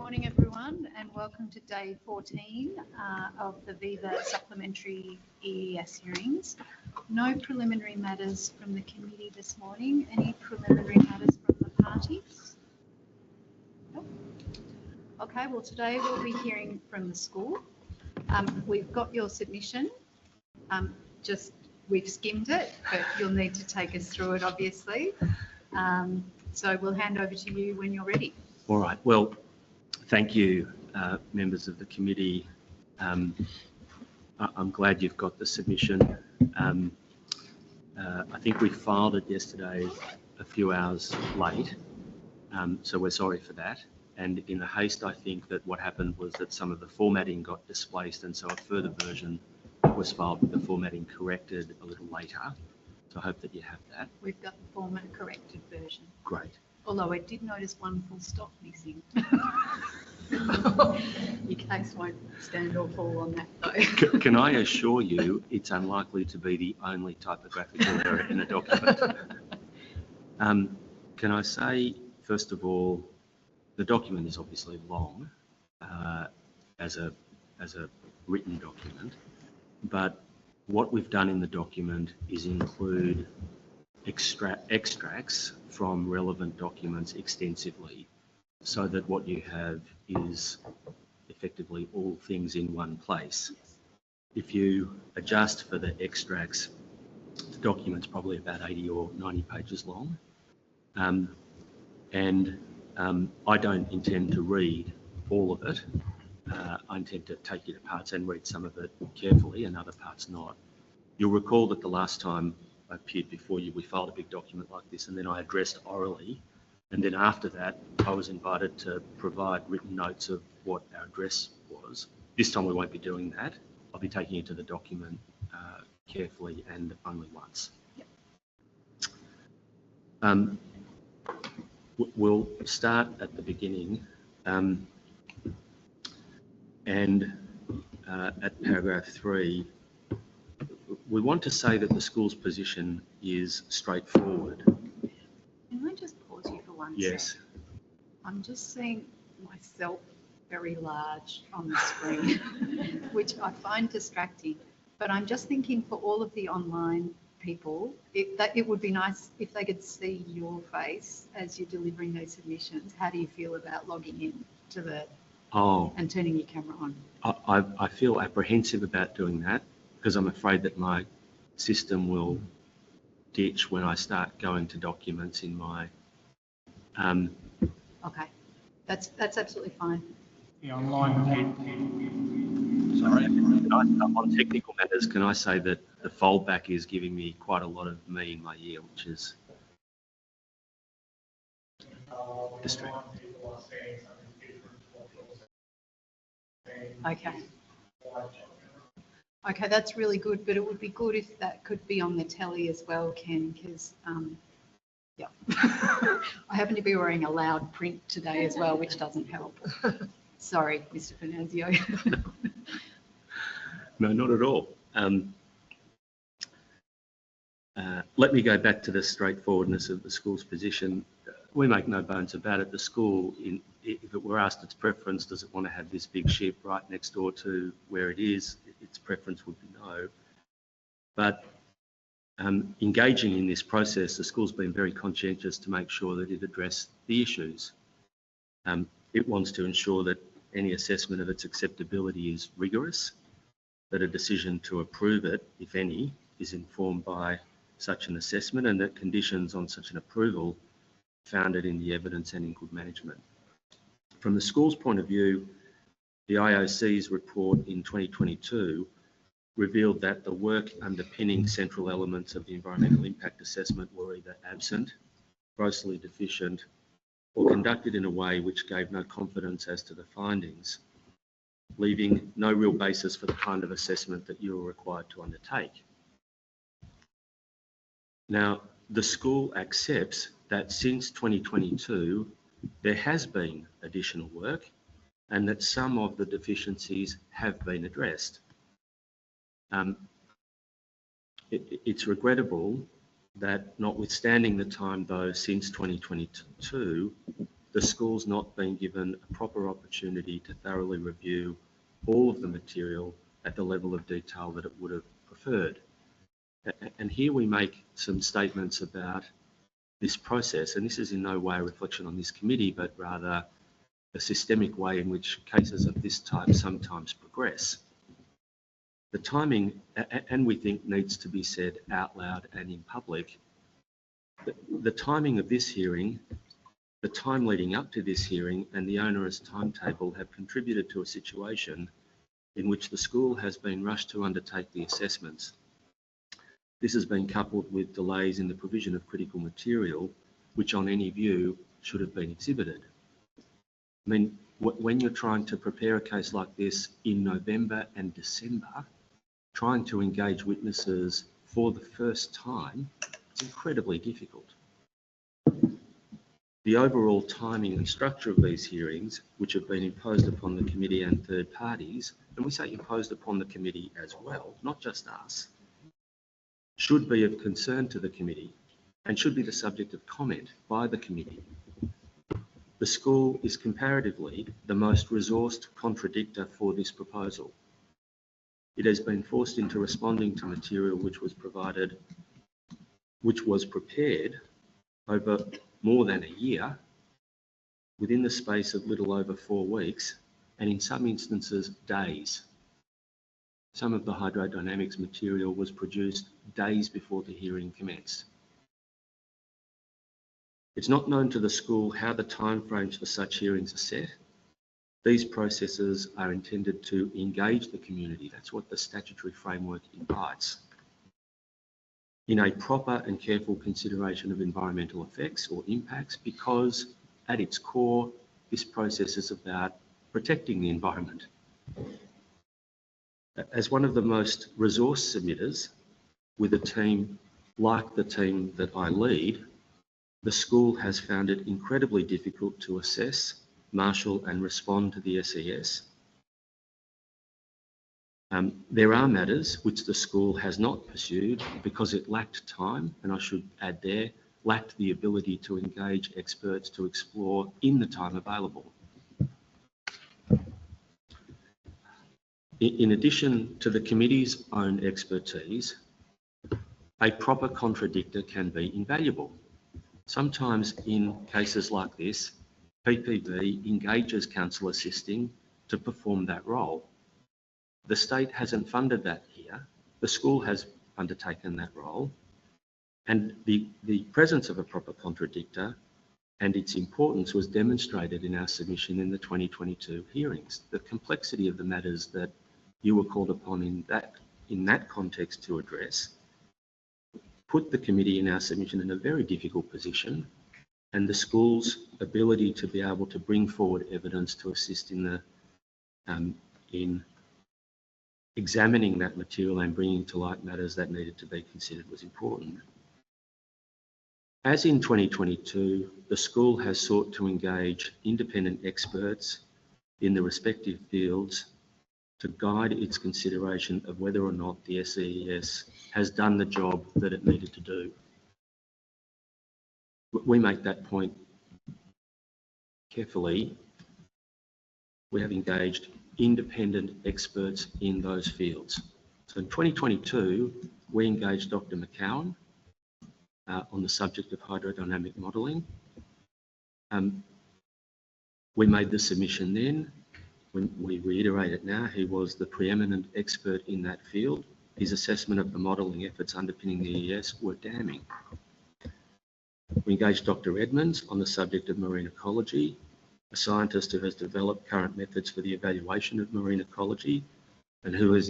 morning, everyone, and welcome to day 14 of the Viva Supplementary EES hearings. No preliminary matters from the committee this morning. Any preliminary matters from the parties? Nope. Okay, well, today we'll be hearing from the school. We've got your submission. We've skimmed it, but you'll need to take us through it, obviously. So we'll hand over to you when you're ready. All right. Well, thank you, members of the committee. I'm glad you've got the submission. I think we filed it yesterday a few hours late, so we're sorry for that. And in the haste, I think that what happened was that some of the formatting got displaced, and so a further version was filed with the formatting corrected a little later. So I hope that you have that. We've got the format corrected version. Great. Although I did notice one full stop missing. Your case won't stand or fall on that, though. Can I assure you it's unlikely to be the only typographical error in a document? Can I say, first of all, the document is obviously long as a written document, but what we've done in the document is include extracts from relevant documents extensively, so that what you have is effectively all things in one place. If you adjust for the extracts, the document's probably about 80 or 90 pages long. I don't intend to read all of it. I intend to take it to parts and read some of it carefully and other parts not. You'll recall that the last time I appeared before you, we filed a big document like this, and then I addressed orally. And then after that, I was invited to provide written notes of what our address was. This time we won't be doing that. I'll be taking it to the document carefully and only once. Yep. We'll start at the beginning at paragraph 3. We want to say that the school's position is straightforward. Can I just pause you for one Yes. second? I'm just seeing myself very large on the screen, which I find distracting. But I'm just thinking for all of the online people, it would be nice if they could see your face as you're delivering those submissions. How do you feel about logging in to and turning your camera on? I feel apprehensive about doing that because I'm afraid that my system will ditch when I start going to documents in my... Okay, that's absolutely fine. The online Sorry, on technical matters, can I say that the foldback is giving me quite a lot of me in my ear, which is distracting. Okay, that's really good, but it would be good if that could be on the telly as well, Ken, because, yeah. I happen to be wearing a loud print today as well, which doesn't help. Sorry, Mr. Fernandezio. No, not at all. Let me go back to the straightforwardness of the school's position. We make no bones about it. The school, if it were asked its preference, does it want to have this big ship right next door to where it is? Its preference would be no. But engaging in this process, the school's been very conscientious to make sure that it addressed the issues. It wants to ensure that any assessment of its acceptability is rigorous, that a decision to approve it, if any, is informed by such an assessment, and that conditions on such an approval are founded in the evidence and in good management. From the school's point of view, the IAC's report in 2022 revealed that the work underpinning central elements of the environmental impact assessment were either absent, grossly deficient, or conducted in a way which gave no confidence as to the findings, leaving no real basis for the kind of assessment that you are required to undertake. Now, the school accepts that since 2022, there has been additional work and that some of the deficiencies have been addressed. It's regrettable that, notwithstanding the time though since 2022, the school's not been given a proper opportunity to thoroughly review all of the material at the level of detail that it would have preferred. And here we make some statements about this process, and this is in no way a reflection on this committee, but rather a systemic way in which cases of this type sometimes progress. The timing, and we think needs to be said out loud and in public, the timing of this hearing, the time leading up to this hearing, and the onerous timetable have contributed to a situation in which the school has been rushed to undertake the assessments. This has been coupled with delays in the provision of critical material, which on any view should have been exhibited. I mean, when you're trying to prepare a case like this in November and December, trying to engage witnesses for the first time, it's incredibly difficult. The overall timing and structure of these hearings, which have been imposed upon the committee and third parties, and we say imposed upon the committee as well, not just us, should be of concern to the committee and should be the subject of comment by the committee. The school is comparatively the most resourced contradictor for this proposal. It has been forced into responding to material which was prepared over more than a year, within the space of little over 4 weeks, and in some instances, days. Some of the hydrodynamics material was produced days before the hearing commenced. It's not known to the school how the timeframes for such hearings are set. These processes are intended to engage the community. That's what the statutory framework invites. In a proper and careful consideration of environmental effects or impacts, because at its core, this process is about protecting the environment. As one of the most resource submitters with a team like the team that I lead, the school has found it incredibly difficult to assess, marshal and respond to the SES. There are matters which the school has not pursued because it lacked time, and I should add there, lacked the ability to engage experts to explore in the time available. In addition to the committee's own expertise, a proper contradictor can be invaluable. Sometimes in cases like this, PPV engages council assisting to perform that role. The state hasn't funded that here. The school has undertaken that role. And the presence of a proper contradictor and its importance was demonstrated in our submission in the 2022 hearings. The complexity of the matters that you were called upon in that context to address put the committee in our submission in a very difficult position, and the school's ability to be able to bring forward evidence to assist in examining that material and bringing to light matters that needed to be considered was important. As in 2022, the school has sought to engage independent experts in the respective fields to guide its consideration of whether or not the SES has done the job that it needed to do. We make that point carefully. We have engaged independent experts in those fields. So in 2022, we engaged Dr. McCowan on the subject of hydrodynamic modelling. We made the submission then. We reiterate it now. He was the preeminent expert in that field. His assessment of the modelling efforts underpinning the EES were damning. We engaged Dr. Edmonds on the subject of marine ecology, a scientist who has developed current methods for the evaluation of marine ecology and who is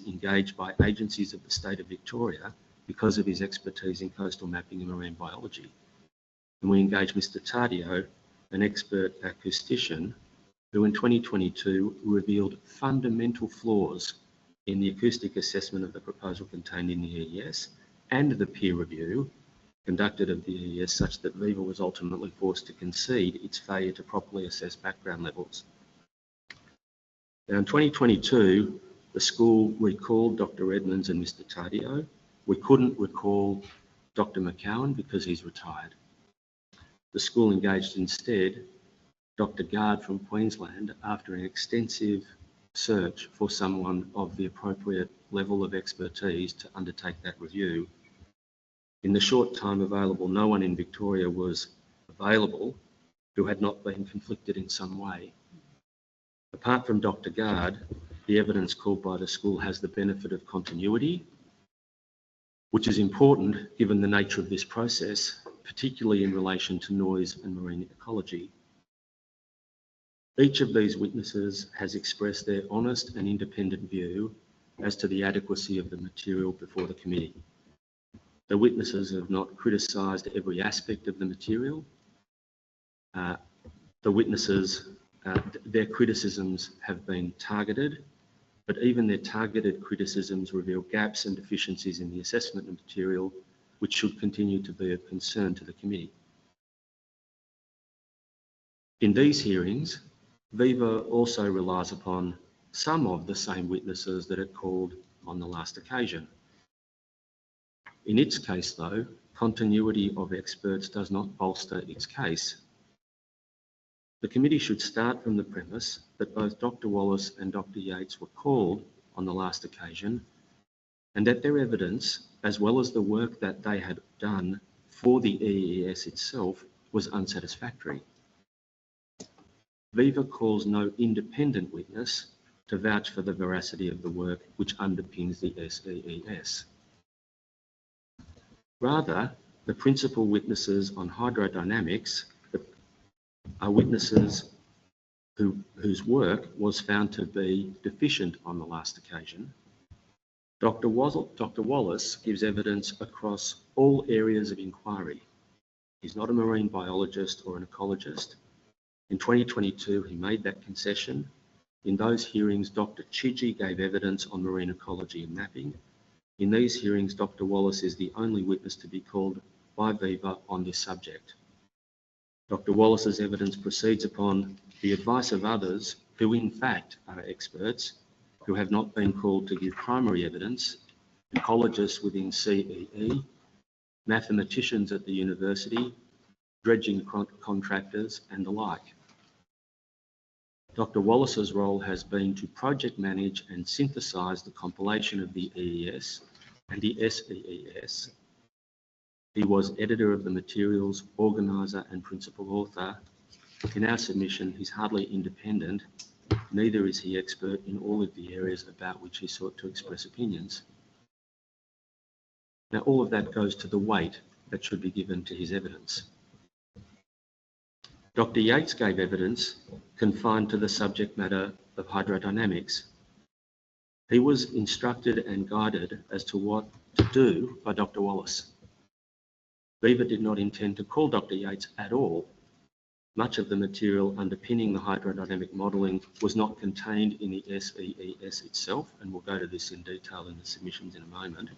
engaged by agencies of the state of Victoria because of his expertise in coastal mapping and marine biology. And we engaged Mr. Tardio, an expert acoustician, who in 2022 revealed fundamental flaws in the acoustic assessment of the proposal contained in the EES and the peer review conducted of the EES, such that Viva was ultimately forced to concede its failure to properly assess background levels. Now in 2022, the school recalled Dr. Edmonds and Mr. Tardio. We couldn't recall Dr. McCowan because he's retired. The school engaged instead Dr. Gard from Queensland after an extensive search for someone of the appropriate level of expertise to undertake that review. In the short time available, no one in Victoria was available who had not been conflicted in some way. Apart from Dr. Gard, the evidence called by the school has the benefit of continuity, which is important given the nature of this process, particularly in relation to noise and marine ecology. Each of these witnesses has expressed their honest and independent view as to the adequacy of the material before the committee. The witnesses have not criticised every aspect of the material. Their criticisms have been targeted, but even their targeted criticisms reveal gaps and deficiencies in the assessment of material, which should continue to be of concern to the committee. In these hearings, Viva also relies upon some of the same witnesses that it called on the last occasion. In its case, though, continuity of experts does not bolster its case. The committee should start from the premise that both Dr. Wallace and Dr. Yates were called on the last occasion, and that their evidence, as well as the work that they had done for the EES itself, was unsatisfactory. Viva calls no independent witness to vouch for the veracity of the work which underpins the SEES. Rather, the principal witnesses on hydrodynamics are witnesses whose work was found to be deficient on the last occasion. Dr. Wallace gives evidence across all areas of inquiry. He's not a marine biologist or an ecologist. In 2022, he made that concession. In those hearings, Dr. Chigi gave evidence on marine ecology and mapping. In these hearings, Dr. Wallace is the only witness to be called by Viva on this subject. Dr. Wallace's evidence proceeds upon the advice of others who in fact are experts, who have not been called to give primary evidence, ecologists within CEE, mathematicians at the university, dredging contractors and the like. Dr. Wallace's role has been to project manage and synthesise the compilation of the EES and the SEES. He was editor of the materials, organiser and principal author. In our submission, he's hardly independent, neither is he expert in all of the areas about which he sought to express opinions. Now, all of that goes to the weight that should be given to his evidence. Dr. Yates gave evidence confined to the subject matter of hydrodynamics. He was instructed and guided as to what to do by Dr. Wallace. Viva did not intend to call Dr. Yates at all. Much of the material underpinning the hydrodynamic modelling was not contained in the SEES itself, and we'll go to this in detail in the submissions in a moment.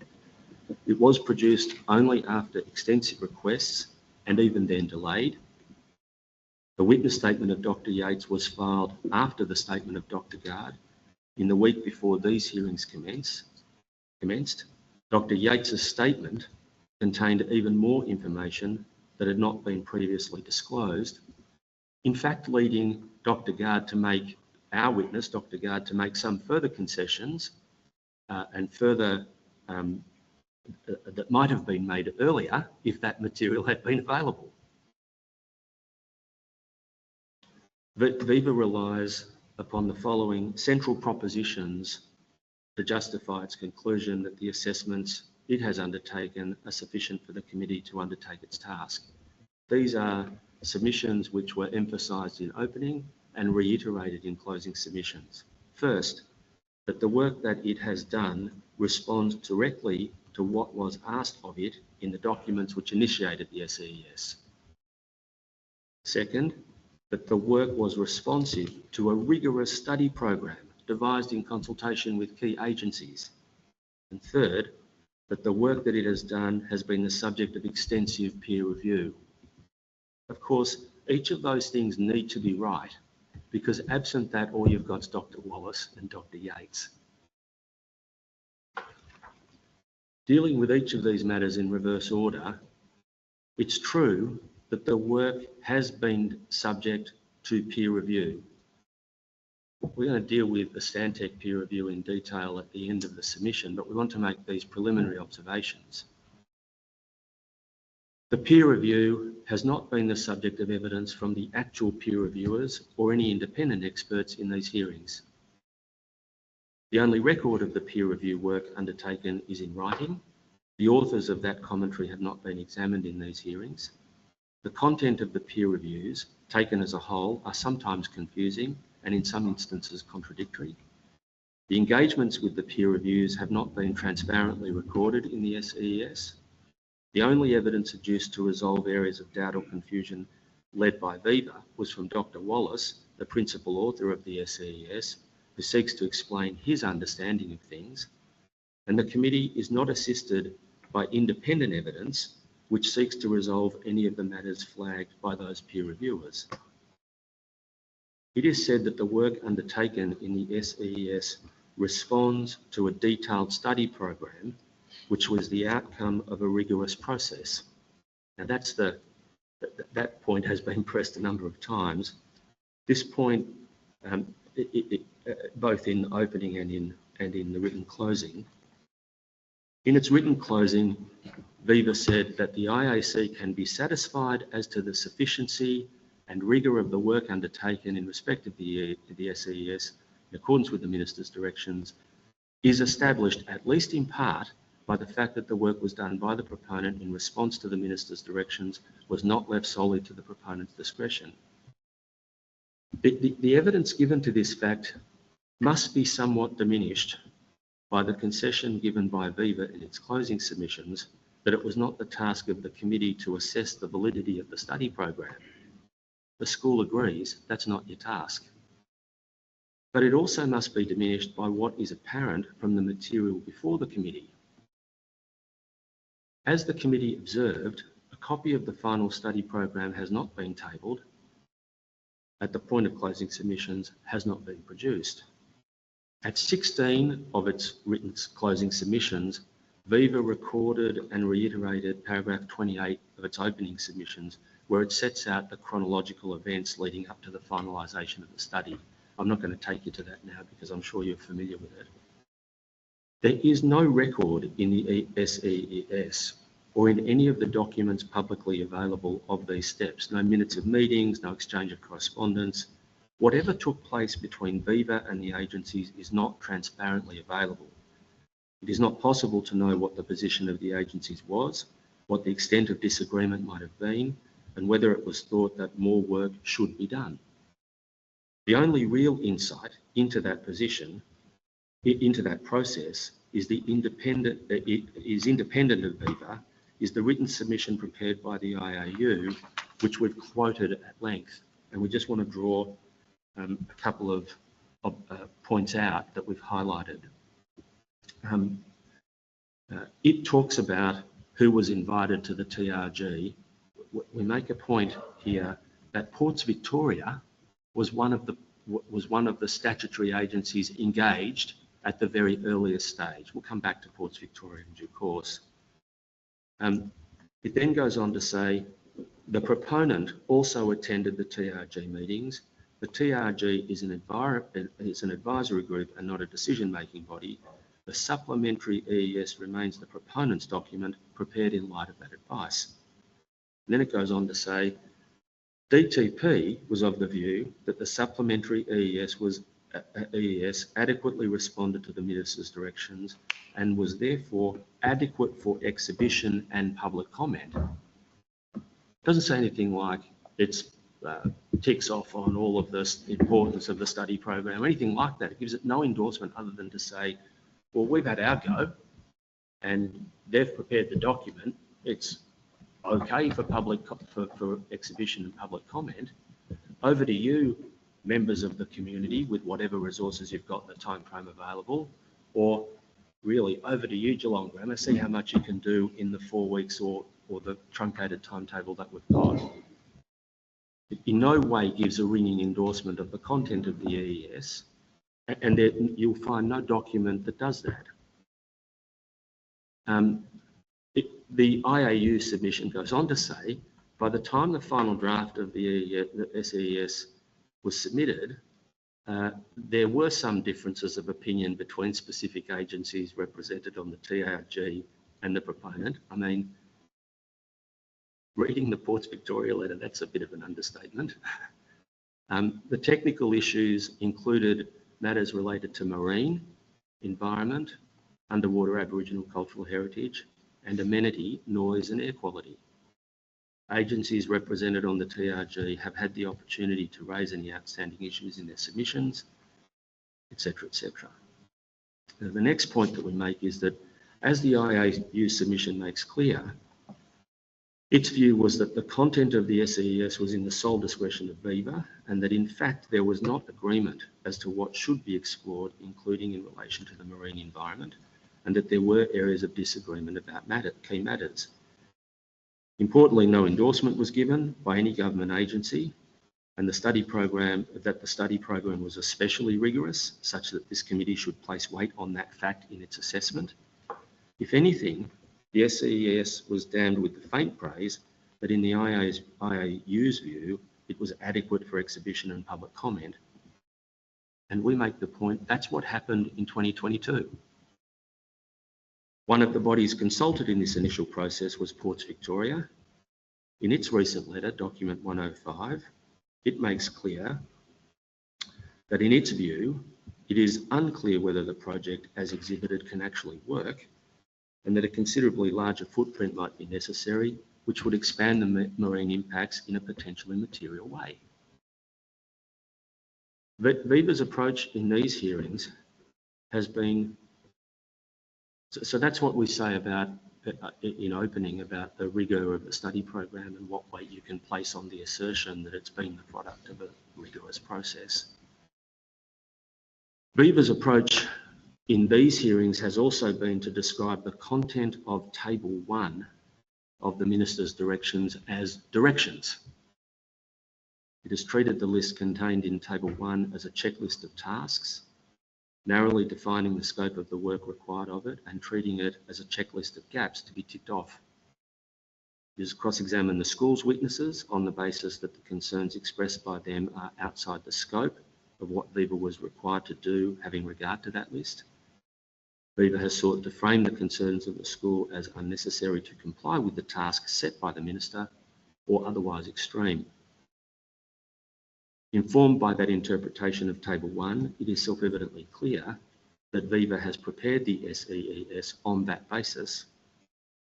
It was produced only after extensive requests and even then delayed. The witness statement of Dr. Yates was filed after the statement of Dr. Gard in the week before these hearings commenced. Dr. Yates's statement contained even more information that had not been previously disclosed, in fact leading Dr. Gard to make, our witness, Dr. Gard, to make some further concessions and further that might have been made earlier if that material had been available. Viva relies upon the following central propositions to justify its conclusion that the assessments it has undertaken are sufficient for the committee to undertake its task. These are submissions which were emphasised in opening and reiterated in closing submissions. First, that the work that it has done responds directly to what was asked of it in the documents which initiated the SEES. Second, that the work was responsive to a rigorous study program devised in consultation with key agencies. And third, that the work that it has done has been the subject of extensive peer review. Of course, each of those things need to be right, because absent that, all you've got is Dr. Wallace and Dr. Yates. Dealing with each of these matters in reverse order, it's true that the work has been subject to peer review. We're going to deal with the Stantec peer review in detail at the end of the submission, but we want to make these preliminary observations. The peer review has not been the subject of evidence from the actual peer reviewers or any independent experts in these hearings. The only record of the peer review work undertaken is in writing. The authors of that commentary have not been examined in these hearings. The content of the peer reviews, taken as a whole, are sometimes confusing and in some instances contradictory. The engagements with the peer reviews have not been transparently recorded in the SEES. The only evidence adduced to resolve areas of doubt or confusion led by Viva was from Dr. Wallace, the principal author of the SEES, who seeks to explain his understanding of things, and the committee is not assisted by independent evidence which seeks to resolve any of the matters flagged by those peer reviewers. It is said that the work undertaken in the SEES responds to a detailed study program which was the outcome of a rigorous process. Now that point has been pressed a number of times. This point, both in opening and in the written closing. In its written closing, Viva said that the IAC can be satisfied as to the sufficiency and rigour of the work undertaken in respect of the SEES in accordance with the Minister's directions is established at least in part by the fact that the work was done by the proponent in response to the Minister's directions was not left solely to the proponent's discretion. The evidence given to this fact must be somewhat diminished by the concession given by Viva in its closing submissions that it was not the task of the committee to assess the validity of the study program. The school agrees that's not your task. But it also must be diminished by what is apparent from the material before the committee. As the committee observed, a copy of the final study program has not been tabled. At the point of closing submissions, has not been produced. At 16 of its written closing submissions, Viva recorded and reiterated paragraph 28 of its opening submissions, where it sets out the chronological events leading up to the finalisation of the study. I'm not going to take you to that now because I'm sure you're familiar with it. There is no record in the SEES or in any of the documents publicly available of these steps, no minutes of meetings, no exchange of correspondence. Whatever took place between Viva and the agencies is not transparently available. It is not possible to know what the position of the agencies was, what the extent of disagreement might have been, and whether it was thought that more work should be done. The only real insight into that position, into that process, is independent of Viva, is the written submission prepared by the IAU, which we've quoted at length. And we just want to draw a couple of points out that we've highlighted. It talks about who was invited to the TRG. We make a point here that Ports Victoria was one of the statutory agencies engaged at the very earliest stage. We'll come back to Ports Victoria in due course. It then goes on to say the proponent also attended the TRG meetings. The TRG is an advisory group and not a decision-making body. The supplementary EES remains the proponent's document prepared in light of that advice. And then it goes on to say DTP was of the view that the supplementary EES adequately responded to the Minister's directions and was therefore adequate for exhibition and public comment. It doesn't say anything like it's ticks off on all of the importance of the study program or anything like that. It gives it no endorsement other than to say, well, we've had our go and they've prepared the document. It's okay for for exhibition and public comment. Over to you, members of the community, with whatever resources you've got in the time frame available, or really over to you, Geelong Grammar, see how much you can do in the 4 weeks or the truncated timetable that we've got. It in no way gives a ringing endorsement of the content of the EES, and you'll find no document that does that. The IAU submission goes on to say By the time the final draft of the SEES was submitted, there were some differences of opinion between specific agencies represented on the TRG and the proponent. I mean, reading the Ports Victoria letter, that's a bit of an understatement. The technical issues included matters related to marine, environment, underwater Aboriginal cultural heritage, and amenity, noise and air quality. Agencies represented on the TRG have had the opportunity to raise any outstanding issues in their submissions, etc., etc. Now, the next point that we make is that, as the IAU submission makes clear, its view was that the content of the SEES was in the sole discretion of Viva, and that in fact there was not agreement as to what should be explored, including in relation to the marine environment, and that there were areas of disagreement about key matters. Importantly, no endorsement was given by any government agency, and the study program was especially rigorous, such that this committee should place weight on that fact in its assessment. If anything, the SEES was damned with the faint praise that in the IAU's view, it was adequate for exhibition and public comment. And we make the point that's what happened in 2022. One of the bodies consulted in this initial process was Ports Victoria. In its recent letter, document 105, it makes clear that in its view, it is unclear whether the project as exhibited can actually work, and that a considerably larger footprint might be necessary, which would expand the marine impacts in a potentially material way. Viva's approach in these hearings has been, so that's what we say about, in opening, about the rigour of the study program and what weight you can place on the assertion that it's been the product of a rigorous process. Viva's approach in these hearings has also been to describe the content of Table 1 of the Minister's directions as directions. It has treated the list contained in Table 1 as a checklist of tasks, narrowly defining the scope of the work required of it and treating it as a checklist of gaps to be ticked off. It has cross-examined the school's witnesses on the basis that the concerns expressed by them are outside the scope of what Viva was required to do having regard to that list. Viva has sought to frame the concerns of the school as unnecessary to comply with the task set by the Minister or otherwise extreme. Informed by that interpretation of Table 1, it is self-evidently clear that Viva has prepared the SEES on that basis,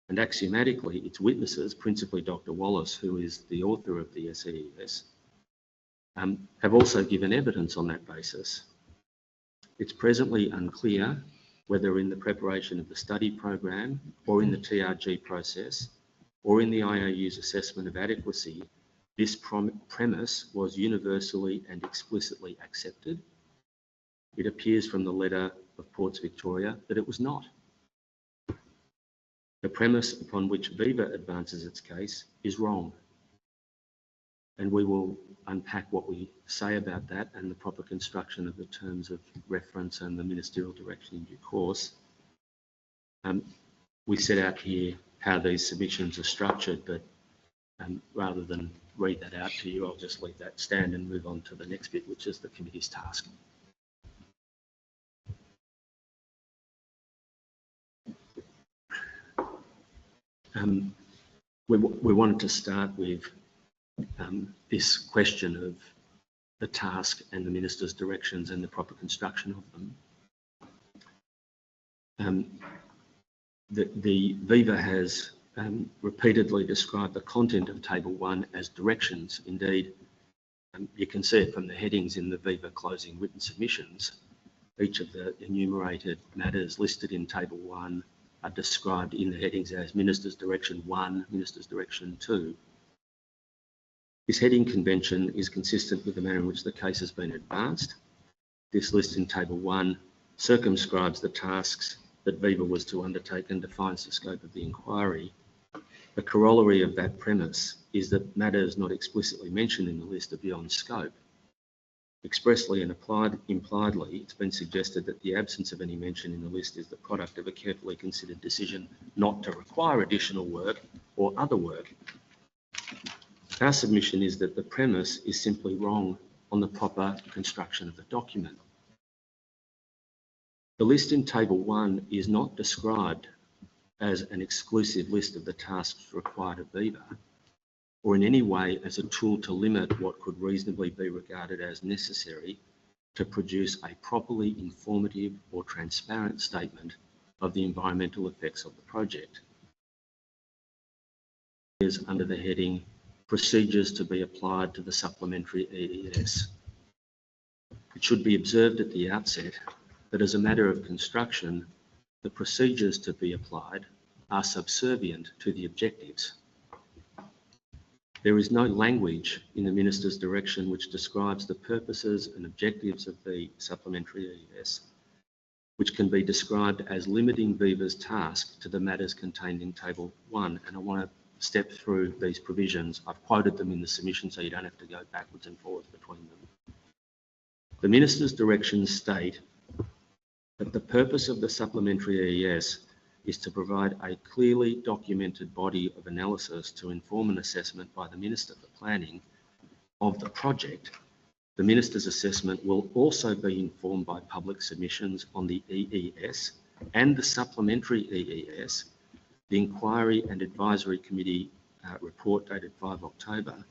and axiomatically its witnesses, principally Dr. Wallace, who is the author of the SEES, have also given evidence on that basis. It's presently unclear whether in the preparation of the study program or in the TRG process or in the IAU's assessment of adequacy, this premise was universally and explicitly accepted. It appears from the letter of Ports Victoria that it was not. The premise upon which Viva advances its case is wrong. And we will unpack what we say about that and the proper construction of the terms of reference and the ministerial direction in due course. We set out here how these submissions are structured, but rather than read that out to you, I'll just leave that stand and move on to the next bit, which is the committee's task. We wanted to start with this question of the task and the Minister's directions and the proper construction of them. The Viva has repeatedly described the content of Table 1 as directions. Indeed, you can see it from the headings in the Viva closing written submissions. Each of the enumerated matters listed in Table 1 are described in the headings as Minister's Direction 1, Minister's Direction 2. This heading convention is consistent with the manner in which the case has been advanced. This list in Table 1 circumscribes the tasks that Viva was to undertake and defines the scope of the inquiry. The corollary of that premise is that matters not explicitly mentioned in the list are beyond scope. Expressly and impliedly, it's been suggested that the absence of any mention in the list is the product of a carefully considered decision not to require additional work or other work. Our submission is that the premise is simply wrong on the proper construction of the document. The list in Table 1 is not described as an exclusive list of the tasks required of Viva, or in any way as a tool to limit what could reasonably be regarded as necessary to produce a properly informative or transparent statement of the environmental effects of the project. Is under the heading Procedures to be applied to the Supplementary EES. It should be observed at the outset that as a matter of construction, the procedures to be applied are subservient to the objectives. There is no language in the Minister's direction which describes the purposes and objectives of the Supplementary EES, which can be described as limiting Viva's task to the matters contained in Table 1. And I want to step through these provisions. I've quoted them in the submission so you don't have to go backwards and forwards between them. The Minister's directions state that the purpose of the Supplementary EES is to provide a clearly documented body of analysis to inform an assessment by the Minister for Planning of the project. The Minister's assessment will also be informed by public submissions on the EES and the Supplementary EES, the Inquiry and Advisory Committee report dated 5 October,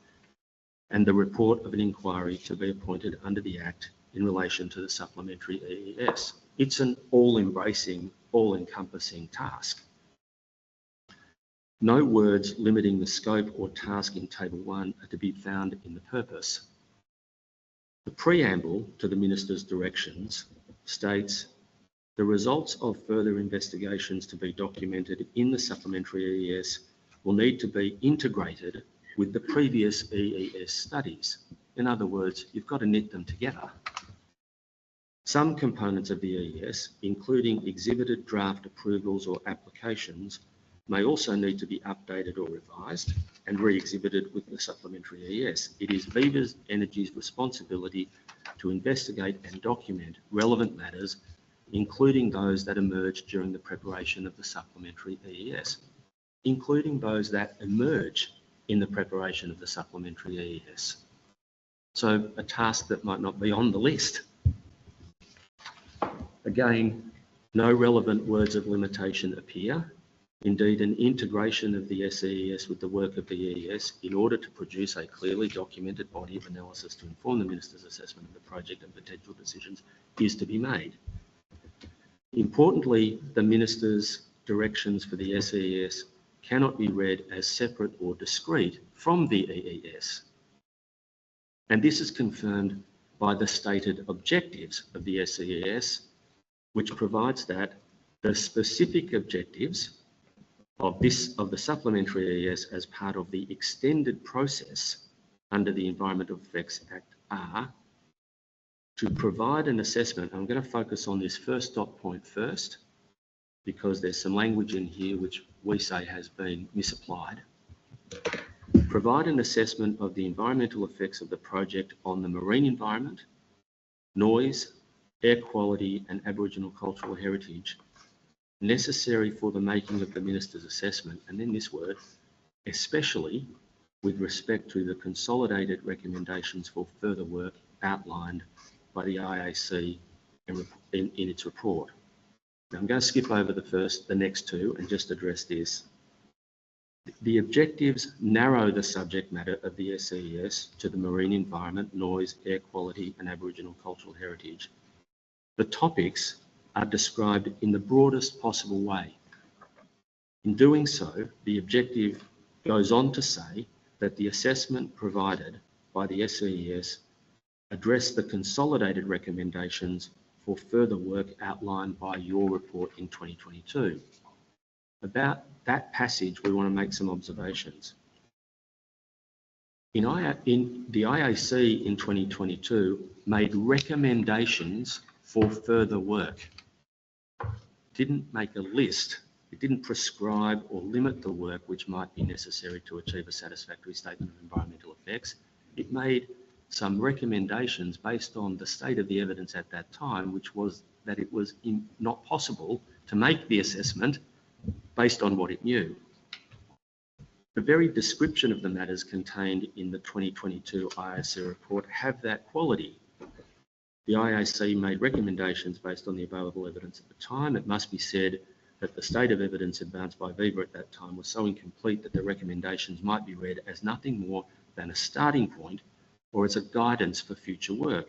and the report of an inquiry to be appointed under the Act in relation to the Supplementary EES. It's an all-embracing, all-encompassing task. No words limiting the scope or task in Table 1 are to be found in the purpose. The preamble to the Minister's directions states, the results of further investigations to be documented in the Supplementary EES will need to be integrated with the previous EES studies. In other words, you've got to knit them together. Some components of the EES, including exhibited draft approvals or applications, may also need to be updated or revised and re-exhibited with the Supplementary EES. It is Viva Energy's responsibility to investigate and document relevant matters, including those that emerge during the preparation of the Supplementary EES, including those that emerge in the preparation of the Supplementary EES. So a task that might not be on the list. Again, no relevant words of limitation appear. Indeed, an integration of the SEES with the work of the EES in order to produce a clearly documented body of analysis to inform the Minister's assessment of the project and potential decisions is to be made. Importantly, the Minister's directions for the SEES cannot be read as separate or discrete from the EES. And this is confirmed by the stated objectives of the SEES, which provides that the specific objectives of the Supplementary EES as part of the extended process under the Environmental Effects Act are to provide an assessment. I'm going to focus on this first dot point first, because there's some language in here which we say has been misapplied. Provide an assessment of the environmental effects of the project on the marine environment, noise, air quality and Aboriginal cultural heritage necessary for the making of the Minister's assessment, and then this word, especially with respect to the consolidated recommendations for further work outlined by the IAC in its report. Now I'm going to skip over the next two and just address this. The objectives narrow the subject matter of the SEES to the marine environment, noise, air quality and Aboriginal cultural heritage. The topics are described in the broadest possible way. In doing so, the objective goes on to say that the assessment provided by the SEES address the consolidated recommendations for further work outlined by your report in 2022. About that passage, we want to make some observations. The IAC in 2022 made recommendations for further work. Didn't make a list. It didn't prescribe or limit the work which might be necessary to achieve a satisfactory statement of environmental effects. It made some recommendations based on the state of the evidence at that time, which was that it was not possible to make the assessment based on what it knew. The very description of the matters contained in the 2022 IAC report have that quality. The IAC made recommendations based on the available evidence at the time. It must be said that the state of evidence advanced by Viva at that time was so incomplete that the recommendations might be read as nothing more than a starting point or as a guidance for future work.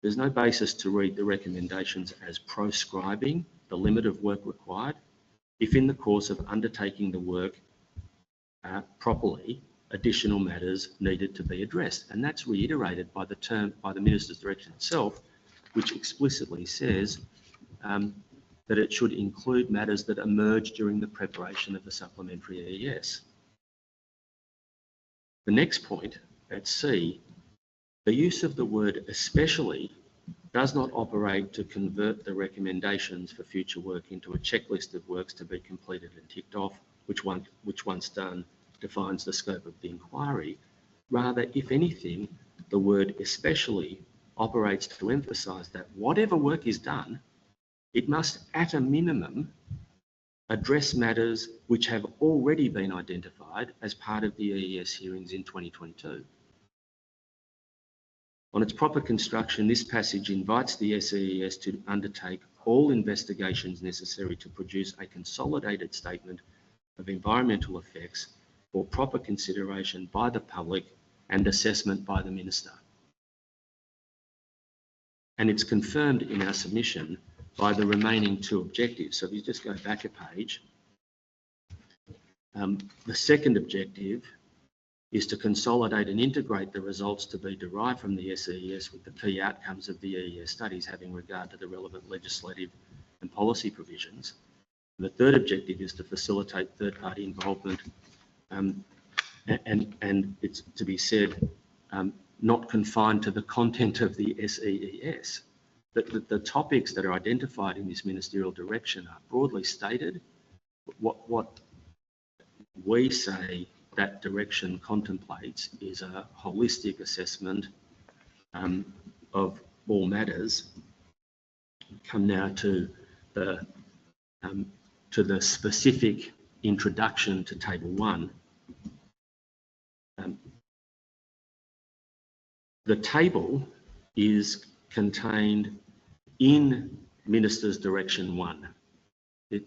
There's no basis to read the recommendations as proscribing the limit of work required if in the course of undertaking the work properly, additional matters needed to be addressed. And that's reiterated by the Minister's direction itself, which explicitly says that it should include matters that emerge during the preparation of the supplementary EES. The next point, at C, the use of the word especially does not operate to convert the recommendations for future work into a checklist of works to be completed and ticked off, which once done defines the scope of the inquiry. Rather, if anything, the word especially operates to emphasise that whatever work is done, it must at a minimum address matters which have already been identified as part of the EES hearings in 2022. On its proper construction, this passage invites the SEES to undertake all investigations necessary to produce a consolidated statement of environmental effects for proper consideration by the public and assessment by the Minister. And it's confirmed in our submission by the remaining two objectives. So if you just go back a page, the second objective is to consolidate and integrate the results to be derived from the SEES with the key outcomes of the EES studies having regard to the relevant legislative and policy provisions. And the third objective is to facilitate third-party involvement and it's to be said, not confined to the content of the SEES. The topics that are identified in this ministerial direction are broadly stated. What we say that direction contemplates is a holistic assessment of all matters. Come now to the specific introduction to Table 1. The table is contained in Minister's Direction 1. The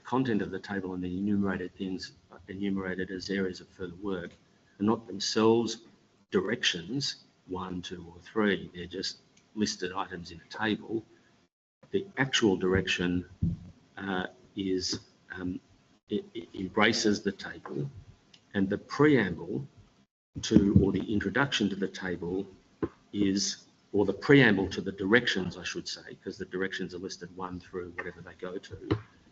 content of the table and the enumerated things enumerated as areas of further work are not themselves directions 1, 2 or 3. They're just listed items in a table. The actual direction it embraces the table, and the preamble to, or the introduction to the table is, or the preamble to the directions, I should say, because the directions are listed 1 through whatever they go to.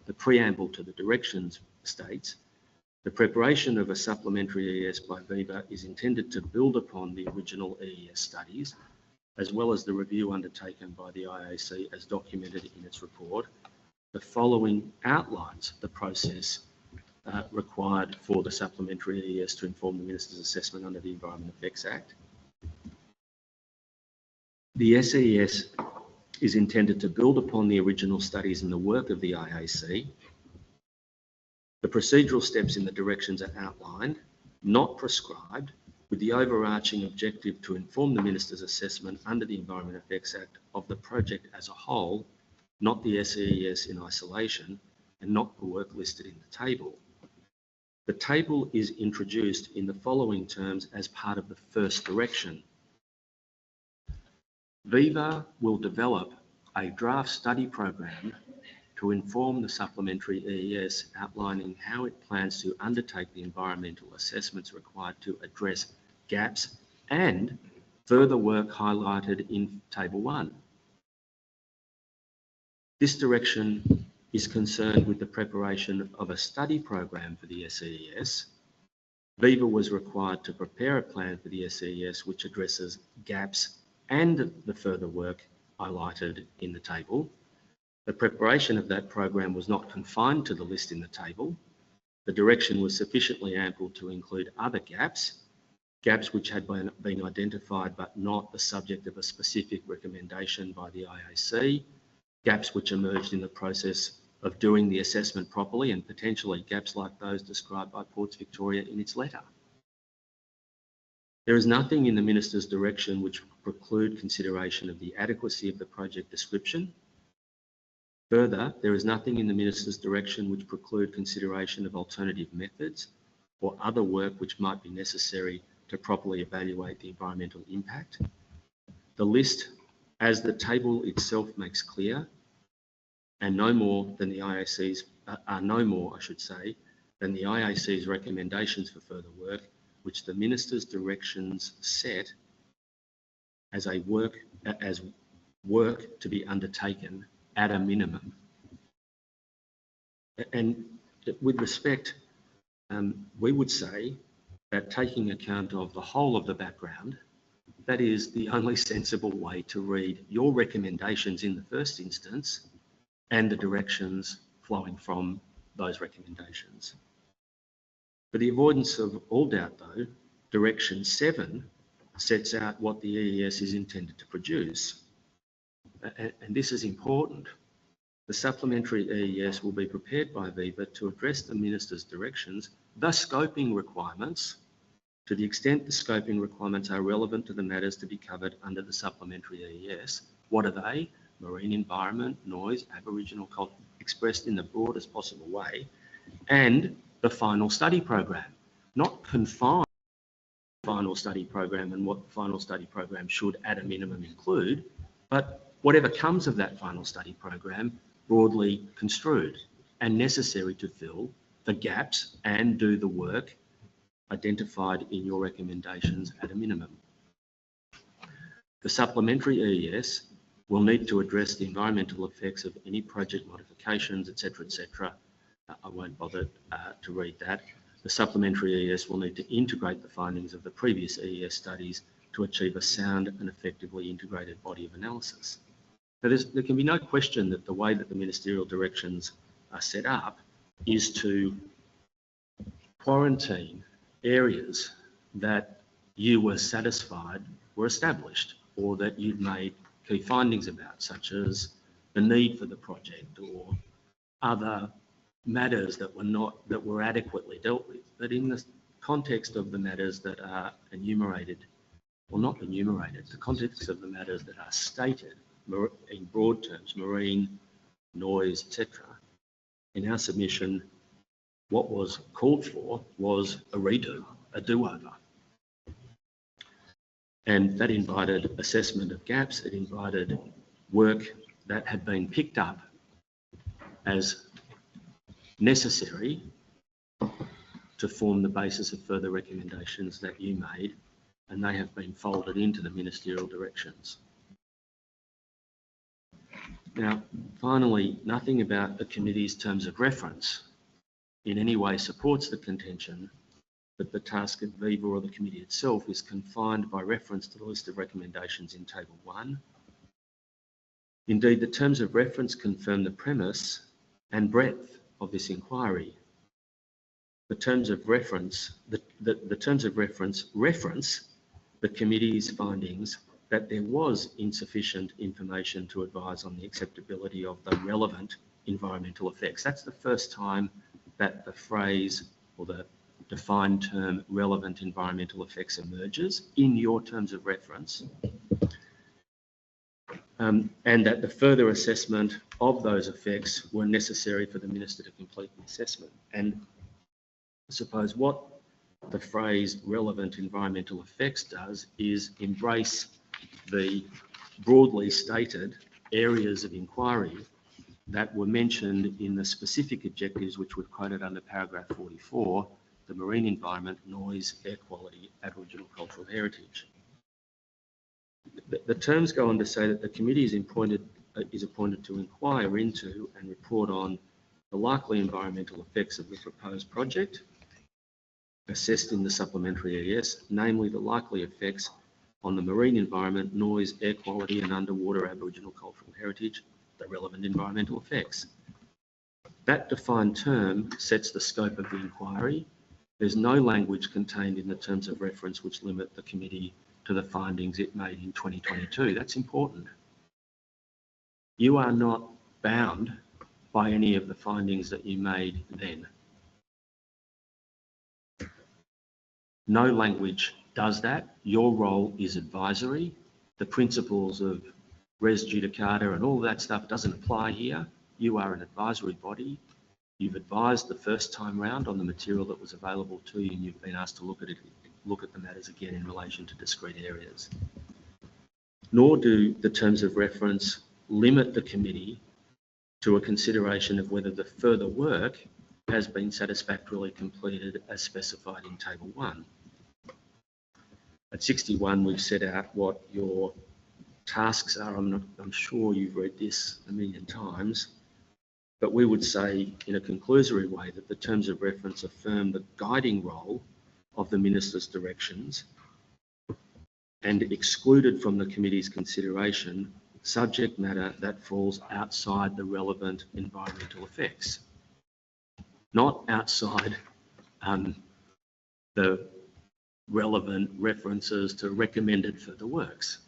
The preamble to the directions states, the preparation of a supplementary EES by Viva is intended to build upon the original EES studies, as well as the review undertaken by the IAC as documented in its report. The following outlines the process required for the supplementary EES to inform the Minister's assessment under the Environment Effects Act. The SEES is intended to build upon the original studies and the work of the IAC. The procedural steps in the directions are outlined, not prescribed, with the overarching objective to inform the Minister's assessment under the Environment Effects Act of the project as a whole, not the SEES in isolation, and not the work listed in the table. The table is introduced in the following terms as part of the first direction. Viva will develop a draft study program to inform the supplementary EES, outlining how it plans to undertake the environmental assessments required to address gaps and further work highlighted in Table 1. This direction is concerned with the preparation of a study program for the SEES. Viva was required to prepare a plan for the SEES which addresses gaps and the further work highlighted in the table. The preparation of that program was not confined to the list in the table. The direction was sufficiently ample to include other gaps which had been identified but not the subject of a specific recommendation by the IAC, gaps which emerged in the process of doing the assessment properly and potentially gaps like those described by Ports Victoria in its letter. There is nothing in the Minister's direction which preclude consideration of the adequacy of the project description. Further, there is nothing in the Minister's direction which preclude consideration of alternative methods or other work which might be necessary to properly evaluate the environmental impact. The list, as the table itself makes clear, and no more than the IAC's, than the IAC's recommendations for further work, which the Minister's directions set as work to be undertaken at a minimum. And with respect, we would say that taking account of the whole of the background, that is the only sensible way to read your recommendations in the first instance and the directions flowing from those recommendations. For the avoidance of all doubt though, Direction 7 sets out what the EES is intended to produce. And this is important. The supplementary EES will be prepared by Viva to address the Minister's directions, the scoping requirements, to the extent the scoping requirements are relevant to the matters to be covered under the supplementary EES. What are they? Marine environment, noise, Aboriginal culture, expressed in the broadest possible way, and the final study program, not confined to the final study program and what the final study program should at a minimum include, but whatever comes of that final study program broadly construed and necessary to fill the gaps and do the work identified in your recommendations at a minimum. The supplementary EES will need to address the environmental effects of any project modifications, etc., etc. I won't bother to read that. The supplementary EES will need to integrate the findings of the previous EES studies to achieve a sound and effectively integrated body of analysis. Now, there can be no question that the way that the ministerial directions are set up is to quarantine areas that you were satisfied were established or that you'd made key findings about, such as the need for the project or other matters that were adequately dealt with. But in the context of the matters that are enumerated, well, not enumerated, the context of the matters that are stated in broad terms, marine, noise, etc., in our submission, what was called for was a redo, a do-over. And that invited assessment of gaps, it invited work that had been picked up as necessary to form the basis of further recommendations that you made, and they have been folded into the ministerial directions. Now, finally, nothing about the committee's terms of reference in any way supports the contention that the task of Viva or the committee itself is confined by reference to the list of recommendations in Table 1. Indeed, the terms of reference confirm the premise and breadth of this inquiry. The terms of reference, the terms of reference the committee's findings that there was insufficient information to advise on the acceptability of the relevant environmental effects. That's the first time that the phrase or the defined term relevant environmental effects emerges in your terms of reference, and that the further assessment of those effects were necessary for the Minister to complete the assessment. And I suppose what the phrase relevant environmental effects does is embrace the broadly stated areas of inquiry that were mentioned in the specific objectives which we've quoted under paragraph 44, the marine environment, noise, air quality, Aboriginal cultural heritage. The terms go on to say that the committee is appointed to inquire into and report on the likely environmental effects of the proposed project, assessed in the supplementary EES, namely the likely effects on the marine environment, noise, air quality and underwater Aboriginal cultural heritage, the relevant environmental effects. That defined term sets the scope of the inquiry. There's no language contained in the terms of reference which limit the committee to the findings it made in 2022. That's important. You are not bound by any of the findings that you made then. No language does that. Your role is advisory. The principles of res judicata and all that stuff doesn't apply here. You are an advisory body. You've advised the first time round on the material that was available to you, and you've been asked to look at the matters again in relation to discrete areas. Nor do the terms of reference limit the committee to a consideration of whether the further work has been satisfactorily completed as specified in Table 1. At 61, we've set out what your tasks are. I'm sure you've read this a million times, but we would say in a conclusory way that the terms of reference affirm the guiding role of the Minister's directions and excluded from the committee's consideration subject matter that falls outside the relevant environmental effects, not outside the relevant references to recommended further works.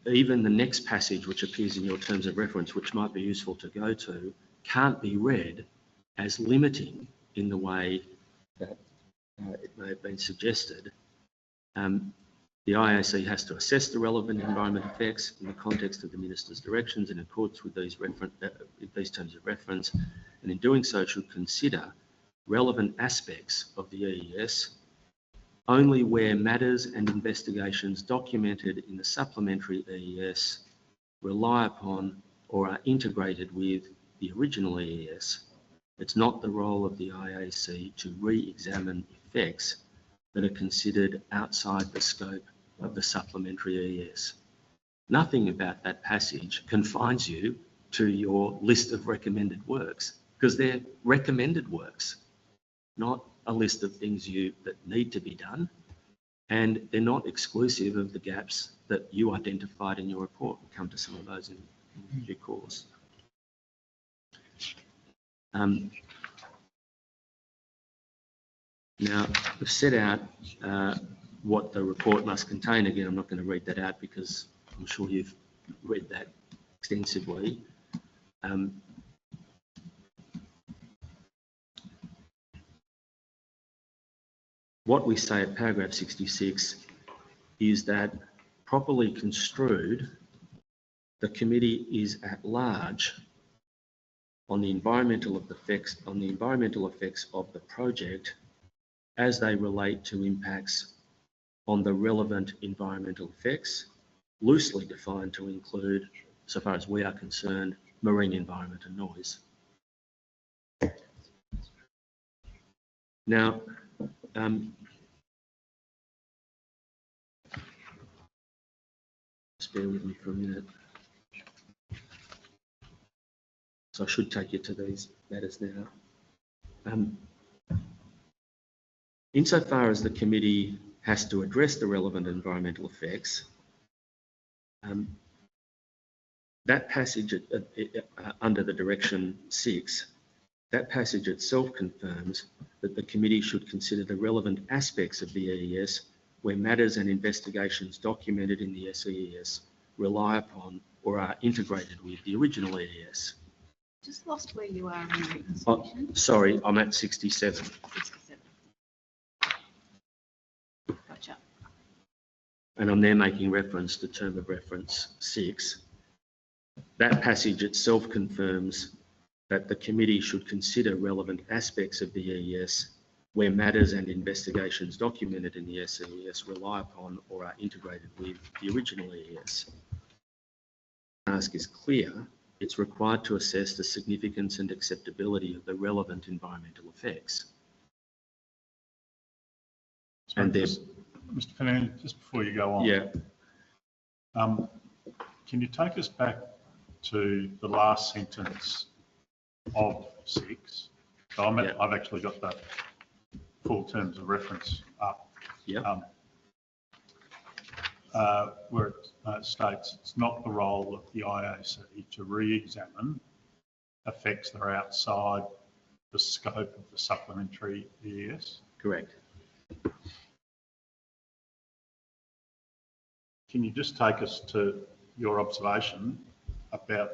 Even the next passage, which appears in your terms of reference, which might be useful to go to, can't be read as limiting in the way that it may have been suggested. The IAC has to assess the relevant environment effects in the context of the Minister's directions in accordance with these terms of reference, and in doing so should consider relevant aspects of the EES only where matters and investigations documented in the supplementary EES rely upon or are integrated with the original EES. It's not the role of the IAC to re-examine effects that are considered outside the scope of the supplementary EES. Nothing about that passage confines you to your list of recommended works, because they're recommended works, not a list of things that need to be done, and they're not exclusive of the gaps that you identified in your report. We'll come to some of those in due course. Now, we've set out what the report must contain. Again, I'm not going to read that out because I'm sure you've read that extensively. What we say at paragraph 66 is that properly construed, the committee is at large on the environmental effects of the project as they relate to impacts on the relevant environmental effects, loosely defined to include, so far as we are concerned, marine environment and noise. Now, just bear with me for a minute. So I should take you to these matters now. Insofar as the committee has to address the relevant environmental effects, that passage under the direction 6, that passage itself confirms that the committee should consider the relevant aspects of the EES where matters and investigations documented in the SEES rely upon or are integrated with the original EES. Just lost where you are in the reconciliation. Oh, sorry, I'm at 67. 67. Gotcha. And I'm there making reference to term of reference 6. That passage itself confirms that the committee should consider relevant aspects of the EES where matters and investigations documented in the SEES rely upon or are integrated with the original EES. The task is clear. It's required to assess the significance and acceptability of the relevant environmental effects. Sorry, and Mr. Fernandez, just before you go on, yeah. Can you take us back to the last sentence of 6? So I've actually got the full terms of reference up. Yeah. Where it states it's not the role of the IAC to re-examine effects that are outside the scope of the supplementary EES. Correct. Can you just take us to your observation about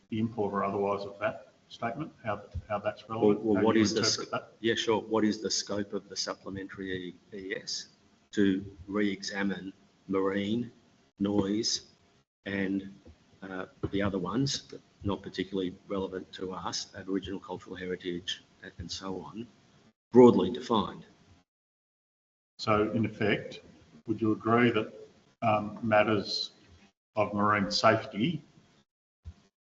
the import or otherwise of that statement, how that's relevant? Well, what is that? Yeah, sure. What is the scope of the supplementary EES? To re-examine marine, noise, and the other ones, not particularly relevant to us, Aboriginal cultural heritage and so on, broadly defined. So in effect, would you agree that matters of marine safety,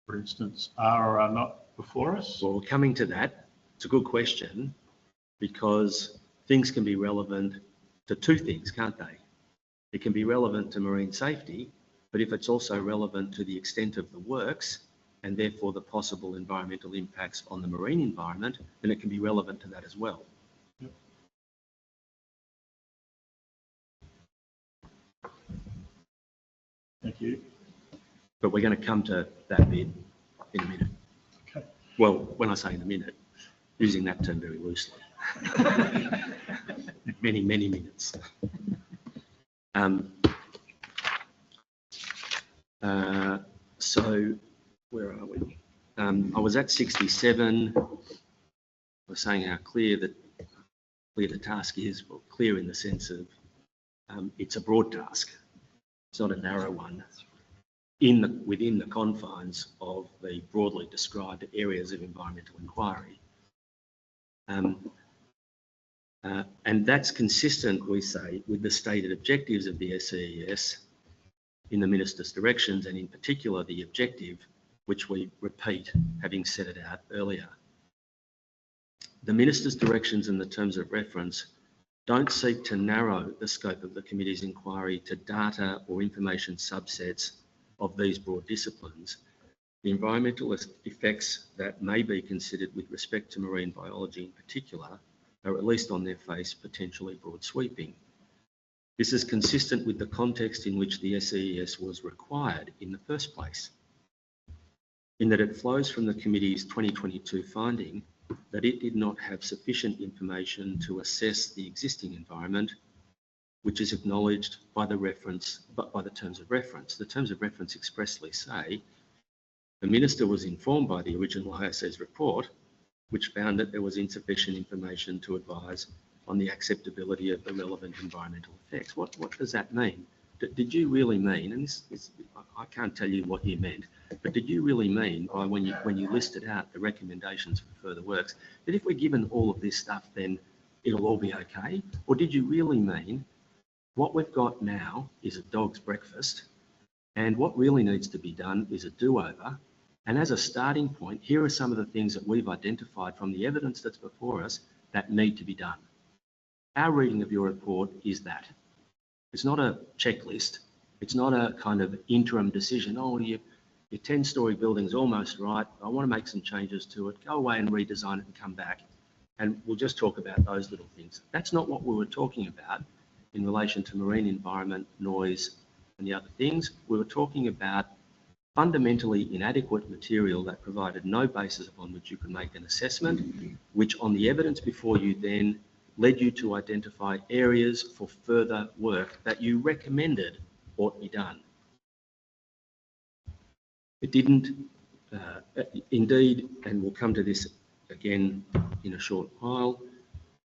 for instance, are or are not before us? Well, coming to that, it's a good question, because things can be relevant to two things, can't they? It can be relevant to marine safety, but if it's also relevant to the extent of the works and therefore the possible environmental impacts on the marine environment, then it can be relevant to that as well. Yep. Thank you. But we're going to come to that bit in a minute. Okay. Well, when I say in a minute, using that term very loosely. Many, many minutes. So where are we? I was at 67. I was saying how clear the task is. Well, clear in the sense of it's a broad task. It's not a narrow one. Within the confines of the broadly described areas of environmental inquiry. And that's consistent, we say, with the stated objectives of the SEES in the Minister's directions, and in particular the objective, which we repeat, having set it out earlier. The Minister's directions and the terms of reference don't seek to narrow the scope of the committee's inquiry to data or information subsets of these broad disciplines. The environmental effects that may be considered with respect to marine biology in particular are, at least on their face, potentially broad sweeping. This is consistent with the context in which the SEES was required in the first place, in that it flows from the committee's 2022 finding that it did not have sufficient information to assess the existing environment, which is acknowledged by the terms of reference. The terms of reference expressly say the Minister was informed by the original IAC's report, which found that there was insufficient information to advise on the acceptability of the relevant environmental effects. What does that mean? Did you really mean, and I can't tell you what you meant, but did you really mean by when you listed out the recommendations for further works, that if we're given all of this stuff, then it'll all be okay? Or did you really mean what we've got now is a dog's breakfast, and what really needs to be done is a do-over? And as a starting point, here are some of the things that we've identified from the evidence that's before us that need to be done. Our reading of your report is that. It's not a checklist. It's not a kind of interim decision. Oh, your 10-storey building's almost right. I want to make some changes to it. Go away and redesign it and come back. And we'll just talk about those little things. That's not what we were talking about in relation to marine environment, noise, and the other things. We were talking about fundamentally inadequate material that provided no basis upon which you could make an assessment, which on the evidence before you then led you to identify areas for further work that you recommended ought be done. It didn't, indeed, and we'll come to this again in a short while,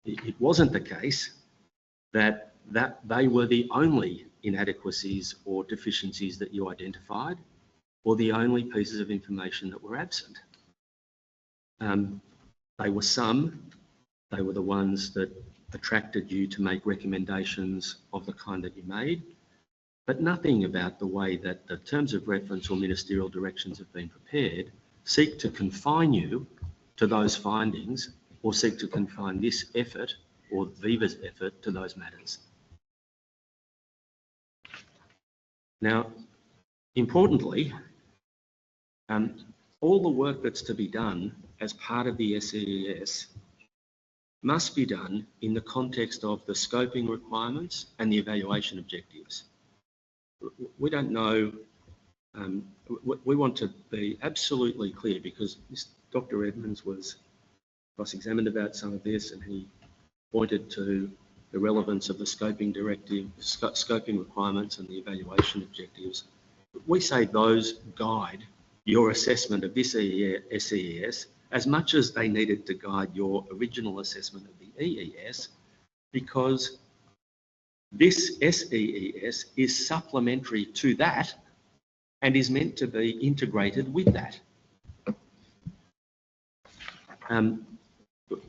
it wasn't the case that they were the only inadequacies or deficiencies that you identified, or the only pieces of information that were absent. They were some. They were the ones that attracted you to make recommendations of the kind that you made, but nothing about the way that the terms of reference or ministerial directions have been prepared seek to confine you to those findings or seek to confine this effort or Viva's effort to those matters. Now, importantly, all the work that's to be done as part of the SEES must be done in the context of the scoping requirements and the evaluation objectives. We don't know, we want to be absolutely clear, because Dr. Edmonds was cross-examined about some of this, and he pointed to the relevance of the scoping directive, scoping requirements and the evaluation objectives. We say those guide your assessment of this SEES as much as they needed to guide your original assessment of the EES, because this SEES is supplementary to that and is meant to be integrated with that.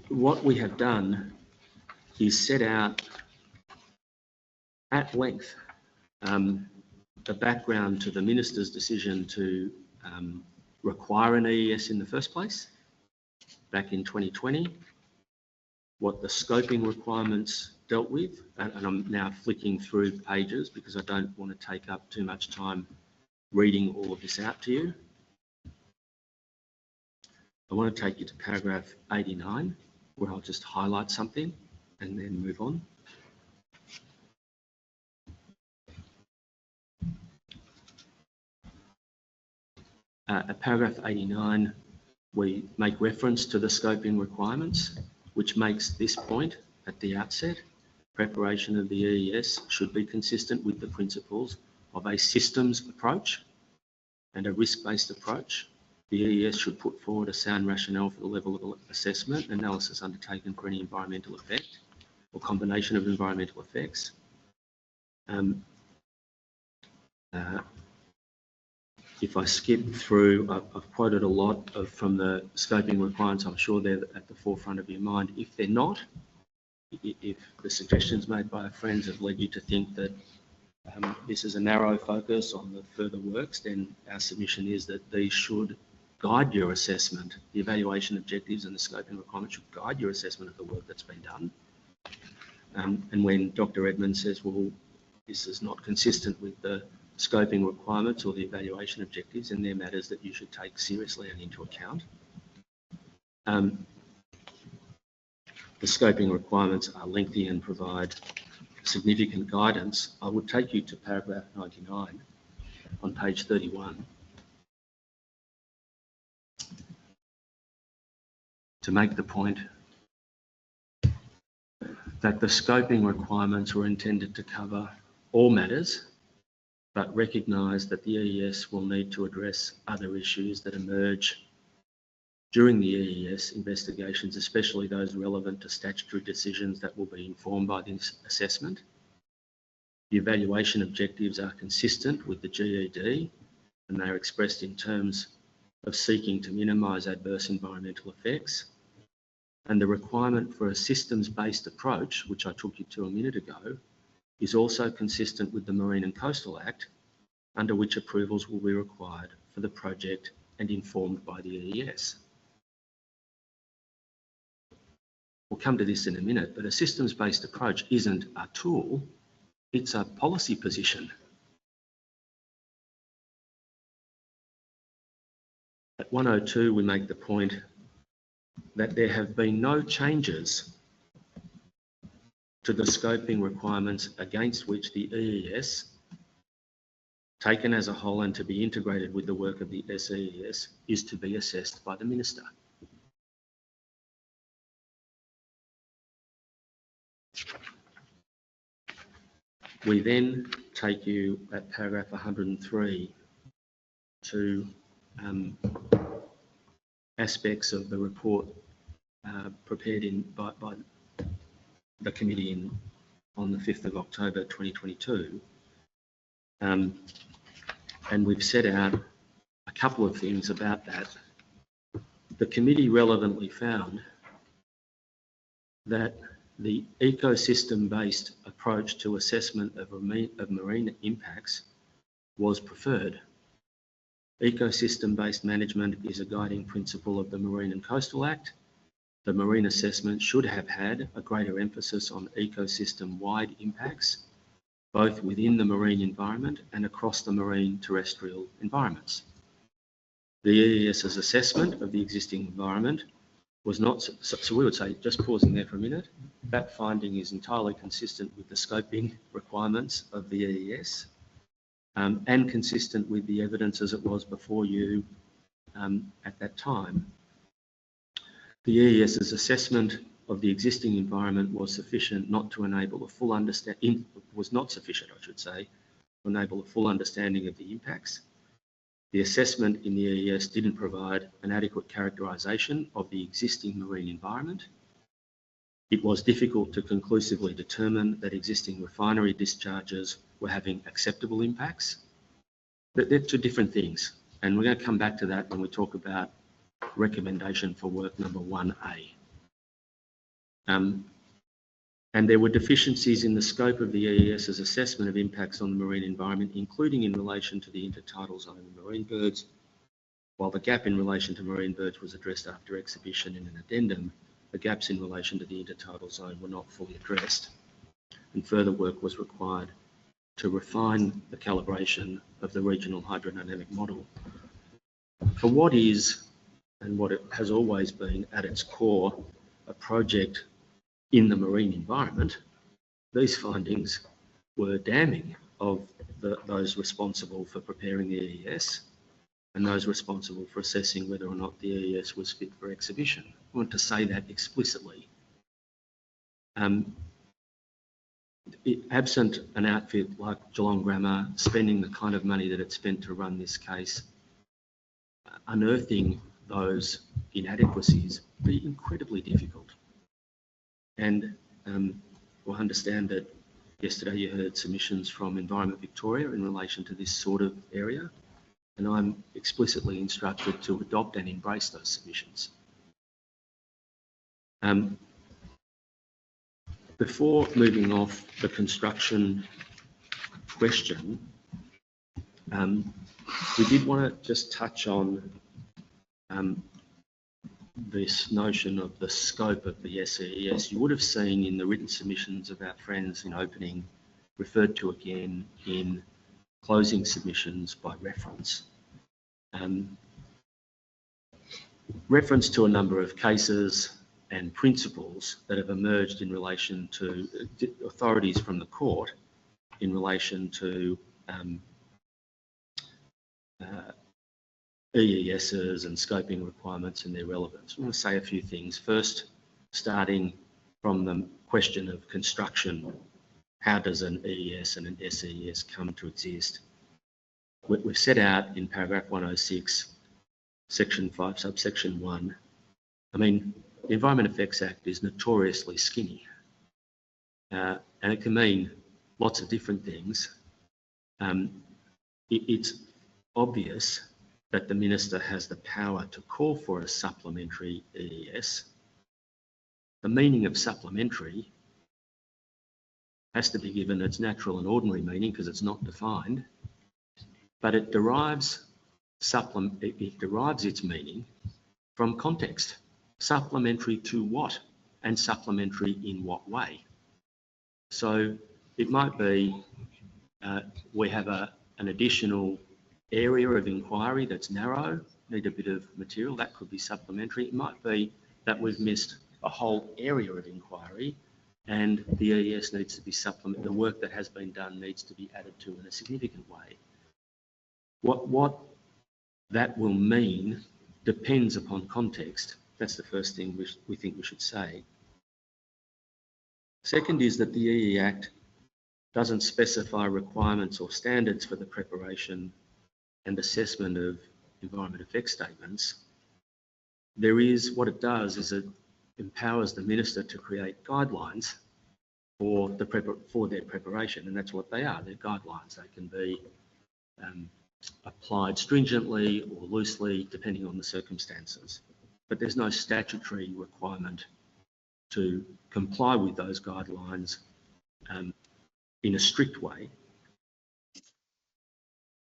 What we have done is set out at length the background to the Minister's decision to require an EES in the first place back in 2020, what the scoping requirements dealt with, and I'm now flicking through pages because I don't want to take up too much time reading all of this out to you. I want to take you to paragraph 89, where I'll just highlight something and then move on. At paragraph 89, we make reference to the scoping requirements, which makes this point at the outset. Preparation of the EES should be consistent with the principles of a systems approach and a risk-based approach. The EES should put forward a sound rationale for the level of assessment and analysis undertaken for any environmental effect or combination of environmental effects. If I skip through, I've quoted a lot from the scoping requirements. I'm sure they're at the forefront of your mind. If they're not, if the suggestions made by our friends have led you to think that this is a narrow focus on the further works, then our submission is that these should guide your assessment. The evaluation objectives and the scoping requirements should guide your assessment of the work that's been done. And when Dr. Edmonds says, well, this is not consistent with the scoping requirements or the evaluation objectives, and they're matters that you should take seriously and into account. The scoping requirements are lengthy and provide significant guidance. I would take you to paragraph 99 on page 31 to make the point that the scoping requirements were intended to cover all matters, but recognise that the EES will need to address other issues that emerge during the EES investigations, especially those relevant to statutory decisions that will be informed by this assessment. The evaluation objectives are consistent with the GED, and they are expressed in terms of seeking to minimise adverse environmental effects. And the requirement for a systems-based approach, which I took you to a minute ago, is also consistent with the Marine and Coastal Act, under which approvals will be required for the project and informed by the EES. We'll come to this in a minute, but a systems-based approach isn't a tool, it's a policy position. At 102, we make the point that there have been no changes to the scoping requirements against which the EES, taken as a whole and to be integrated with the work of the SEES, is to be assessed by the Minister. We then take you at paragraph 103 to aspects of the report prepared by the committee on the 5th of October 2022. And we've set out a couple of things about that. The committee relevantly found that the ecosystem-based approach to assessment of marine impacts was preferred. Ecosystem-based management is a guiding principle of the Marine and Coastal Act. The marine assessment should have had a greater emphasis on ecosystem-wide impacts, both within the marine environment and across the marine terrestrial environments. The EES's assessment of the existing environment was not, so we would say, just pausing there for a minute, that finding is entirely consistent with the scoping requirements of the EES and consistent with the evidence as it was before you at that time. The EES's assessment of the existing environment was sufficient not to enable a full understanding, was not sufficient, I should say, to enable a full understanding of the impacts. The assessment in the EES didn't provide an adequate characterisation of the existing marine environment. It was difficult to conclusively determine that existing refinery discharges were having acceptable impacts. But they're two different things, and we're going to come back to that when we talk about recommendation for work number 1A. And there were deficiencies in the scope of the EES's assessment of impacts on the marine environment, including in relation to the intertidal zone of marine birds. While the gap in relation to marine birds was addressed after exhibition in an addendum, the gaps in relation to the intertidal zone were not fully addressed, and further work was required to refine the calibration of the regional hydrodynamic model. For what is, and what it has always been at its core, a project in the marine environment, these findings were damning of those responsible for preparing the EES and those responsible for assessing whether or not the EES was fit for exhibition. I want to say that explicitly. Absent an outfit like Geelong Grammar spending the kind of money that it spent to run this case, unearthing those inadequacies would be incredibly difficult. And we'll understand that yesterday you heard submissions from Environment Victoria in relation to this sort of area, and I'm explicitly instructed to adopt and embrace those submissions. Before moving off the construction question, we did want to just touch on this notion of the scope of the SEES. You would have seen in the written submissions of our friends in opening, referred to again in closing submissions by reference. Reference to a number of cases and principles that have emerged in relation to authorities from the court in relation to EESs and scoping requirements and their relevance. I want to say a few things. First, starting from the question of construction, how does an EES and an SEES come to exist? We've set out in paragraph 106, section 5, subsection 1. I mean, the Environment Effects Act is notoriously skinny, and it can mean lots of different things. It's obvious that the Minister has the power to call for a supplementary EES. The meaning of supplementary has to be given its natural and ordinary meaning because it's not defined, but it derives its meaning from context. Supplementary to what, and supplementary in what way? So it might be we have an additional area of inquiry that's narrow, need a bit of material, that could be supplementary. It might be that we've missed a whole area of inquiry and the EES needs to be supplemented. The work that has been done needs to be added to in a significant way. What that will mean depends upon context. That's the first thing we think we should say. Second is that the EE Act doesn't specify requirements or standards for the preparation and assessment of environment effect statements. What it does is it empowers the Minister to create guidelines for their preparation, and that's what they are. They're guidelines. They can be applied stringently or loosely depending on the circumstances. But there's no statutory requirement to comply with those guidelines in a strict way.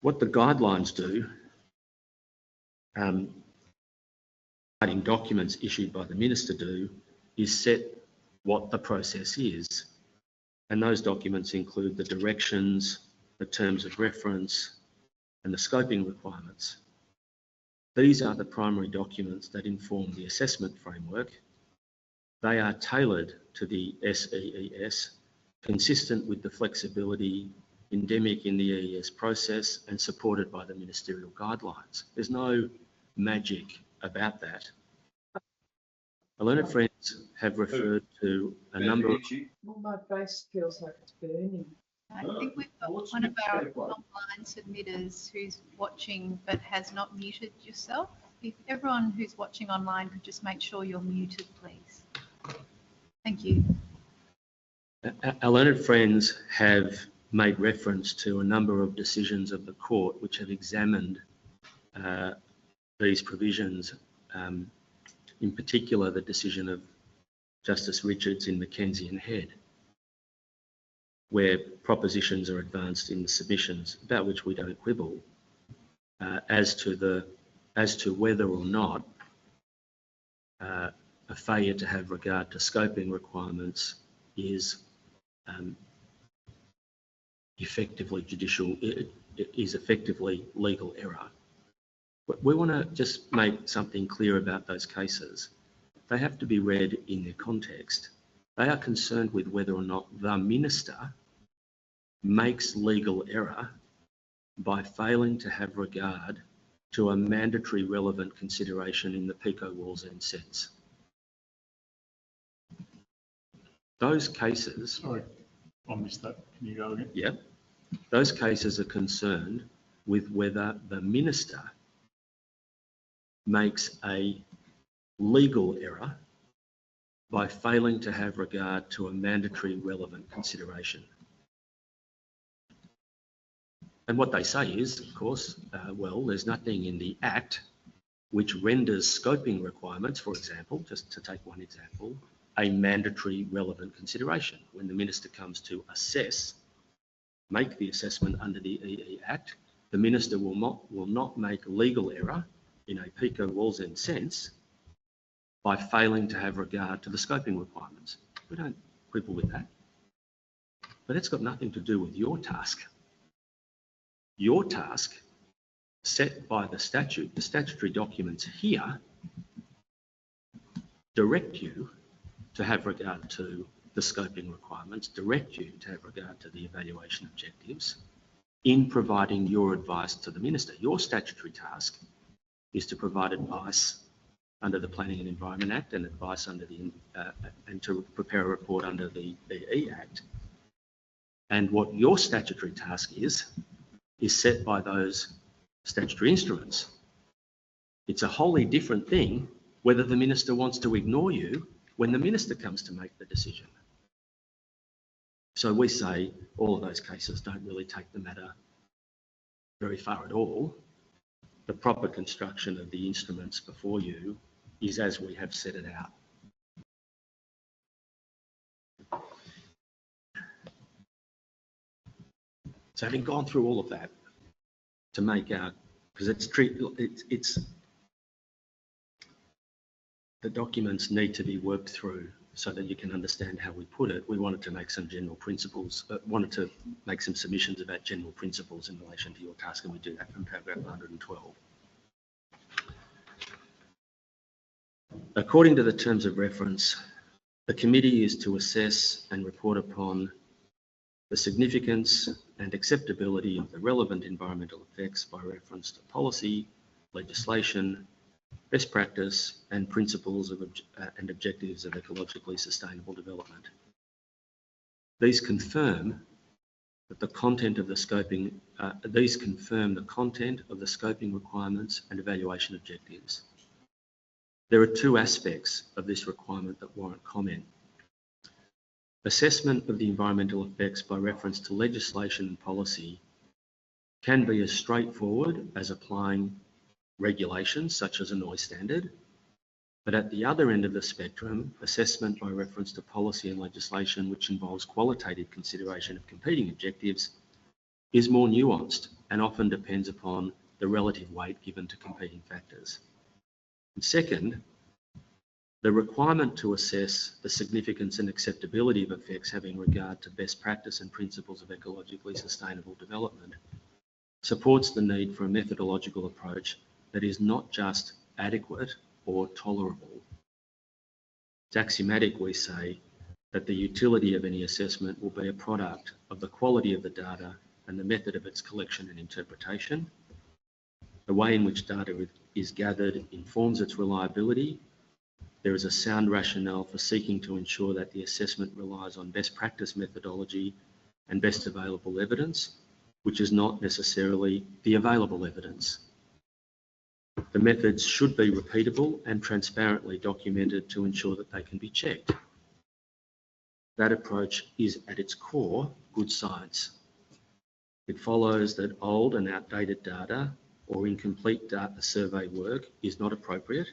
What the guidelines do, writing documents issued by the Minister do, is set what the process is. And those documents include the directions, the terms of reference, and the scoping requirements. These are the primary documents that inform the assessment framework. They are tailored to the SEES, consistent with the flexibility endemic in the EES process and supported by the ministerial guidelines. There's no magic about that. Our learned friends have referred to a number of... Well, my face feels like it's burning. I think we've got one of our online submitters who's watching but has not muted yourself. If everyone who's watching online could just make sure you're muted, please. Thank you. Our learned friends have made reference to a number of decisions of the court which have examined these provisions, in particular the decision of Justice Richards in Mackenzie and Head, where propositions are advanced in the submissions about which we don't quibble as to whether or not a failure to have regard to scoping requirements is effectively legal error. But we want to just make something clear about those cases. They have to be read in their context. They are concerned with whether or not the minister makes legal error by failing to have regard to a mandatory relevant consideration in the Pico Walls End sense. Those cases... Sorry, I missed that. Can you go again? Yeah. Those cases are concerned with whether the minister makes a legal error by failing to have regard to a mandatory relevant consideration. And what they say is, of course, well, there's nothing in the Act which renders scoping requirements, for example, just to take one example, a mandatory relevant consideration. When the minister comes to make the assessment under the EE Act, the minister will not make legal error in a Pico Walls End sense by failing to have regard to the scoping requirements. We don't quibble with that. But it's got nothing to do with your task. Your task, set by the statute, the statutory documents here, direct you to have regard to the scoping requirements, direct you to have regard to the evaluation objectives in providing your advice to the minister. Your statutory task is to provide advice under the Planning and Environment Act and advice under the and to prepare a report under the EE Act. And what your statutory task is set by those statutory instruments. It's a wholly different thing whether the minister wants to ignore you when the minister comes to make the decision. So we say all of those cases don't really take the matter very far at all. The proper construction of the instruments before you is as we have set it out. So having gone through all of that to make our, because it's the documents need to be worked through so that you can understand how we put it. We wanted to make some general principles, wanted to make some submissions about general principles in relation to your task, and we do that from paragraph 112. According to the terms of reference, the committee is to assess and report upon the significance and acceptability of the relevant environmental effects by reference to policy, legislation, best practice and principles of and objectives of ecologically sustainable development. These confirm that the content of the scoping, confirm the content of the scoping requirements and evaluation objectives. There are two aspects of this requirement that warrant comment. Assessment of the environmental effects by reference to legislation and policy can be as straightforward as applying regulations such as a noise standard, but at the other end of the spectrum, assessment by reference to policy and legislation which involves qualitative consideration of competing objectives is more nuanced and often depends upon the relative weight given to competing factors. And second, the requirement to assess the significance and acceptability of effects having regard to best practice and principles of ecologically sustainable development supports the need for a methodological approach that is not just adequate or tolerable. It's axiomatic, we say, that the utility of any assessment will be a product of the quality of the data and the method of its collection and interpretation. The way in which data is gathered informs its reliability, there is a sound rationale for seeking to ensure that the assessment relies on best practice methodology and best available evidence, which is not necessarily the available evidence. The methods should be repeatable and transparently documented to ensure that they can be checked. That approach is at its core good science. It follows that old and outdated data or incomplete data survey work is not appropriate.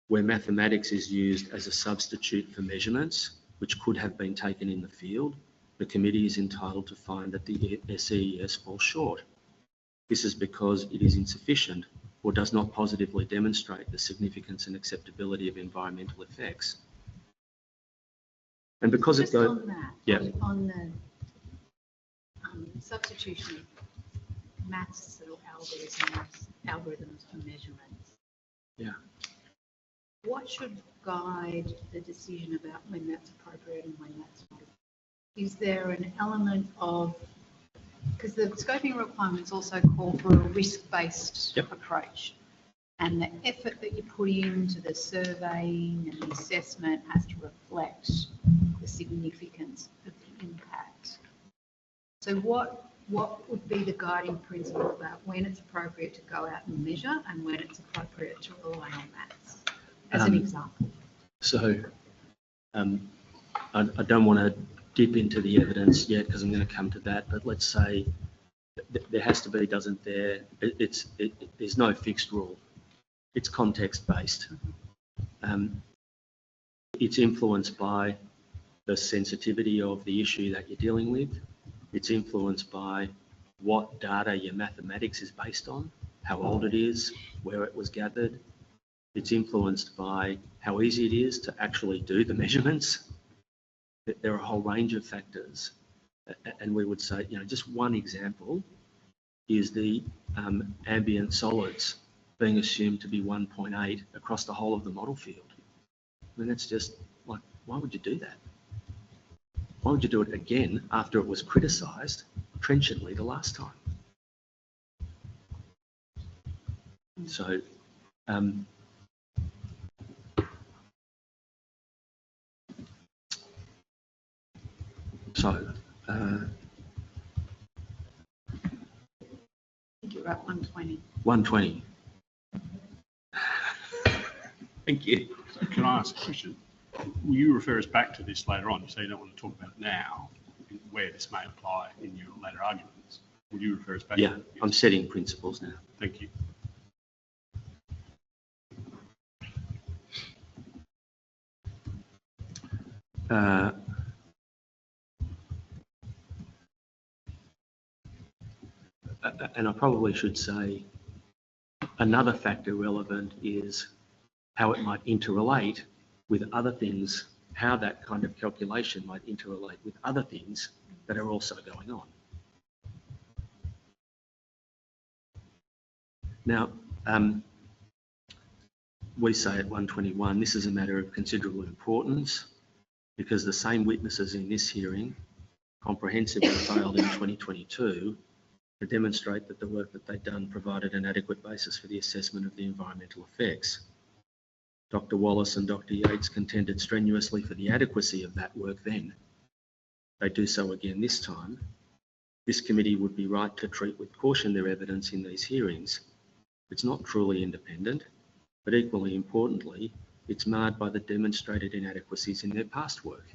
Where mathematics is used as a substitute for measurements, which could have been taken in the field, the committee is entitled to find that the SEES falls short. This is because it is insufficient or does not positively demonstrate the significance and acceptability of environmental effects. And because Just it goes... on that, Yeah. on the substitution of maths or algorithms for measurements. Yeah. What should guide the decision about when that's appropriate and when that's not? Is there an element of, because the scoping requirements also call for a risk-based approach, and the effort that you put into the surveying and the assessment has to reflect the significance of the impact. So what would be the guiding principle about when it's appropriate to go out and measure and when it's appropriate to rely on maths, as an example? So I don't want to dip into the evidence yet because I'm going to come to that, but let's say there has to be, doesn't there? There's no fixed rule. It's context-based. It's influenced by the sensitivity of the issue that you're dealing with. It's influenced by what data your mathematics is based on, how old it is, where it was gathered. It's influenced by how easy it is to actually do the measurements. There are a whole range of factors. And we would say, just one example is the ambient solids being assumed to be 1.8 across the whole of the model field. I mean, that's just like, why would you do that? Why would you do it again after it was criticised trenchantly the last time? So, I think you're at 120. 120. Thank you. So can I ask a question? Will you refer us back to this later on? You say you don't want to talk about it now, where this may apply in your later arguments. Will you refer us back? Yeah, to it? Yes. I'm setting principles now. Thank you. And I probably should say another factor relevant is how it might interrelate with other things, how that kind of calculation might interrelate with other things that are also going on. Now, we say at 121, this is a matter of considerable importance because the same witnesses in this hearing comprehensively failed in 2022 to demonstrate that the work that they'd done provided an adequate basis for the assessment of the environmental effects. Dr. Wallace and Dr. Yates contended strenuously for the adequacy of that work then. They do so again this time. This committee would be right to treat with caution their evidence in these hearings. It's not truly independent, but equally importantly, it's marred by the demonstrated inadequacies in their past work.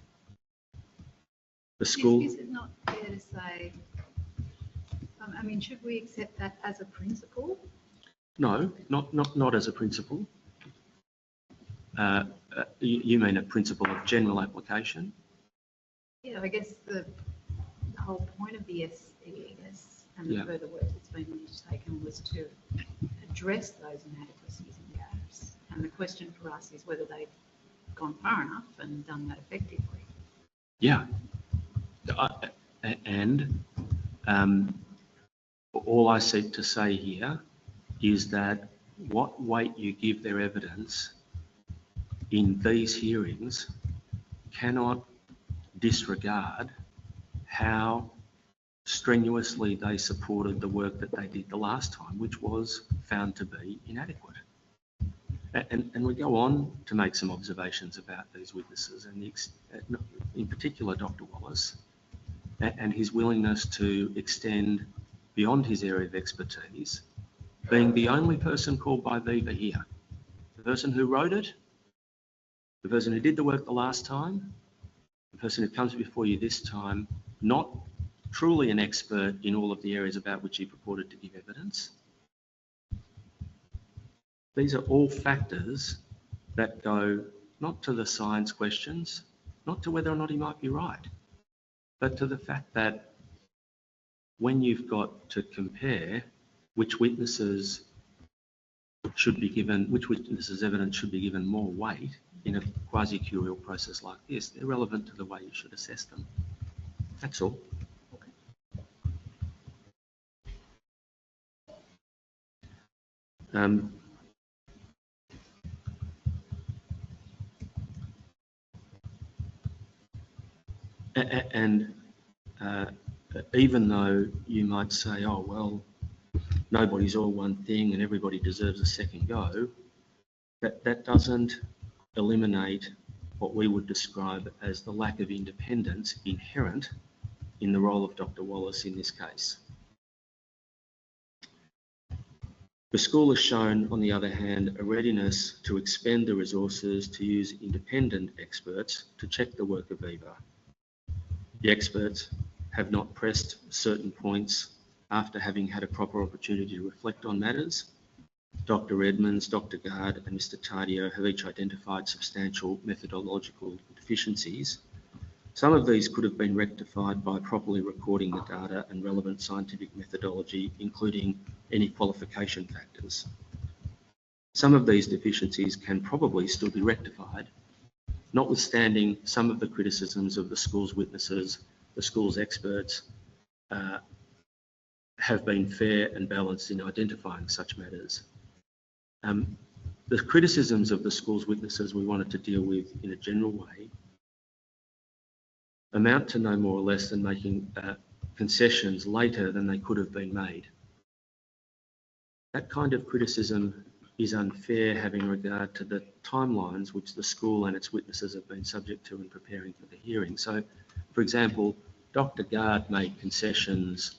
The school... Is it not fair to say, I mean, should we accept that as a principle? No, not as a principle. You mean a principle of general application? Yeah, I guess the whole point of the EES and the further work that's been undertaken was to address those inadequacies and gaps. And the question for us is whether they've gone far enough and done that effectively. Yeah. All I seek to say here is that what weight you give their evidence in these hearings cannot disregard how strenuously they supported the work that they did the last time, which was found to be inadequate. And we go on to make some observations about these witnesses, and in particular Dr. Wallace, and his willingness to extend beyond his area of expertise, being the only person called by Viva here. The person who wrote it, the person who did the work the last time, the person who comes before you this time, not truly an expert in all of the areas about which he purported to give evidence. These are all factors that go not to the science questions, not to whether or not he might be right, but to the fact that when you've got to compare which witnesses evidence should be given more weight in a quasi-curial process like this, they're relevant to the way you should assess them. That's all. And even though you might say, oh, well, nobody's all one thing and everybody deserves a second go, that doesn't eliminate what we would describe as the lack of independence inherent in the role of Dr. Wallace in this case. The school has shown, on the other hand, a readiness to expend the resources to use independent experts to check the work of Viva. The experts have not pressed certain points after having had a proper opportunity to reflect on matters. Dr. Edmonds, Dr. Gard and Mr. Tardio have each identified substantial methodological deficiencies. Some of these could have been rectified by properly recording the data and relevant scientific methodology, including any qualification factors. Some of these deficiencies can probably still be rectified, notwithstanding some of the criticisms of the school's witnesses, the school's experts have been fair and balanced in identifying such matters. The criticisms of the school's witnesses we wanted to deal with in a general way amount to no more or less than making concessions later than they could have been made. That kind of criticism is unfair having regard to the timelines which the school and its witnesses have been subject to in preparing for the hearing. So, for example, Dr. Gard made concessions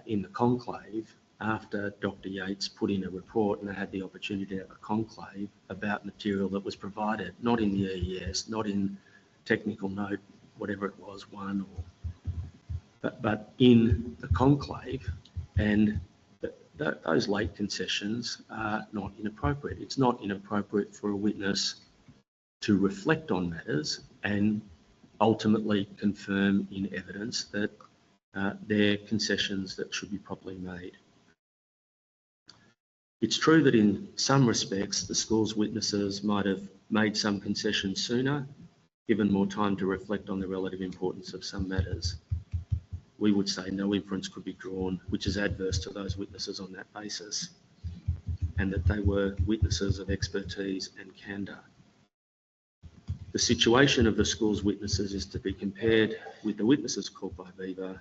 in the conclave after Dr. Yates put in a report and they had the opportunity to have a conclave about material that was provided, not in the EES, not in technical note, whatever it was, but in the conclave, and those late concessions are not inappropriate. It's not inappropriate for a witness to reflect on matters and ultimately confirm in evidence that they're concessions that should be properly made. It's true that in some respects the school's witnesses might have made some concessions sooner, given more time to reflect on the relative importance of some matters. We would say no inference could be drawn which is adverse to those witnesses on that basis, and that they were witnesses of expertise and candour. The situation of the school's witnesses is to be compared with the witnesses called by Viva,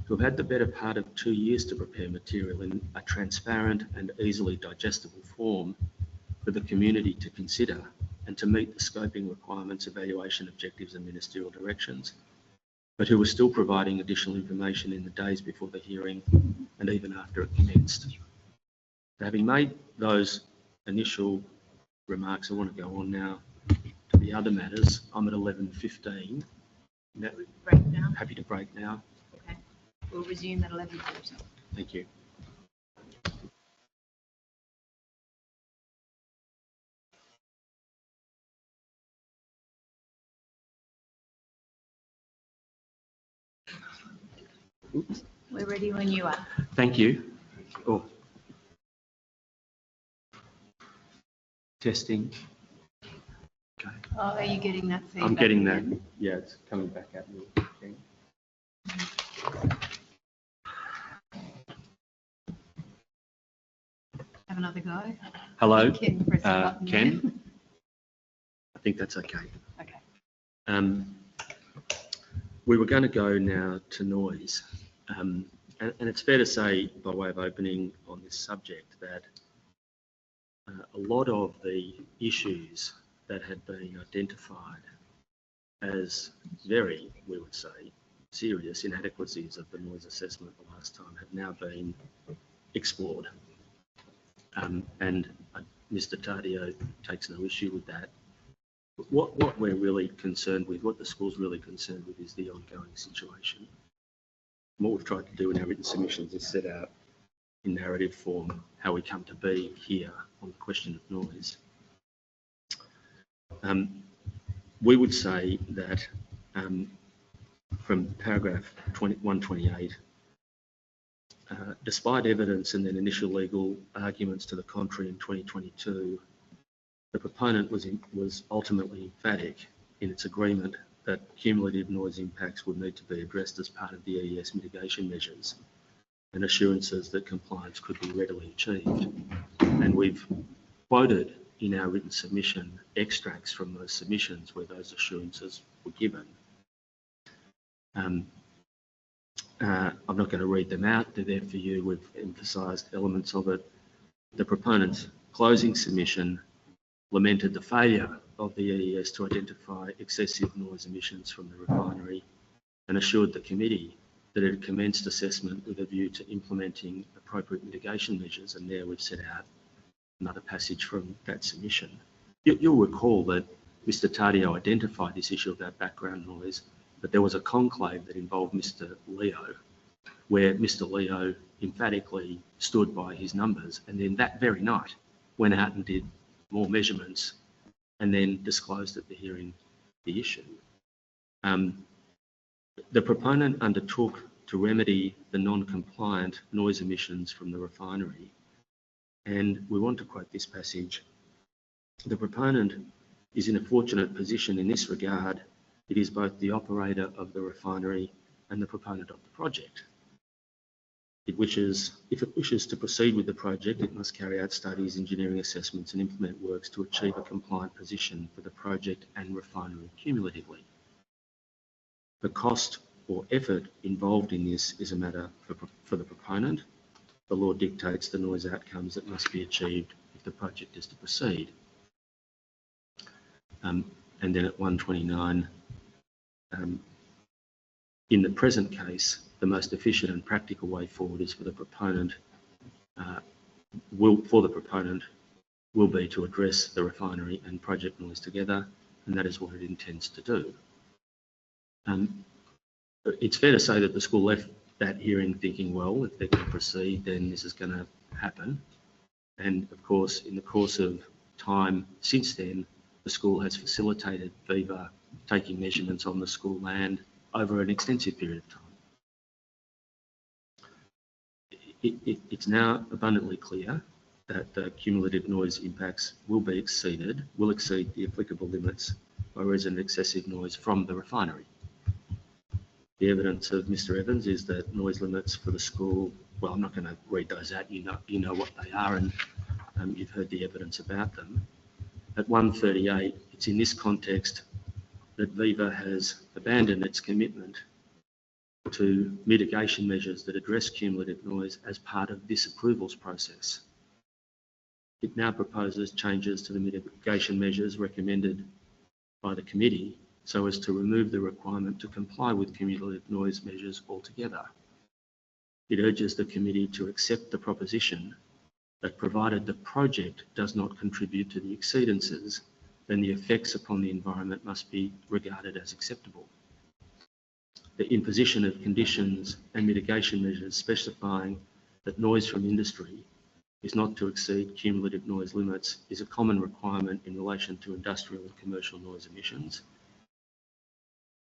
who have had the better part of 2 years to prepare material in a transparent and easily digestible form for the community to consider and to meet the scoping requirements, evaluation objectives and ministerial directions, but who were still providing additional information in the days before the hearing and even after it commenced. Having made those initial remarks, I want to go on now to the other matters. I'm at 11:15. Break now. Happy to break now. Okay. We'll resume at 11:40. Thank you. Oops. We're ready when you are. Thank you. Oh. Testing. Okay. Oh, are you getting that feedback? I'm getting that. again? Yeah, it's coming back at me. Okay. Have another go. Hello, Ken, press the button Ken. there. I think that's okay. Okay. We were going to go now to noise. And it's fair to say, by way of opening on this subject, that a lot of the issues that had been identified as very, we would say, serious inadequacies of the noise assessment the last time have now been explored. And Mr. Tardio takes no issue with that. What we're really concerned with, what the school's really concerned with, is the ongoing situation. What we've tried to do in our written submissions is set out in narrative form how we come to be here on the question of noise. We would say that from paragraph 128, despite evidence and then initial legal arguments to the contrary in 2022, the proponent was ultimately emphatic in its agreement that cumulative noise impacts would need to be addressed as part of the EES mitigation measures, and assurances that compliance could be readily achieved. And we've quoted in our written submission extracts from those submissions where those assurances were given. I'm not going to read them out, they're there for you. We've emphasised elements of it. The proponent's closing submission lamented the failure of the EES to identify excessive noise emissions from the refinery and assured the committee that it had commenced assessment with a view to implementing appropriate mitigation measures, and there we've set out another passage from that submission. You'll recall that Mr. Tardio identified this issue about background noise, but there was a conclave that involved Mr. Leo, where Mr. Leo emphatically stood by his numbers, and then that very night went out and did more measurements and then disclosed at the hearing the issue. The proponent undertook to remedy the non-compliant noise emissions from the refinery, and we want to quote this passage. The proponent is in a fortunate position in this regard. It is both the operator of the refinery and the proponent of the project. If it wishes to proceed with the project, it must carry out studies, engineering assessments and implement works to achieve a compliant position for the project and refinery cumulatively. The cost or effort involved in this is a matter for the proponent. The law dictates the noise outcomes that must be achieved if the project is to proceed. And then at 129, in the present case, the most efficient and practical way forward is for the proponent, will be to address the refinery and project noise together, and that is what it intends to do. It's fair to say that the school left that hearing thinking, well, if they're going to proceed, then this is going to happen. And of course, in the course of time since then, the school has facilitated Viva taking measurements on the school land over an extensive period of time. It's now abundantly clear that the cumulative noise impacts will exceed the applicable limits by resident excessive noise from the refinery. The evidence of Mr. Evans is that noise limits for the school, well, I'm not going to read those out, you know what they are, and you've heard the evidence about them. At 138, it's in this context that Viva has abandoned its commitment to mitigation measures that address cumulative noise as part of this approvals process. It now proposes changes to the mitigation measures recommended by the committee so as to remove the requirement to comply with cumulative noise measures altogether. It urges the committee to accept the proposition that provided the project does not contribute to the exceedances, then the effects upon the environment must be regarded as acceptable. The imposition of conditions and mitigation measures specifying that noise from industry is not to exceed cumulative noise limits is a common requirement in relation to industrial and commercial noise emissions.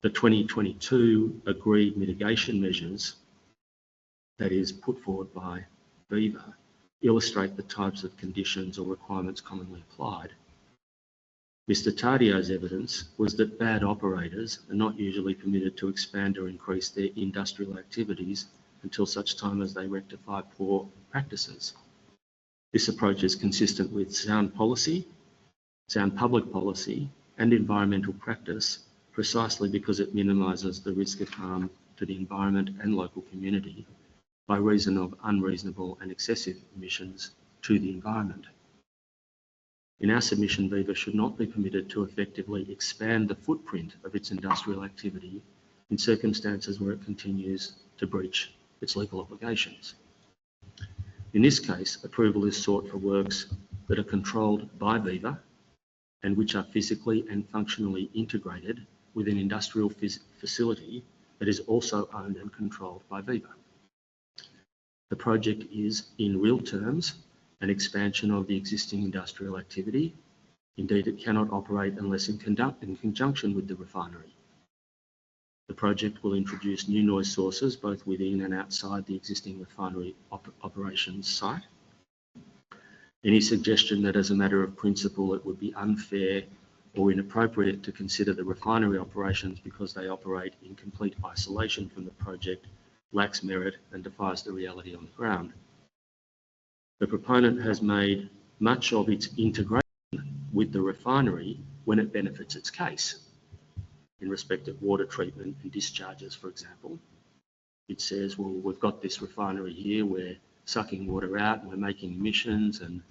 The 2022 agreed mitigation measures, that is put forward by Viva, illustrate the types of conditions or requirements commonly applied. Mr. Tardio's evidence was that bad operators are not usually permitted to expand or increase their industrial activities until such time as they rectify poor practices. This approach is consistent with sound policy, sound public policy, and environmental practice, precisely because it minimises the risk of harm to the environment and local community by reason of unreasonable and excessive emissions to the environment. In our submission, Viva should not be permitted to effectively expand the footprint of its industrial activity in circumstances where it continues to breach its legal obligations. In this case, approval is sought for works that are controlled by Viva and which are physically and functionally integrated with an industrial facility that is also owned and controlled by Viva. The project is, in real terms, an expansion of the existing industrial activity. Indeed, it cannot operate unless in conjunction with the refinery. The project will introduce new noise sources both within and outside the existing refinery operations site. Any suggestion that as a matter of principle it would be unfair or inappropriate to consider the refinery operations because they operate in complete isolation from the project lacks merit and defies the reality on the ground. The proponent has made much of its integration with the refinery when it benefits its case. In respect of water treatment and discharges, for example, it says, well, we've got this refinery here, we're sucking water out, and we're making emissions, and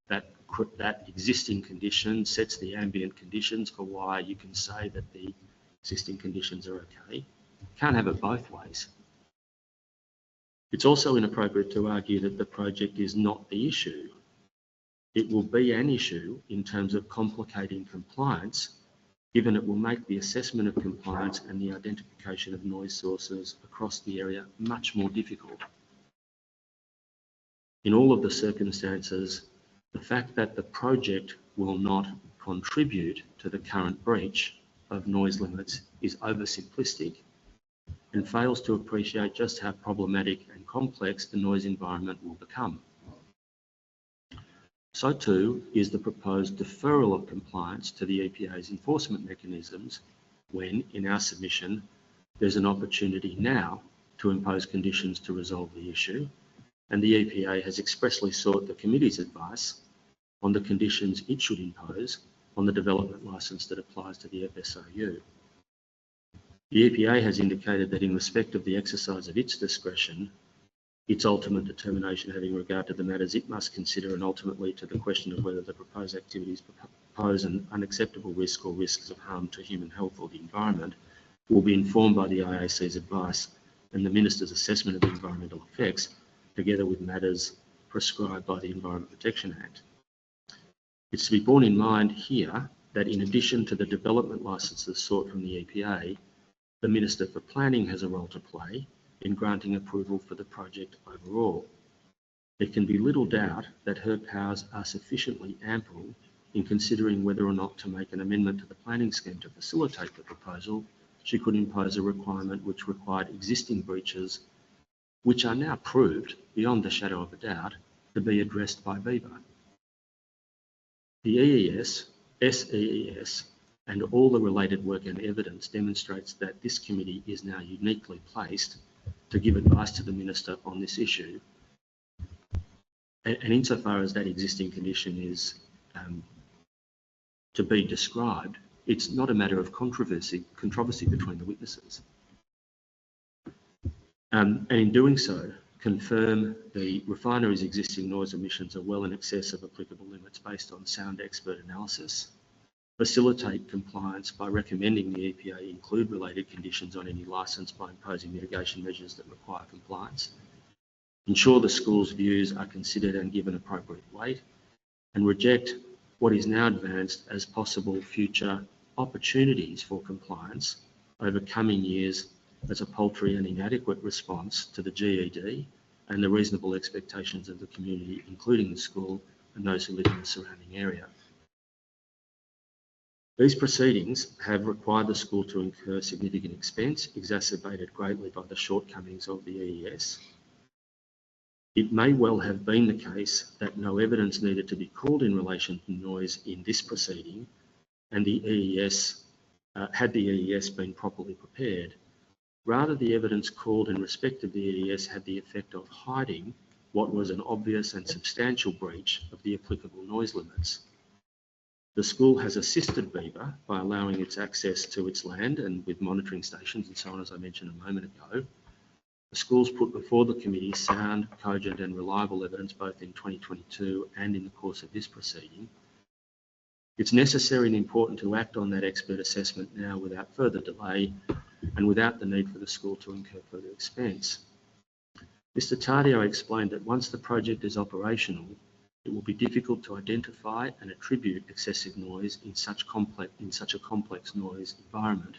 that existing condition sets the ambient conditions for why you can say that the existing conditions are okay. Can't have it both ways. It's also inappropriate to argue that the project is not the issue. It will be an issue in terms of complicating compliance, given it will make the assessment of compliance and the identification of noise sources across the area much more difficult. In all of the circumstances, the fact that the project will not contribute to the current breach of noise limits is oversimplistic and fails to appreciate just how problematic and complex the noise environment will become. So too is the proposed deferral of compliance to the EPA's enforcement mechanisms when, in our submission, there's an opportunity now to impose conditions to resolve the issue, and the EPA has expressly sought the committee's advice on the conditions it should impose on the development licence that applies to the FSOU. The EPA has indicated that in respect of the exercise of its discretion, its ultimate determination having regard to the matters it must consider and ultimately to the question of whether the proposed activities pose an unacceptable risk or risks of harm to human health or the environment will be informed by the IAC's advice and the Minister's assessment of the environmental effects, together with matters prescribed by the Environment Protection Act. It's to be borne in mind here that in addition to the development licences sought from the EPA, the Minister for Planning has a role to play in granting approval for the project overall. There can be little doubt that her powers are sufficiently ample in considering whether or not to make an amendment to the planning scheme to facilitate the proposal. She could impose a requirement which required existing breaches, which are now proved beyond the shadow of a doubt, to be addressed by Viva. The EES, SEES, and all the related work and evidence demonstrates that this committee is now uniquely placed to give advice to the Minister on this issue. And insofar as that existing condition is to be described, it's not a matter of controversy between the witnesses. And in doing so, confirm the refinery's existing noise emissions are well in excess of applicable limits based on sound expert analysis, facilitate compliance by recommending the EPA include related conditions on any licence by imposing mitigation measures that require compliance, ensure the school's views are considered and given appropriate weight, and reject what is now advanced as possible future opportunities for compliance over coming years as a paltry and inadequate response to the GED and the reasonable expectations of the community, including the school and those who live in the surrounding area. These proceedings have required the school to incur significant expense, exacerbated greatly by the shortcomings of the EES. It may well have been the case that no evidence needed to be called in relation to noise in this proceeding, and the EES, had the EES been properly prepared. Rather, the evidence called in respect of the EES had the effect of hiding what was an obvious and substantial breach of the applicable noise limits. The school has assisted Viva by allowing its access to its land and with monitoring stations and so on, as I mentioned a moment ago. The school's put before the committee sound, cogent and reliable evidence both in 2022 and in the course of this proceeding. It's necessary and important to act on that expert assessment now without further delay and without the need for the school to incur further expense. Mr. Tardio explained that once the project is operational, it will be difficult to identify and attribute excessive noise in such a complex noise environment.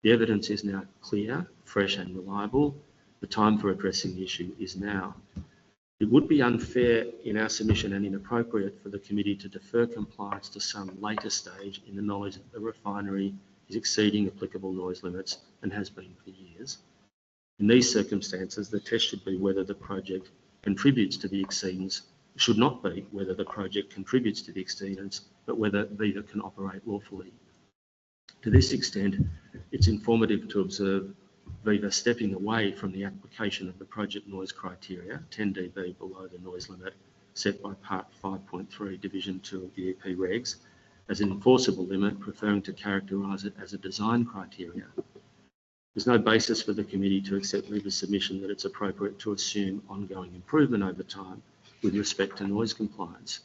The evidence is now clear, fresh and reliable. The time for addressing the issue is now. It would be unfair in our submission and inappropriate for the committee to defer compliance to some later stage in the knowledge that the refinery is exceeding applicable noise limits and has been for years. In these circumstances, the test should be whether the project contributes to the exceedance. It should not be whether the project contributes to the exceedance, but whether Viva can operate lawfully. To this extent, it's informative to observe Viva stepping away from the application of the project noise criteria, 10 dB below the noise limit set by Part 5.3, Division 2 of the EP regs, as an enforceable limit, preferring to characterise it as a design criteria. There's no basis for the committee to accept Viva's submission that it's appropriate to assume ongoing improvement over time with respect to noise compliance.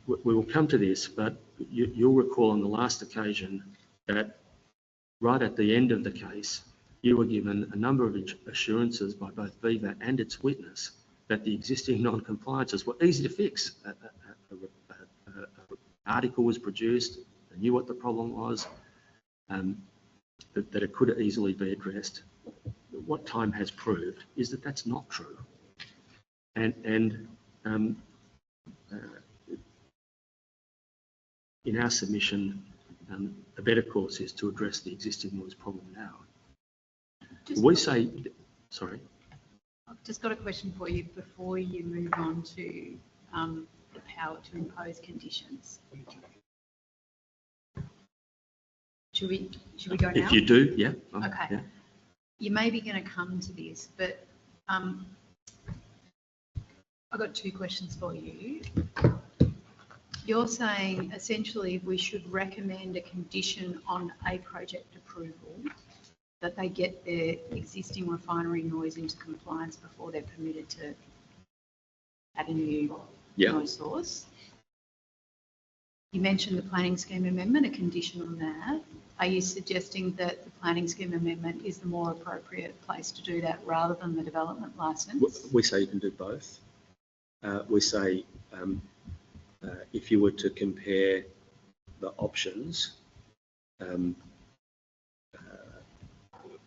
We will come to this, but you'll recall on the last occasion that right at the end of the case, you were given a number of assurances by both Viva and its witness that the existing non-compliances were easy to fix. An article was produced, they knew what the problem was, that it could easily be addressed. What time has proved is that that's not true. In our submission, a better course is to address the existing noise problem now. Sorry. I've just got a question for you before you move on to the power to impose conditions. Should we go now? If you do, yeah. Okay. Yeah. You may be going to come to this, but I've got two questions for you. You're saying essentially we should recommend a condition on a project approval that they get their existing refinery noise into compliance before they're permitted to add a new noise source. You mentioned the planning scheme amendment, a condition on that. Are you suggesting that the planning scheme amendment is the more appropriate place to do that rather than the development licence? We say you can do both. We say if you were to compare the options,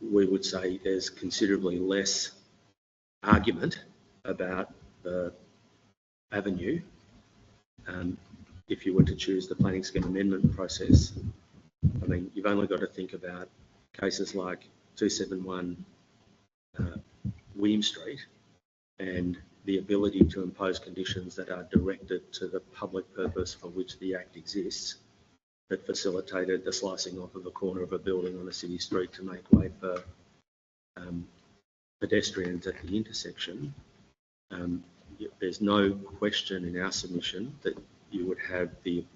we would say there's considerably less argument about the avenue if you were to choose the planning scheme amendment process. I mean, you've only got to think about cases like 271 William Street and the ability to impose conditions that are directed to the public purpose for which the Act exists, that facilitated the slicing off of a corner of a building on a city street to make way for pedestrians at the intersection. There's no question in our submission that you would have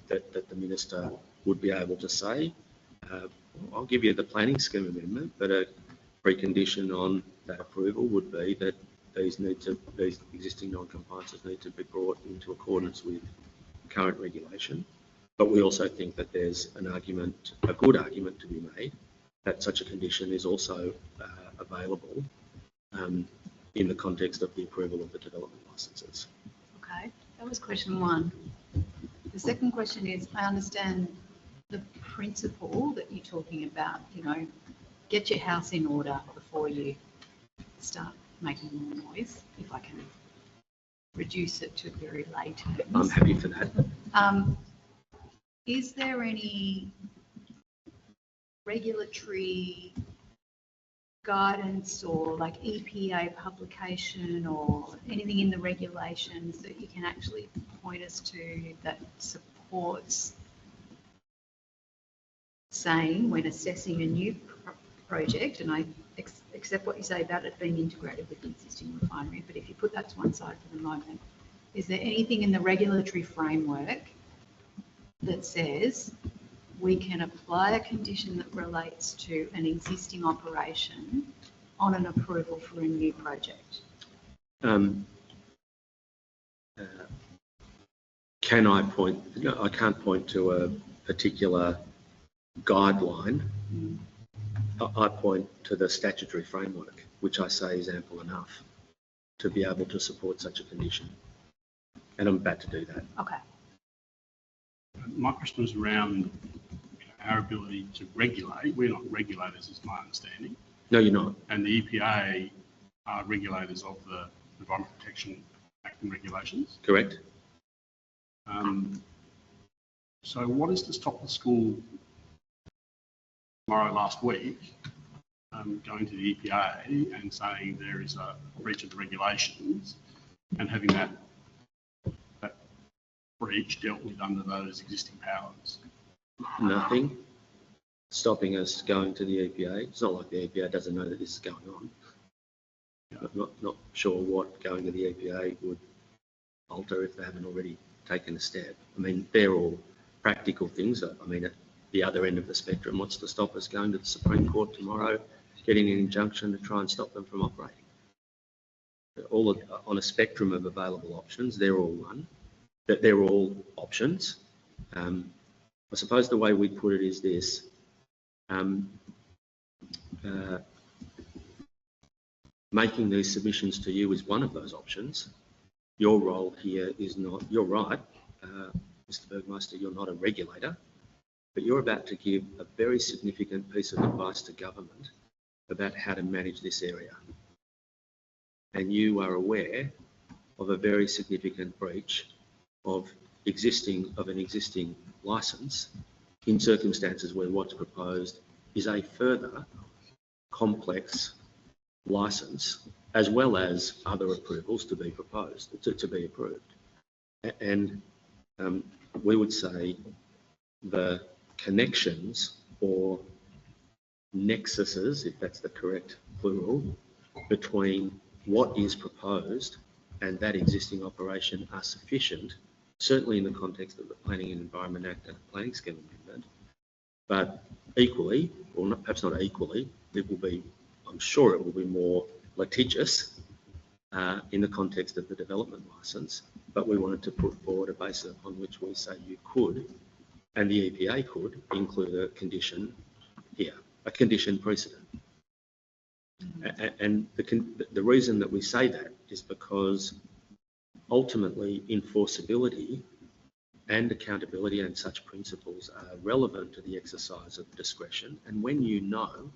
that the Minister would be able to say, I'll give you the planning scheme amendment, but a precondition on that approval would be that these existing non-compliances need to be brought into accordance with current regulation. But we also think that there's a good argument to be made that such a condition is also available in the context of the approval of the development licences. Okay, that was question one. The second question is, I understand the principle that you're talking about, get your house in order before you start making more noise, if I can reduce it to very lay terms. I'm happy for that. Is there any regulatory guidance or like EPA publication or anything in the regulations that you can actually point us to that supports saying when assessing a new project, and I accept what you say about it being integrated with the existing refinery, but if you put that to one side for the moment, is there anything in the regulatory framework that says we can apply a condition that relates to an existing operation on an approval for a new project? Can I point? No, I can't point to a particular guideline. I point to the statutory framework, which I say is ample enough to be able to support such a condition. And I'm about to do that. Okay. My question was around our ability to regulate. We're not regulators, is my understanding. No, you're not. And the EPA are regulators of the Environment Protection Act and regulations. Correct. So what is to stop the school tomorrow last week going to the EPA and saying there is a breach of the regulations and having that breach dealt with under those existing powers? Nothing stopping us going to the EPA. It's not like the EPA doesn't know that this is going on. I'm not sure what going to the EPA would alter if they haven't already taken a step. I mean, they're all practical things. I mean, at the other end of the spectrum, what's to stop us going to the Supreme Court tomorrow, getting an injunction to try and stop them from operating? All on a spectrum of available options, they're all one. That they're all options. I suppose the way we put it is this. Making these submissions to you is one of those options. Your role here is not, you're right, Mr. Bergmeister, you're not a regulator, but you're about to give a very significant piece of advice to government about how to manage this area. And you are aware of a very significant breach of an existing licence in circumstances where what's proposed is a further complex licence, as well as other approvals to be proposed, to be approved. And we would say the connections or nexuses, if that's the correct plural, between what is proposed and that existing operation are sufficient, certainly in the context of the Planning and Environment Act and the Planning Scheme Amendment, but equally, or not, perhaps not equally, it will be, I'm sure it will be more litigious in the context of the development licence, but we wanted to put forward a basis upon which we say you could, and the EPA could, include a condition here, a condition precedent. And the reason that we say that is because ultimately enforceability and accountability and such principles are relevant to the exercise of discretion. And when you know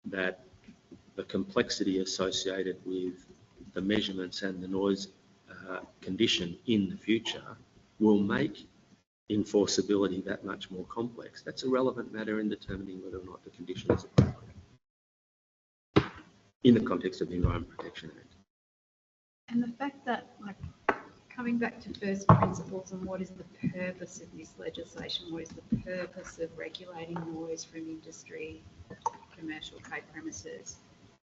that the complexity associated with the measurements and the noise condition in the future will make enforceability that much more complex, that's a relevant matter in determining whether or not the condition is appropriate in the context of the Environment Protection Act. And the fact that, like, coming back to first principles and what is the purpose of this legislation, what is the purpose of regulating noise from industry, commercial K premises,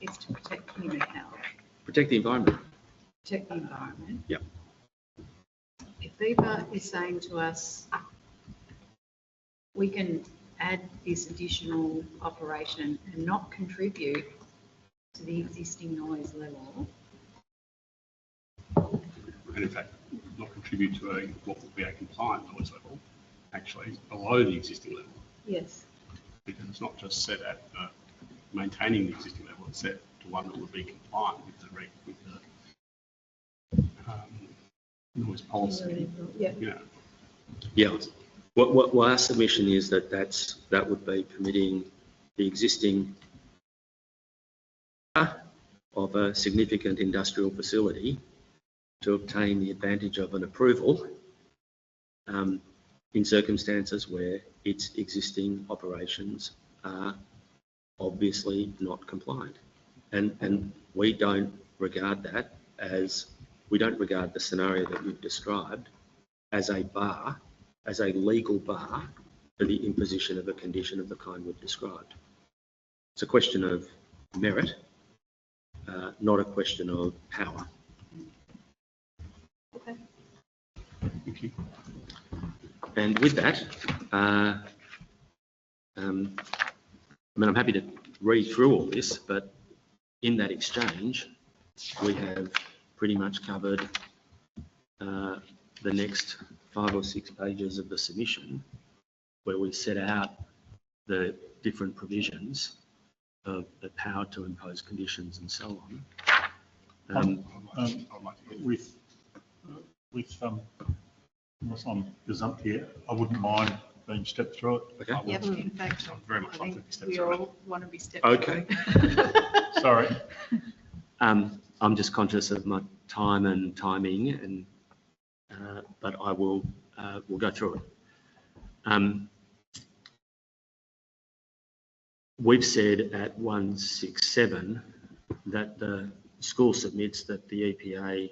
it's to protect human health. Protect the environment. Protect the environment. Yep. If Viva is saying to us, we can add this additional operation and not contribute to the existing noise level. And in fact, not contribute to what would be a compliant noise level, actually below the existing level. Yes. Because it's not just set at maintaining the existing level, it's set to one that would be compliant with the noise policy. Yeah. Yeah. What our submission is that would be permitting the existing of a significant industrial facility to obtain the advantage of an approval in circumstances where its existing operations are obviously not compliant. And we don't regard that as, we don't regard the scenario that you've described as a bar, as a legal bar for the imposition of a condition of the kind we've described. It's a question of merit, not a question of power. Okay. Thank you. And with that, I mean, I'm happy to read through all this, but in that exchange, we have pretty much covered the next 5 or 6 pages of the submission where we set out the different provisions of the power to impose conditions and so on. Unless I'm gazumped here, I wouldn't mind being stepped through it. Okay. Yep, in fact, I'd very much I like to think be stepped we through. all want to be stepped Okay. through. Sorry. I'm just conscious of my time and timing, and but I will we'll go through it. We've said at 167 that the school submits that the EPA.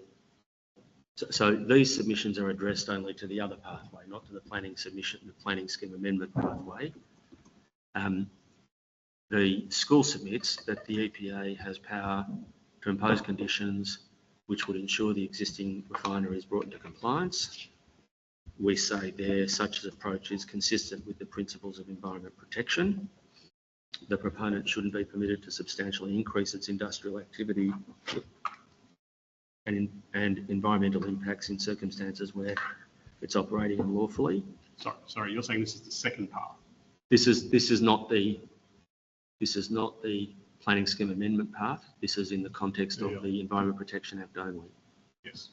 So these submissions are addressed only to the other pathway, not to the planning submission, the planning scheme amendment pathway. The school submits that the EPA has power to impose conditions which would ensure the existing refinery is brought into compliance. We say there such an approach is consistent with the principles of environment protection. The proponent shouldn't be permitted to substantially increase its industrial activity and environmental impacts in circumstances where it's operating unlawfully. Sorry, you're saying this is the second path? This is not the planning scheme amendment path. This is in the context of the Environment Protection Act only. Yes.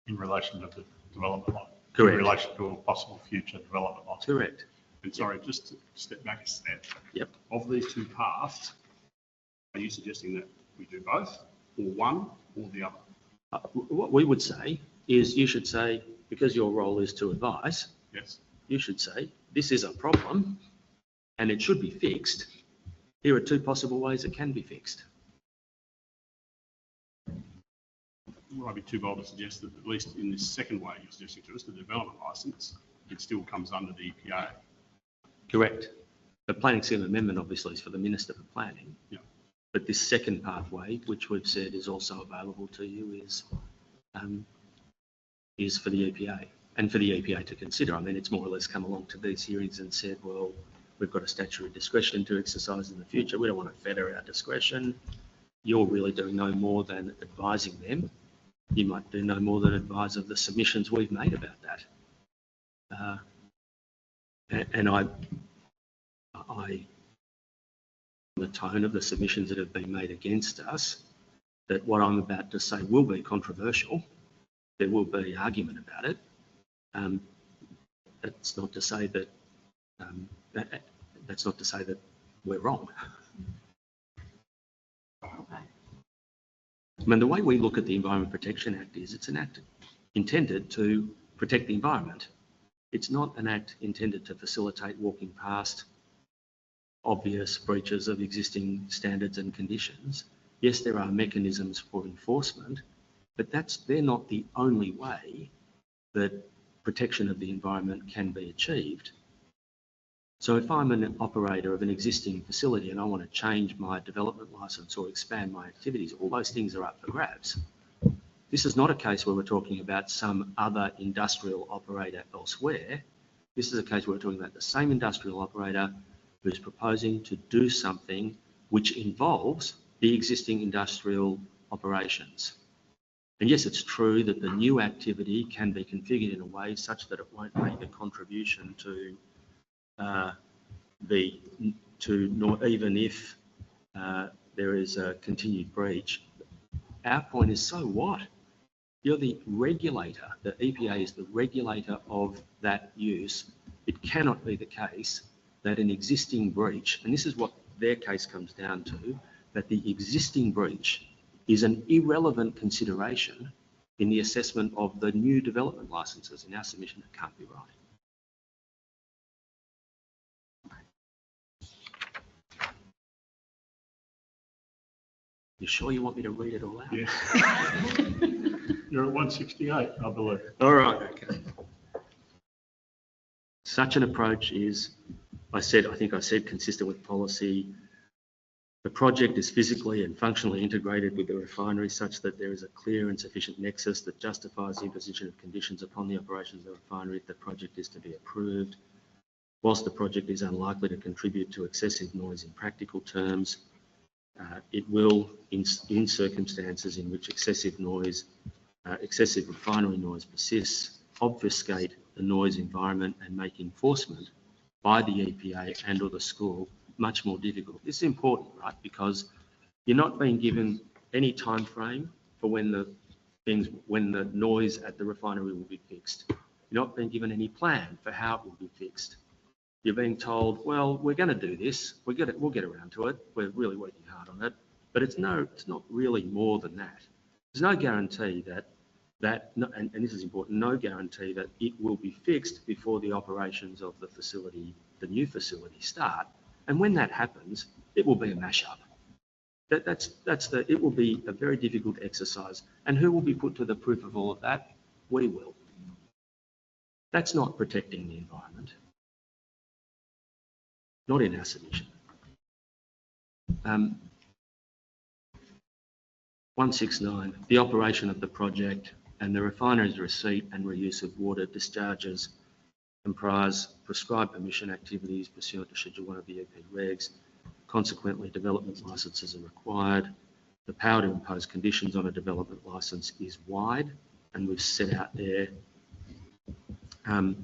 In relation to the development line. Correct. In relation to a possible future development line. Correct. And sorry, just to step back a step. Yep. Of these two paths, are you suggesting that we do both, or one, or the other? What we would say is you should say, because your role is to advise, Yes. you should say, this is a problem and it should be fixed. Here are 2 possible ways it can be fixed. Would I be too bold to suggest that at least in this second way you're suggesting to us, the development licence, it still comes under the EPA? Correct. The planning scheme amendment obviously is for the Minister for Planning. Yeah. But this second pathway, which we've said is also available to you, is for the EPA and for the EPA to consider. I mean, it's more or less come along to these hearings and said, well, we've got a statutory discretion to exercise in the future. We don't want to fetter our discretion. You're really doing no more than advising them. You might do no more than advise of the submissions we've made about that. And the tone of the submissions that have been made against us, that what I'm about to say will be controversial. There will be argument about it. That's not to say that that's not to say that we're wrong. I mean, the way we look at the Environment Protection Act is it's an act intended to protect the environment. It's not an act intended to facilitate walking past obvious breaches of existing standards and conditions. Yes, there are mechanisms for enforcement, but they're not the only way that protection of the environment can be achieved. So if I'm an operator of an existing facility and I want to change my development licence or expand my activities, all those things are up for grabs. This is not a case where we're talking about some other industrial operator elsewhere. This is a case where we're talking about the same industrial operator who's proposing to do something which involves the existing industrial operations. And yes, it's true that the new activity can be configured in a way such that it won't make a contribution to even if there is a continued breach. Our point is, so what? You're the regulator. The EPA is the regulator of that use. It cannot be the case that an existing breach, and this is what their case comes down to, that the existing breach is an irrelevant consideration in the assessment of the new development licenses. In our submission, it can't be right. You sure you want me to read it all out? Yeah. You're at 168, I believe. All right, okay. Such an approach is, I think I said consistent with policy. The project is physically and functionally integrated with the refinery such that there is a clear and sufficient nexus that justifies the imposition of conditions upon the operations of the refinery if the project is to be approved. Whilst the project is unlikely to contribute to excessive noise in practical terms, it will, in circumstances in which excessive refinery noise persists, obfuscate the noise environment and make enforcement by the EPA and or the school much more difficult. This is important, right? Because you're not being given any time frame for when the noise at the refinery will be fixed. You're not being given any plan for how it will be fixed. You're being told, well, we're going to do this. We'll get around to it. We're really working hard on it. But it's not really more than that. There's no guarantee and this is important, no guarantee that it will be fixed before the operations of the facility, the new facility, start. And when that happens, it will be a mashup. It will be a very difficult exercise. And who will be put to the proof of all of that? We will. That's not protecting the environment. Not in our submission. 169, the operation of the project and the refinery's receipt and reuse of water discharges comprise prescribed permission activities pursuant to Schedule 1 of the EP regs. Consequently, development licences are required. The power to impose conditions on a development licence is wide, and we've set out there the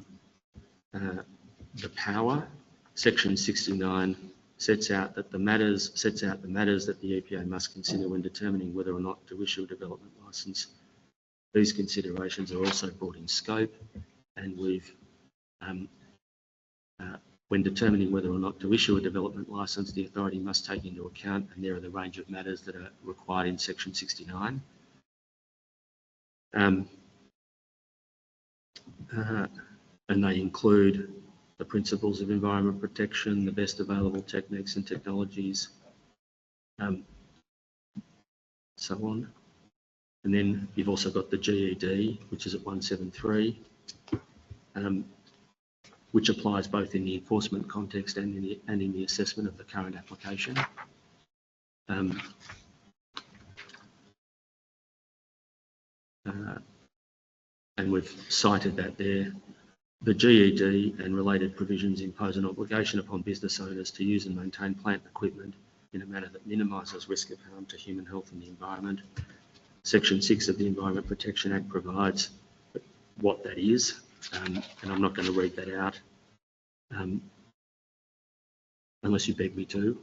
power. Section 69 sets out the matters that the EPA must consider when determining whether or not to issue a development licence. These considerations are also brought in scope, and we've when determining whether or not to issue a development licence, the authority must take into account, and there are the range of matters that are required in Section 69. And they include the principles of environment protection, the best available techniques and technologies, so on. And then you've also got the GED, which is at 173, which applies both in the enforcement context and in the assessment of the current application. And we've cited that there. The GED and related provisions impose an obligation upon business owners to use and maintain plant equipment in a manner that minimises risk of harm to human health and the environment. Section 6 of the Environment Protection Act provides what that is, and I'm not going to read that out unless you beg me to.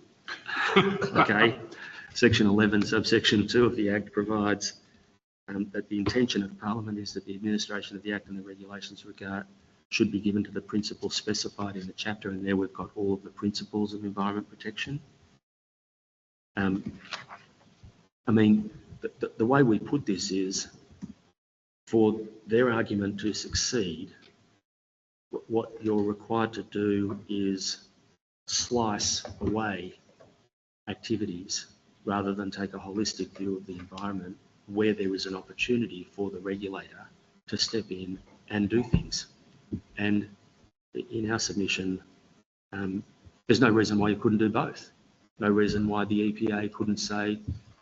Okay. Section 11, subsection 2 of the Act provides that the intention of Parliament is that the administration of the Act and the regulations should be given to the principles specified in the chapter, and there we've got all of the principles of environment protection. I mean, the way we put this is, for their argument to succeed, what you're required to do is slice away activities rather than take a holistic view of the environment where there is an opportunity for the regulator to step in and do things. And in our submission, there's no reason why you couldn't do both. No reason why the EPA couldn't say,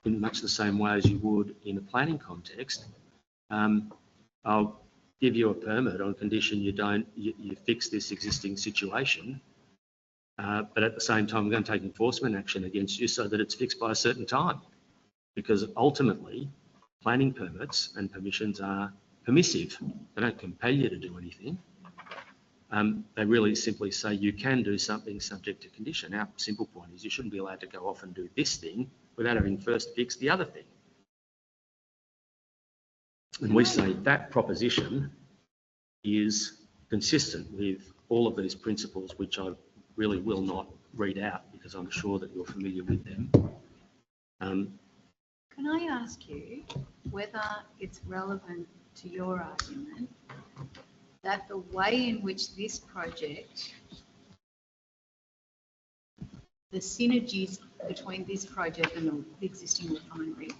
in much the same way as you would in a planning context, I'll give you a permit on condition you fix this existing situation, but at the same time I'm going to take enforcement action against you so that it's fixed by a certain time. Because ultimately, planning permits and permissions are permissive. They don't compel you to do anything. They really simply say you can do something subject to condition. Our simple point is you shouldn't be allowed to go off and do this thing without having first fixed the other thing. And we say that proposition is consistent with all of these principles, which I really will not read out because I'm sure that you're familiar with them. Can I ask you whether it's relevant to your argument that the way in which this project, the synergies between this project and the existing refinery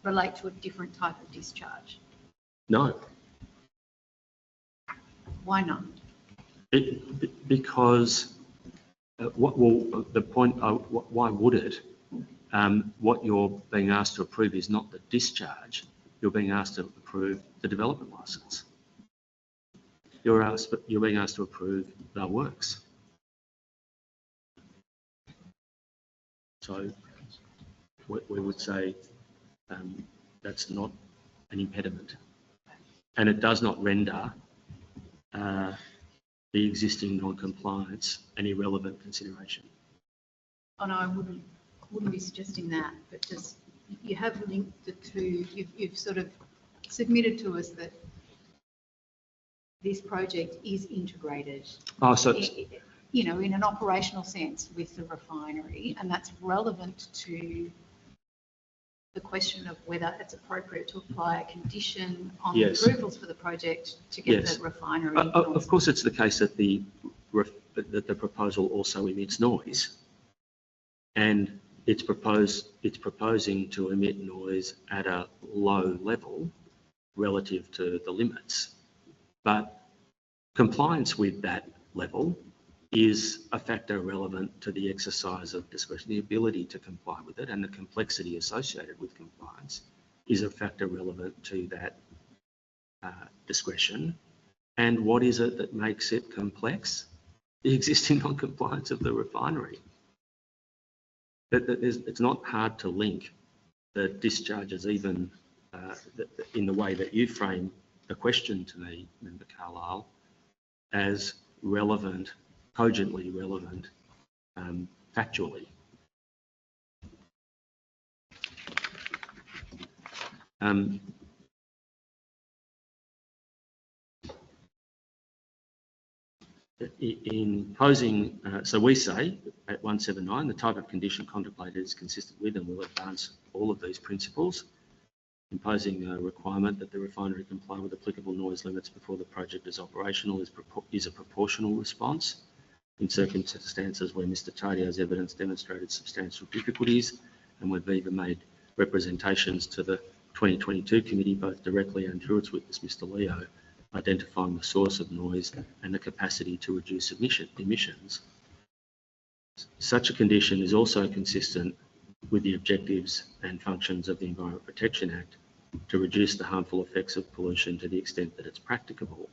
relate to a different type of discharge? No. Why not? Because, why would it? What you're being asked to approve is not the discharge. You're being asked to approve the development licence. You're being asked to approve the works. So we would say that's not an impediment, and it does not render the existing non-compliance an irrelevant consideration? Oh, no, I wouldn't be suggesting that, but just, you have linked the two, you've sort of submitted to us that this project is integrated, Oh, so you know, in an operational sense with the refinery, and that's relevant to the question of whether it's appropriate to apply a condition on the Yes. approvals for the project to get Yes. the refinery. of course, it's the case that the proposal also emits noise, and it's proposing to emit noise at a low level relative to the limits, but compliance with that level is a factor relevant to the exercise of discretion. The ability to comply with it and the complexity associated with compliance is a factor relevant to that discretion. And what is it that makes it complex? The existing non-compliance of the refinery. It's not hard to link the discharges, even in the way that you frame the question to me, Member Carlisle, as relevant, cogently relevant, factually. In posing, so we say at 179, the type of condition contemplated is consistent with and will advance all of these principles. Imposing a requirement that the refinery comply with applicable noise limits before the project is operational is a proportional response in circumstances where Mr Tadio's evidence demonstrated substantial difficulties and where Viva made representations to the 2022 committee, both directly and through its witness, Mr Leo, identifying the source of noise and the capacity to reduce emissions. Such a condition is also consistent with the objectives and functions of the Environment Protection Act to reduce the harmful effects of pollution to the extent that it's practicable.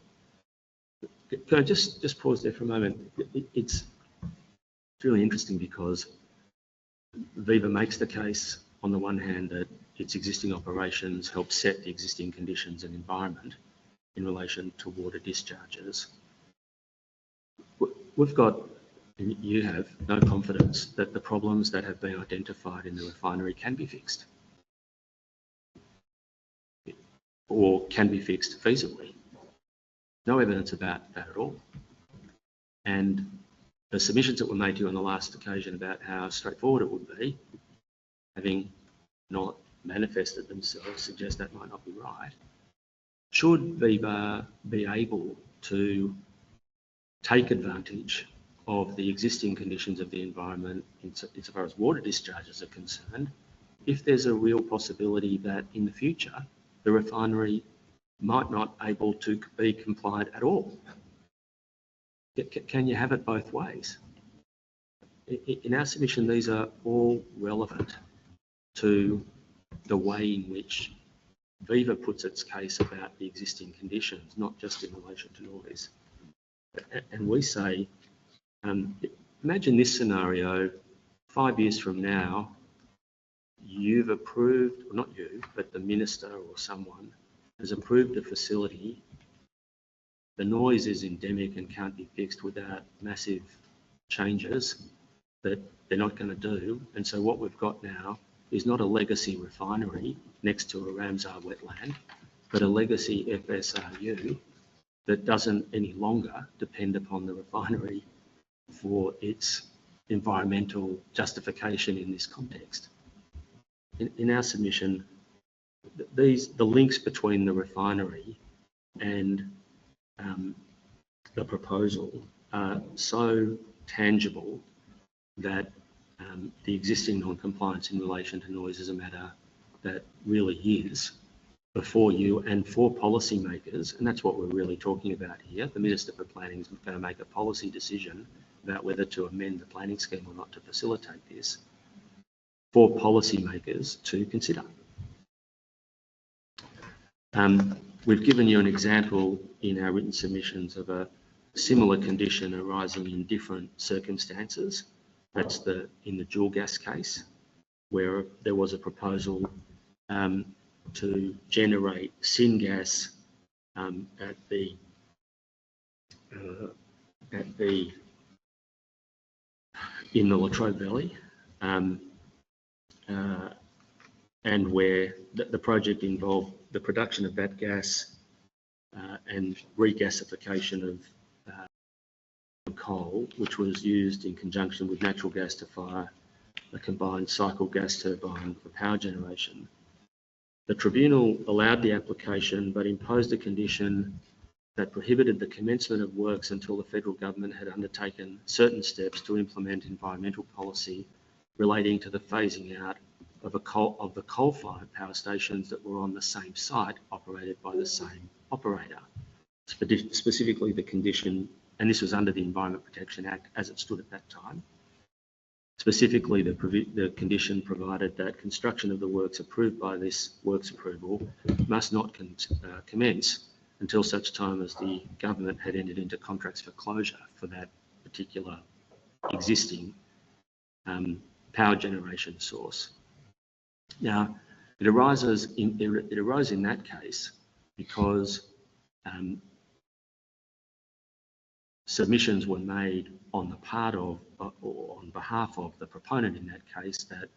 Can I just pause there for a moment? It's really interesting because Viva makes the case, on the one hand, that its existing operations help set the existing conditions and environment in relation to water discharges. We've got, and you have, no confidence that the problems that have been identified in the refinery can be fixed or can be fixed feasibly. No evidence about that at all. And the submissions that were made to you on the last occasion about how straightforward it would be, having not manifested themselves, suggest that might not be right. Should Viva be able to take advantage of the existing conditions of the environment insofar as water discharges are concerned, if there's a real possibility that in the future the refinery might not able to be compliant at all? Can you have it both ways? In our submission, these are all relevant to the way in which Viva puts its case about the existing conditions, not just in relation to noise. And we say, imagine this scenario, 5 years from now, you've approved, or not you, but the minister or someone has approved a facility. The noise is endemic and can't be fixed without massive changes that they're not going to do. And so what we've got now is not a legacy refinery next to a Ramsar wetland, but a legacy FSRU that doesn't any longer depend upon the refinery for its environmental justification in this context. In our submission, the links between the refinery and the proposal are so tangible that the existing non-compliance in relation to noise is a matter that really is before you and for policymakers, and that's what we're really talking about here. The Minister for Planning is going to make a policy decision about whether to amend the planning scheme or not to facilitate this, for policymakers to consider. We've given you an example in our written submissions of a similar condition arising in different circumstances. That's in the dual gas case, where there was a proposal to generate syngas at the in the Latrobe Valley, and where the project involved the production of that gas and regasification of coal, which was used in conjunction with natural gas to fire a combined cycle gas turbine for power generation. The tribunal allowed the application but imposed a condition that prohibited the commencement of works until the federal government had undertaken certain steps to implement environmental policy relating to the phasing out of the coal-fired power stations that were on the same site operated by the same operator. Specifically the condition, and this was under the Environment Protection Act as it stood at that time. Specifically, the condition provided that construction of the works approved by this works approval must not commence until such time as the government had entered into contracts for closure for that particular existing power generation source. Now, it arose in that case because submissions were made on the part of, or on behalf of the proponent in that case, that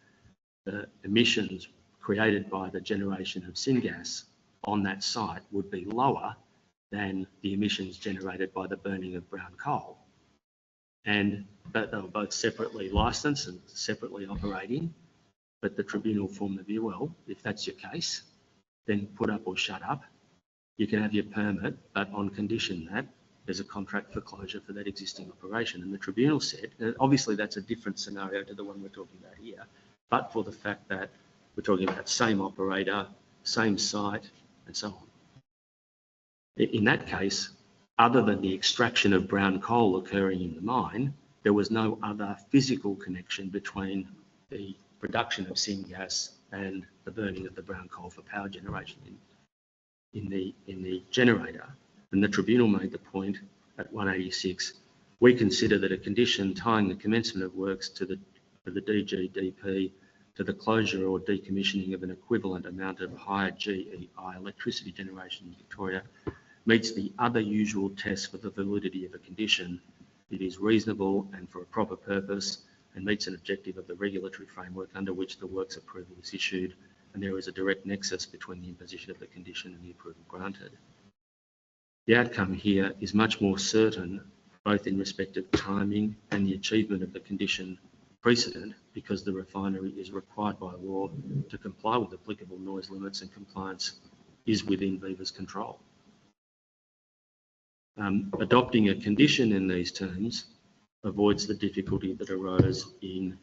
the emissions created by the generation of syngas on that site would be lower than the emissions generated by the burning of brown coal. And that they were both separately licensed and separately operating, but the tribunal formed the view, well, if that's your case, then put up or shut up. You can have your permit, but on condition that there's a contract for closure for that existing operation. And the tribunal said, obviously that's a different scenario to the one we're talking about here, but for the fact that we're talking about same operator, same site, and so on. In that case, other than the extraction of brown coal occurring in the mine, there was no other physical connection between the production of syngas and the burning of the brown coal for power generation in the generator. And the tribunal made the point at 186, we consider that a condition tying the commencement of works to the DGDP to the closure or decommissioning of an equivalent amount of higher GEI electricity generation in Victoria meets the other usual tests for the validity of a condition. It is reasonable and for a proper purpose and meets an objective of the regulatory framework under which the works approval is issued, and there is a direct nexus between the imposition of the condition and the approval granted. The outcome here is much more certain, both in respect of timing and the achievement of the condition precedent, because the refinery is required by law to comply with applicable noise limits, and compliance is within Viva's control. Adopting a condition in these terms avoids the difficulty that arose in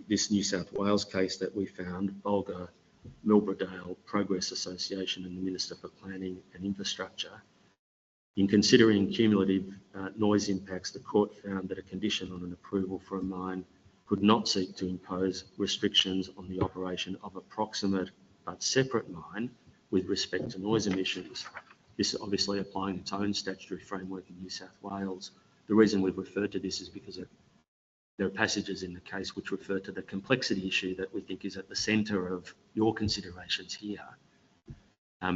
this New South Wales case that we found, Bulga, Milbrodale, Progress Association and the Minister for Planning and Infrastructure. In considering cumulative noise impacts, the court found that a condition on an approval for a mine could not seek to impose restrictions on the operation of a proximate but separate mine with respect to noise emissions. This obviously applying its own statutory framework in New South Wales. The reason we've referred to this is because there are passages in the case which refer to the complexity issue that we think is at the centre of your considerations here.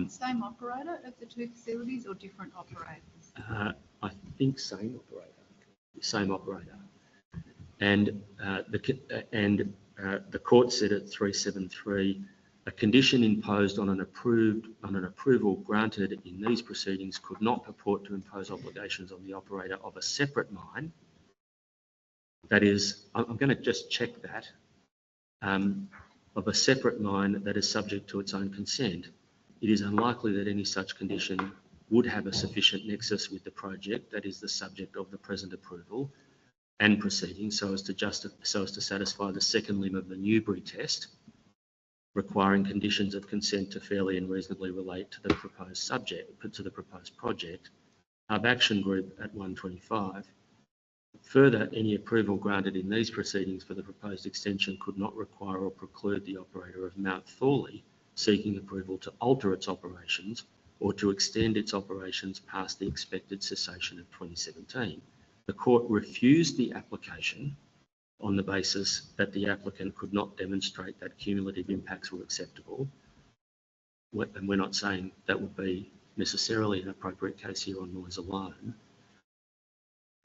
Same operator of the two facilities or different operators? I think same operator. And the court said at 373, a condition imposed on an approval granted in these proceedings could not purport to impose obligations on the operator of a separate mine. That is, I'm going to just check that, of a separate mine that is subject to its own consent. It is unlikely that any such condition would have a sufficient nexus with the project that is the subject of the present approval and proceedings so as to satisfy the second limb of the Newbury test, requiring conditions of consent to fairly and reasonably relate to the proposed project. Hub Action Group at 125. Further, any approval granted in these proceedings for the proposed extension could not require or preclude the operator of Mount Thorley seeking approval to alter its operations or to extend its operations past the expected cessation of 2017. The court refused the application on the basis that the applicant could not demonstrate that cumulative impacts were acceptable. And we're not saying that would be necessarily an appropriate case here on noise alone.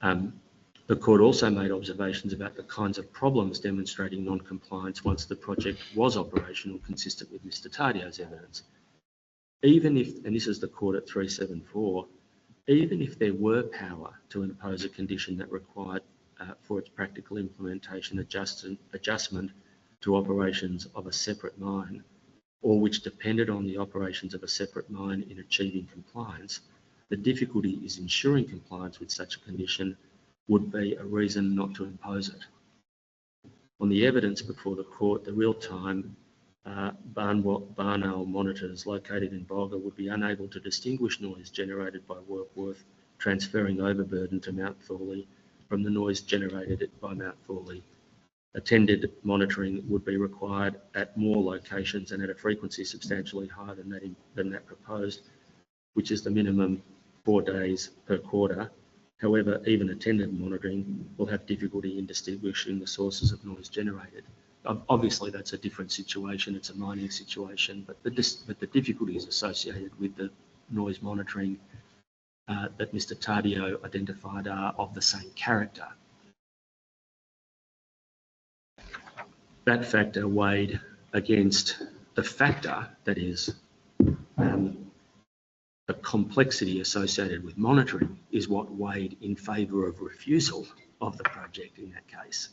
The court also made observations about the kinds of problems demonstrating non-compliance once the project was operational, consistent with Mr Tardio's evidence. Even if, and this is the court at 374, even if there were power to impose a condition that required for its practical implementation adjustment to operations of a separate mine, or which depended on the operations of a separate mine in achieving compliance, the difficulty is ensuring compliance with such a condition would be a reason not to impose it. On the evidence before the court, the real-time Barnwell monitors located in Bulga would be unable to distinguish noise generated by Warkworth transferring overburden to Mount Thorley from the noise generated by Mount Thorley. Attended monitoring would be required at more locations and at a frequency substantially higher than that proposed, which is the minimum 4 days per quarter. However, even attended monitoring will have difficulty in distinguishing the sources of noise generated. Obviously, that's a different situation. It's a mining situation, but the difficulties associated with the noise monitoring that Mr Tardio identified are of the same character. That factor weighed against the factor that is the complexity associated with monitoring is what weighed in favour of refusal of the project in that case.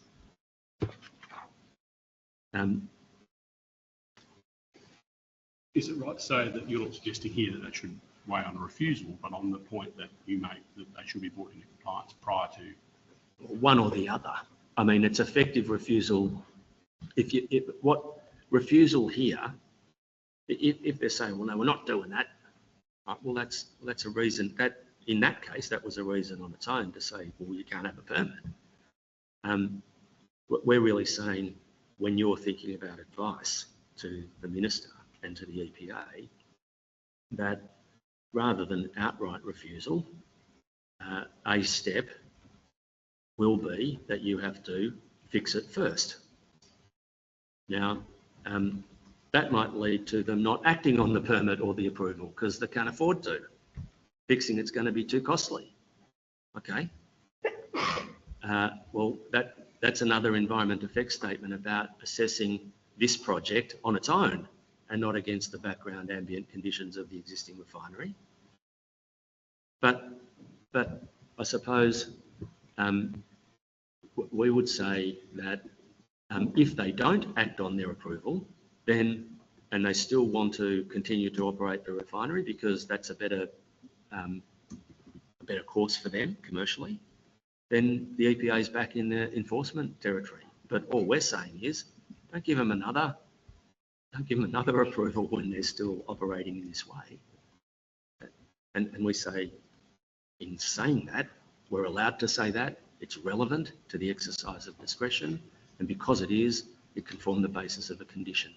Is it right to say that you're not suggesting here that should weigh on a refusal, but on the point that you make that they should be brought into compliance prior to? One or the other. I mean, it's effective refusal. What refusal here, if they're saying, well, no, we're not doing that, well, that's a reason that in that case, that was a reason on its own to say, well, you can't have a permit. We're really saying when you're thinking about advice to the minister and to the EPA, that rather than outright refusal, a step will be that you have to fix it first. Now, that might lead to them not acting on the permit or the approval because they can't afford to. Fixing it's going to be too costly. Okay. Well, that's another environment effects statement about assessing this project on its own and not against the background ambient conditions of the existing refinery. But I suppose we would say that if they don't act on their approval, then, and they still want to continue to operate the refinery because that's a better course for them commercially, then the EPA is back in the enforcement territory. But all we're saying is, don't give them another approval when they're still operating in this way. And we say, in saying that, we're allowed to say that, it's relevant to the exercise of discretion, and because it is, it can form the basis of a condition.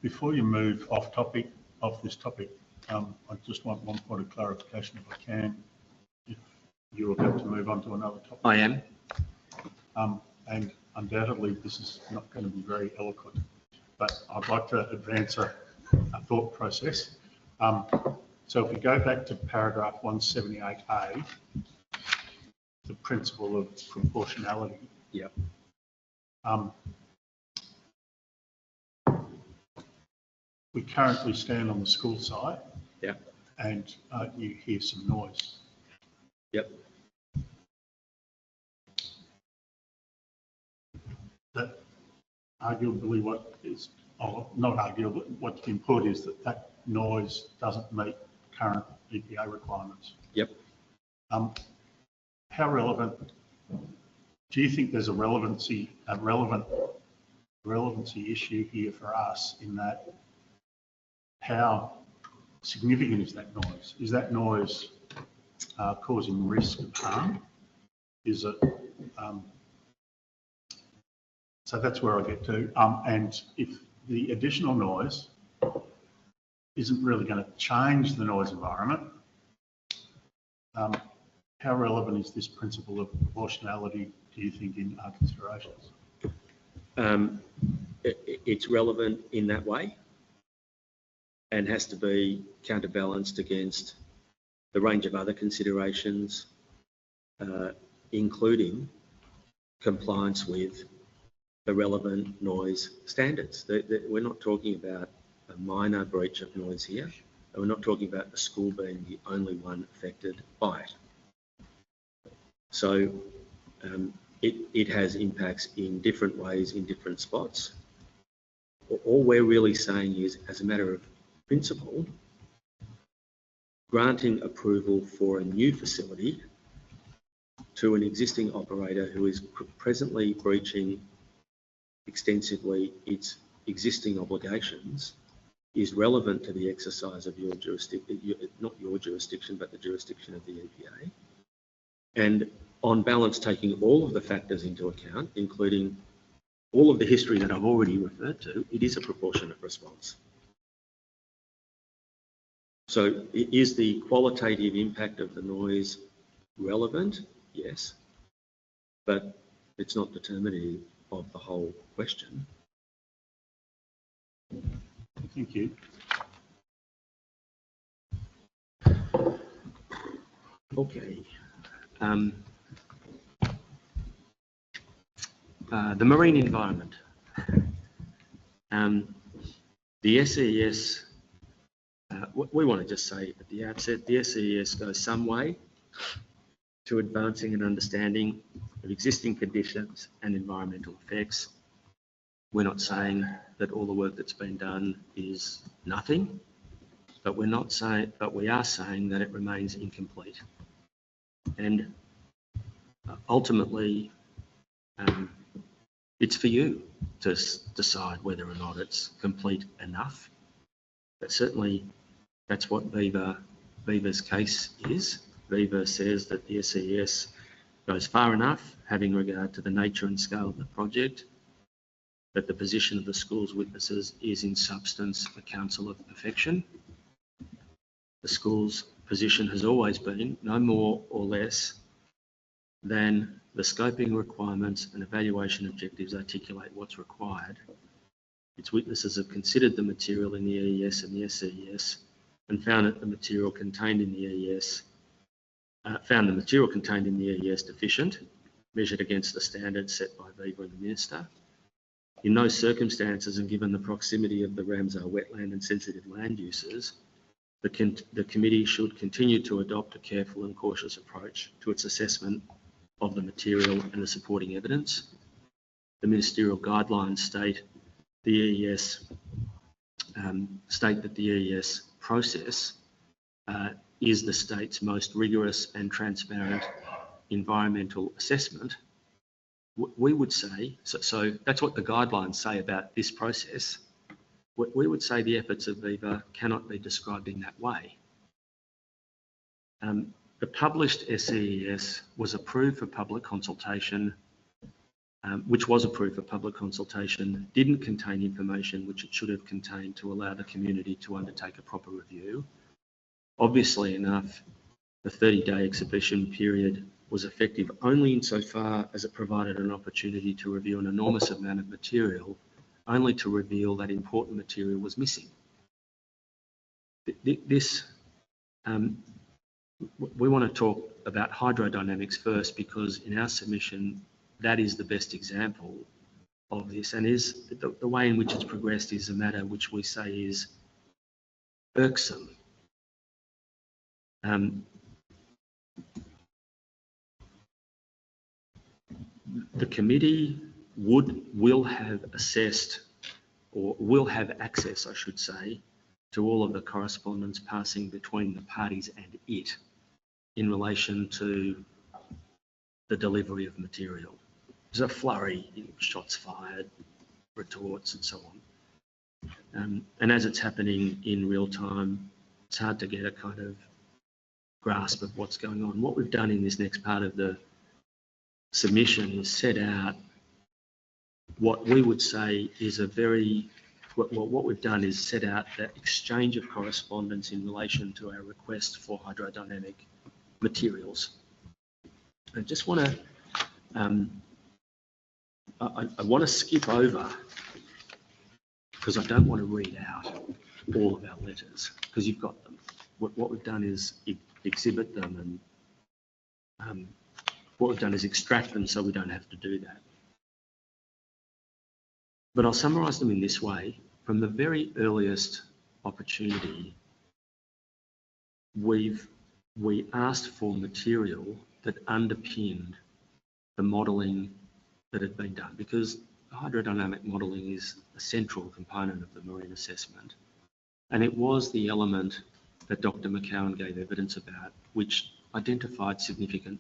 Before you move off this topic, I just want one point of clarification if I can. If you're about to move on to another topic. I am. And undoubtedly this is not going to be very eloquent, but I'd like to advance a thought process. So if we go back to paragraph 178A, the principle of proportionality. Yep. We currently stand on the school site. Yep. And you hear some noise. Yep. That arguably what is, oh, not arguably, what's been put is that noise doesn't meet current EPA requirements. Yep. How relevant, do you think there's a relevant issue here for us in that how significant is that noise? Is that noise causing risk of harm? Is it, so that's where I get to. And if the additional noise isn't really going to change the noise environment, how relevant is this principle of proportionality, do you think, in our considerations? It's relevant in that way and has to be counterbalanced against the range of other considerations, including compliance with the relevant noise standards. We're not talking about a minor breach of noise here. We're not talking about the school being the only one affected by it. So it has impacts in different ways in different spots. All we're really saying is, as a matter of principle, granting approval for a new facility to an existing operator who is presently breaching extensively its existing obligations is relevant to the exercise of your jurisdiction, not your jurisdiction, but the jurisdiction of the EPA. And on balance, taking all of the factors into account, including all of the history that I've already referred to, it is a proportionate response. So is the qualitative impact of the noise relevant? Yes, but it's not determinative of the whole question. Thank you. Okay. The marine environment. The SES, we want to just say at the outset, the SES goes some way to advancing an understanding of existing conditions and environmental effects. We're not saying that all the work that's been done is nothing, but we are saying that it remains incomplete. And ultimately, it's for you to decide whether or not it's complete enough. But certainly, that's what Viva's case is. Viva says that the SES goes far enough, having regard to the nature and scale of the project, that the position of the school's witnesses is in substance a counsel of perfection. The school's position has always been no more or less than the scoping requirements and evaluation objectives articulate what's required. Its witnesses have considered the material in the EES and the SES and found that the material contained in the EES deficient, measured against the standards set by Viva and the Minister. In those circumstances, and given the proximity of the Ramsar wetland and sensitive land uses, the committee should continue to adopt a careful and cautious approach to its assessment of the material and the supporting evidence. The ministerial guidelines state that the EES process is the state's most rigorous and transparent environmental assessment. We would say, so that's what the guidelines say about this process. We would say the efforts of Viva cannot be described in that way. The published SES was approved for public consultation, didn't contain information which it should have contained to allow the community to undertake a proper review. Obviously enough, the 30-day exhibition period was effective only insofar as it provided an opportunity to review an enormous amount of material, only to reveal that important material was missing. We want to talk about hydrodynamics first, because in our submission, that is the best example of this, and is the way in which it's progressed is a matter which we say is irksome. The committee will have assessed, or will have access, I should say, to all of the correspondence passing between the parties and it in relation to the delivery of material. There's a flurry in shots fired, retorts and so on. And as it's happening in real time, it's hard to get a kind of grasp of what's going on. What we've done in this next part of the submission is set out what we would say is what we've done is set out that exchange of correspondence in relation to our request for hydrodynamic materials. I just want to, I want to skip over, because I don't want to read out all of our letters, because you've got them. what we've done is exhibit them, and what we've done is extract them so we don't have to do that. But I'll summarise them in this way. From the very earliest opportunity, we asked for material that underpinned the modelling that had been done, because hydrodynamic modelling is a central component of the marine assessment. And it was the element that Dr. McCowan gave evidence about, which identified significant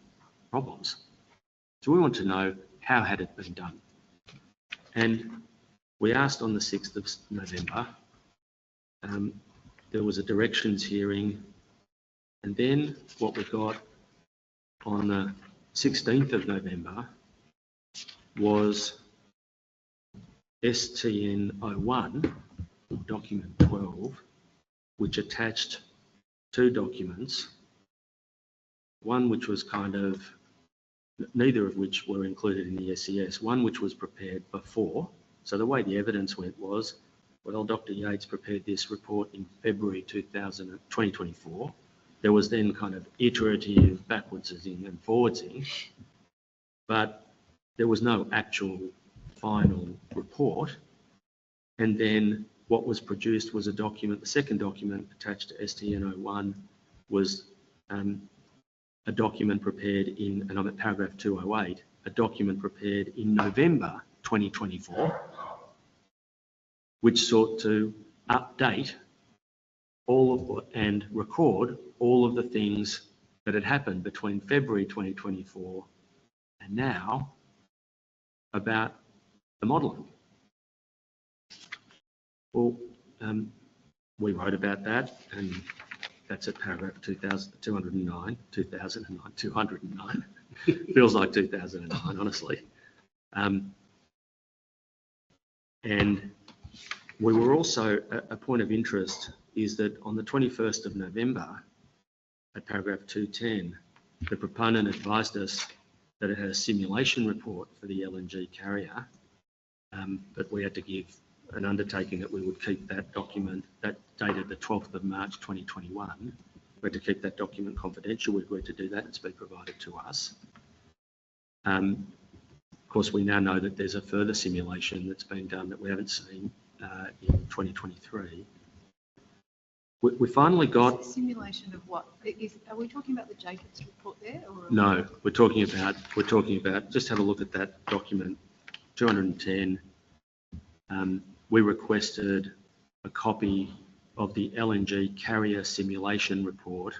problems. So we want to know, how had it been done? And we asked on the 6th of November, there was a directions hearing, and then what we got on the 16th of November was STN 01, document 12, which attached two documents, one which was neither of which were included in the SES, one which was prepared before. So the way the evidence went was, well, Dr. Yates prepared this report in February 2024. There was then kind of iterative backwardsing and forwardsing, but there was no actual final report. And then what was produced was a document, the second document attached to STN 01 was a document prepared in, and I'm at paragraph 208, a document prepared in November 2024, which sought to update and record all of the things that had happened between February 2024 and now about the modelling. Well, we wrote about that, and that's at paragraph 209. Feels like 2009, honestly. And we were also, a point of interest is that on the 21st of November, at paragraph 210, the proponent advised us that it had a simulation report for the LNG carrier, but we had to give an undertaking that we would keep that document, that dated the 12th of March 2021. We had to keep that document confidential. We agreed to do that. It's been provided to us. Of course, we now know that there's a further simulation that's been done that we haven't seen in 2023. We finally got... Simulation of what? Are we talking about the Jacobs report there? Or no, we're talking about, just have a look at that document, 210. We requested a copy of the LNG carrier simulation report.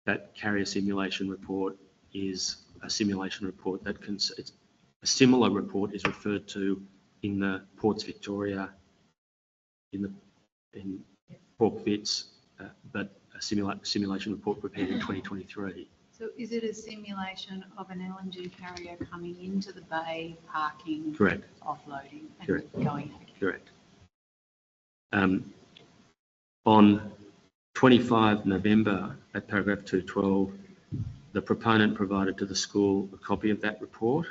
That carrier simulation report is a simulation report that a similar report is referred to in the Ports Victoria, in Port Fitz, but a simulation report prepared in 2023. So is it a simulation of an LNG carrier coming into the bay, parking, correct, offloading, and correct, going again? Correct. On 25 November, at paragraph 212, the proponent provided to the school a copy of that report.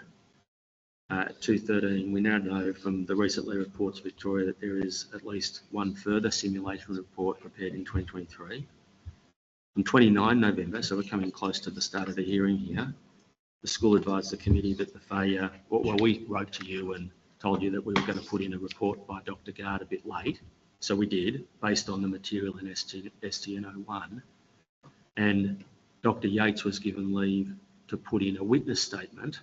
At 213, we now know from the recently reports Victoria that there is at least one further simulation report prepared in 2023. On 29 November, so we're coming close to the start of the hearing here, the school advised the committee that the failure, well, we wrote to you and told you that we were going to put in a report by Dr. Gard a bit late. So we did, based on the material in STN 01. And Dr. Yates was given leave to put in a witness statement,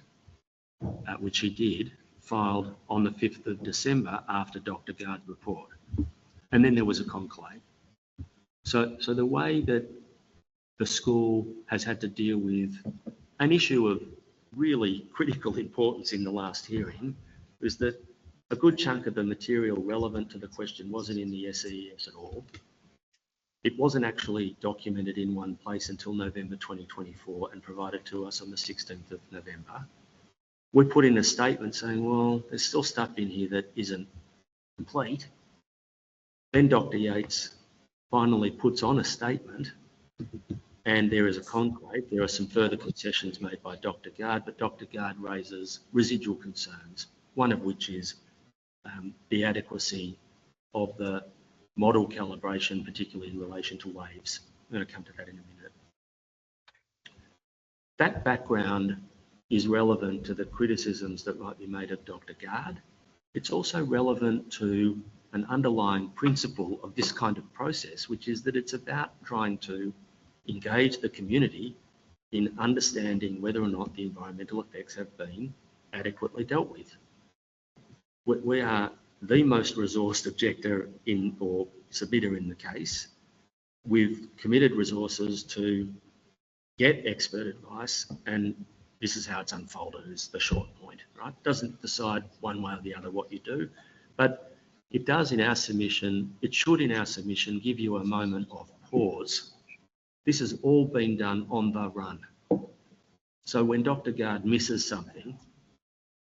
which he did, filed on the 5th of December after Dr. Gard's report. And then there was a conclave. So the way that the school has had to deal with an issue of really critical importance in the last hearing is that a good chunk of the material relevant to the question wasn't in the SES at all. It wasn't actually documented in one place until November 2024 and provided to us on the 16th of November. We put in a statement saying, well, there's still stuff in here that isn't complete. Then Dr. Yates finally puts on a statement and there is a conclave. There are some further concessions made by Dr. Gard, but Dr. Gard raises residual concerns, one of which is the adequacy of the model calibration, particularly in relation to waves I'm going to come to that in a minute. That background is relevant to the criticisms that might be made of Dr. Gard. It's also relevant to an underlying principle of this kind of process, which is that it's about trying to engage the community in understanding whether or not the environmental effects have been adequately dealt with. We are the most resourced objector or submitter in the case. We've committed resources to get expert advice, and this is how it's unfolded, is the short point, right? It doesn't decide one way or the other what you do, but it does in our submission, it should in our submission give you a moment of pause. This has all been done on the run. So when Dr. Gard misses something,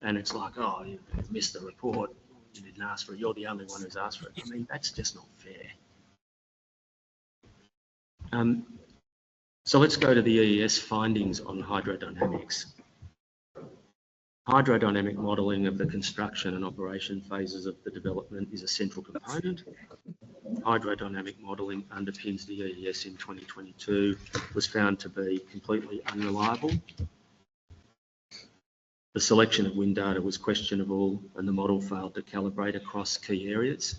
and it's like, oh, you missed the report, you didn't ask for it, you're the only one who's asked for it. I mean, that's just not fair. So let's go to the EES findings on hydrodynamics. Hydrodynamic modelling of the construction and operation phases of the development is a central component. Hydrodynamic modelling underpins the EES in 2022, was found to be completely unreliable. The selection of wind data was questionable and the model failed to calibrate across key areas.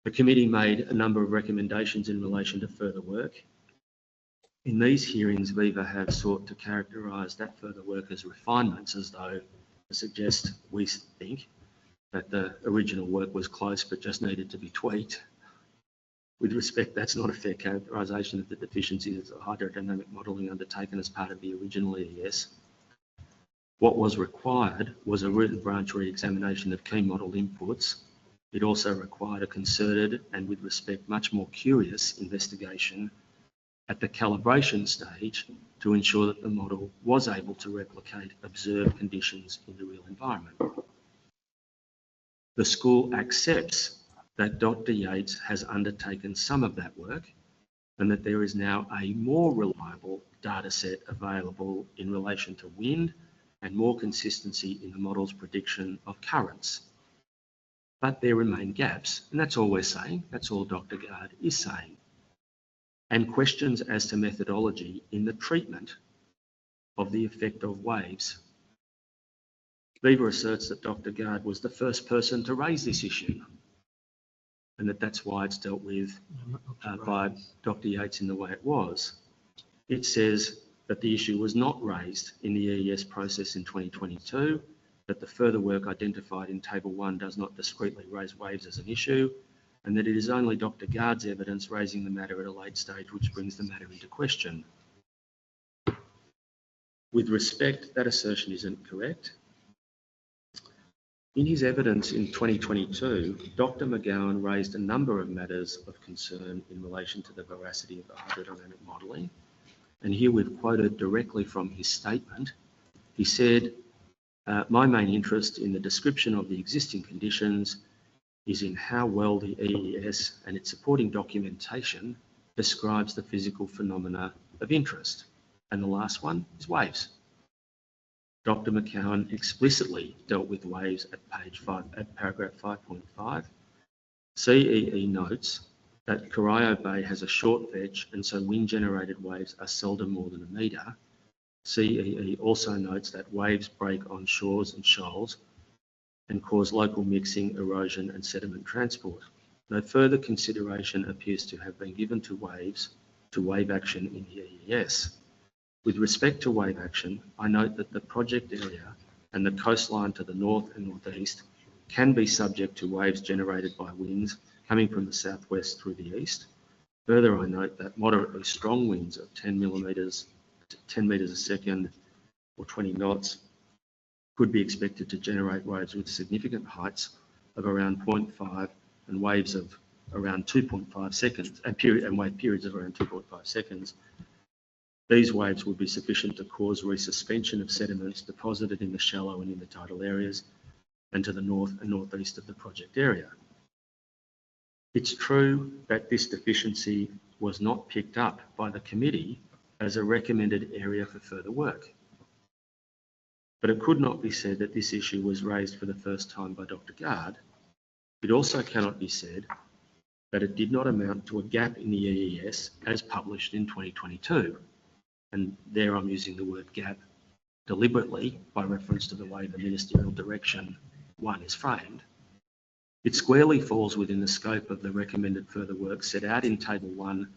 The committee made a number of recommendations in relation to further work. In these hearings, Viva have sought to characterise that further work as refinements, as though to suggest we think that the original work was close but just needed to be tweaked. With respect, that's not a fair characterisation of the deficiencies of hydrodynamic modelling undertaken as part of the original EES. What was required was a root and branch re-examination of key model inputs. It also required a concerted and, with respect, much more curious investigation at the calibration stage to ensure that the model was able to replicate observed conditions in the real environment. The school accepts that Dr. Yates has undertaken some of that work and that there is now a more reliable data set available in relation to wind and more consistency in the model's prediction of currents. But there remain gaps, and that's all we're saying, that's all Dr. Gard is saying. And questions as to methodology in the treatment of the effect of waves. Viva asserts that Dr. Gard was the first person to raise this issue, and that's why it's dealt with by Dr. Yates in the way it was. It says that the issue was not raised in the EES process in 2022, that the further work identified in Table 1 does not discretely raise waves as an issue, and that it is only Dr. Gard's evidence raising the matter at a late stage which brings the matter into question. With respect, that assertion isn't correct. In his evidence in 2022, Dr. McGowan raised a number of matters of concern in relation to the veracity of the hydrodynamic modelling. And here we've quoted directly from his statement. He said, my main interest in the description of the existing conditions is in how well the EES and its supporting documentation describes the physical phenomena of interest. And the last one is waves. Dr. McCowan explicitly dealt with waves at paragraph 5.5. CEE notes that Corio Bay has a short fetch and so wind-generated waves are seldom more than a metre. CEE also notes that waves break on shores and shoals and cause local mixing, erosion and sediment transport. No further consideration appears to have been given to wave action in the EES. With respect to wave action, I note that the project area and the coastline to the north and northeast can be subject to waves generated by winds coming from the southwest through the east. Further, I note that moderately strong winds of 10 metres a second or 20 knots could be expected to generate waves with significant heights of around 0.5 and waves of around 2.5 seconds, and wave periods of around 2.5 seconds. These waves would be sufficient to cause resuspension of sediments deposited in the shallow and in the tidal areas and to the north and northeast of the project area. It's true that this deficiency was not picked up by the committee as a recommended area for further work. But it could not be said that this issue was raised for the first time by Dr. Gard. It also cannot be said that it did not amount to a gap in the EES as published in 2022. And there I'm using the word gap deliberately by reference to the way the Ministerial Direction 1 is framed. It squarely falls within the scope of the recommended further work set out in Table 1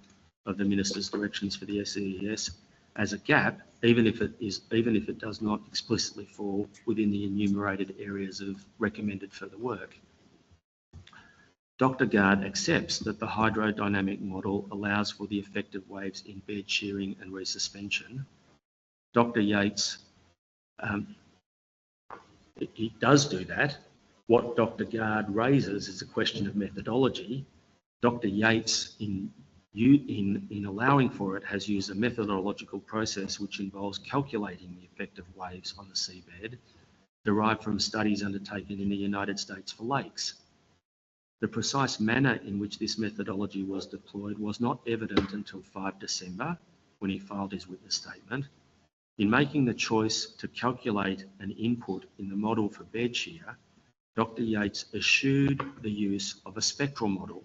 of the Minister's Directions for the SEES as a gap, even if it does not explicitly fall within the enumerated areas of recommended further work. Dr. Gard accepts that the hydrodynamic model allows for the effect of waves in bed shearing and resuspension. Dr. Yates, he does do that. What Dr. Gard raises is a question of methodology. Dr. Yates, in allowing for it, has used a methodological process which involves calculating the effect of waves on the seabed, derived from studies undertaken in the United States for lakes. The precise manner in which this methodology was deployed was not evident until 5 December, when he filed his witness statement. In making the choice to calculate an input in the model for bed shear, Dr. Yates eschewed the use of a spectral model,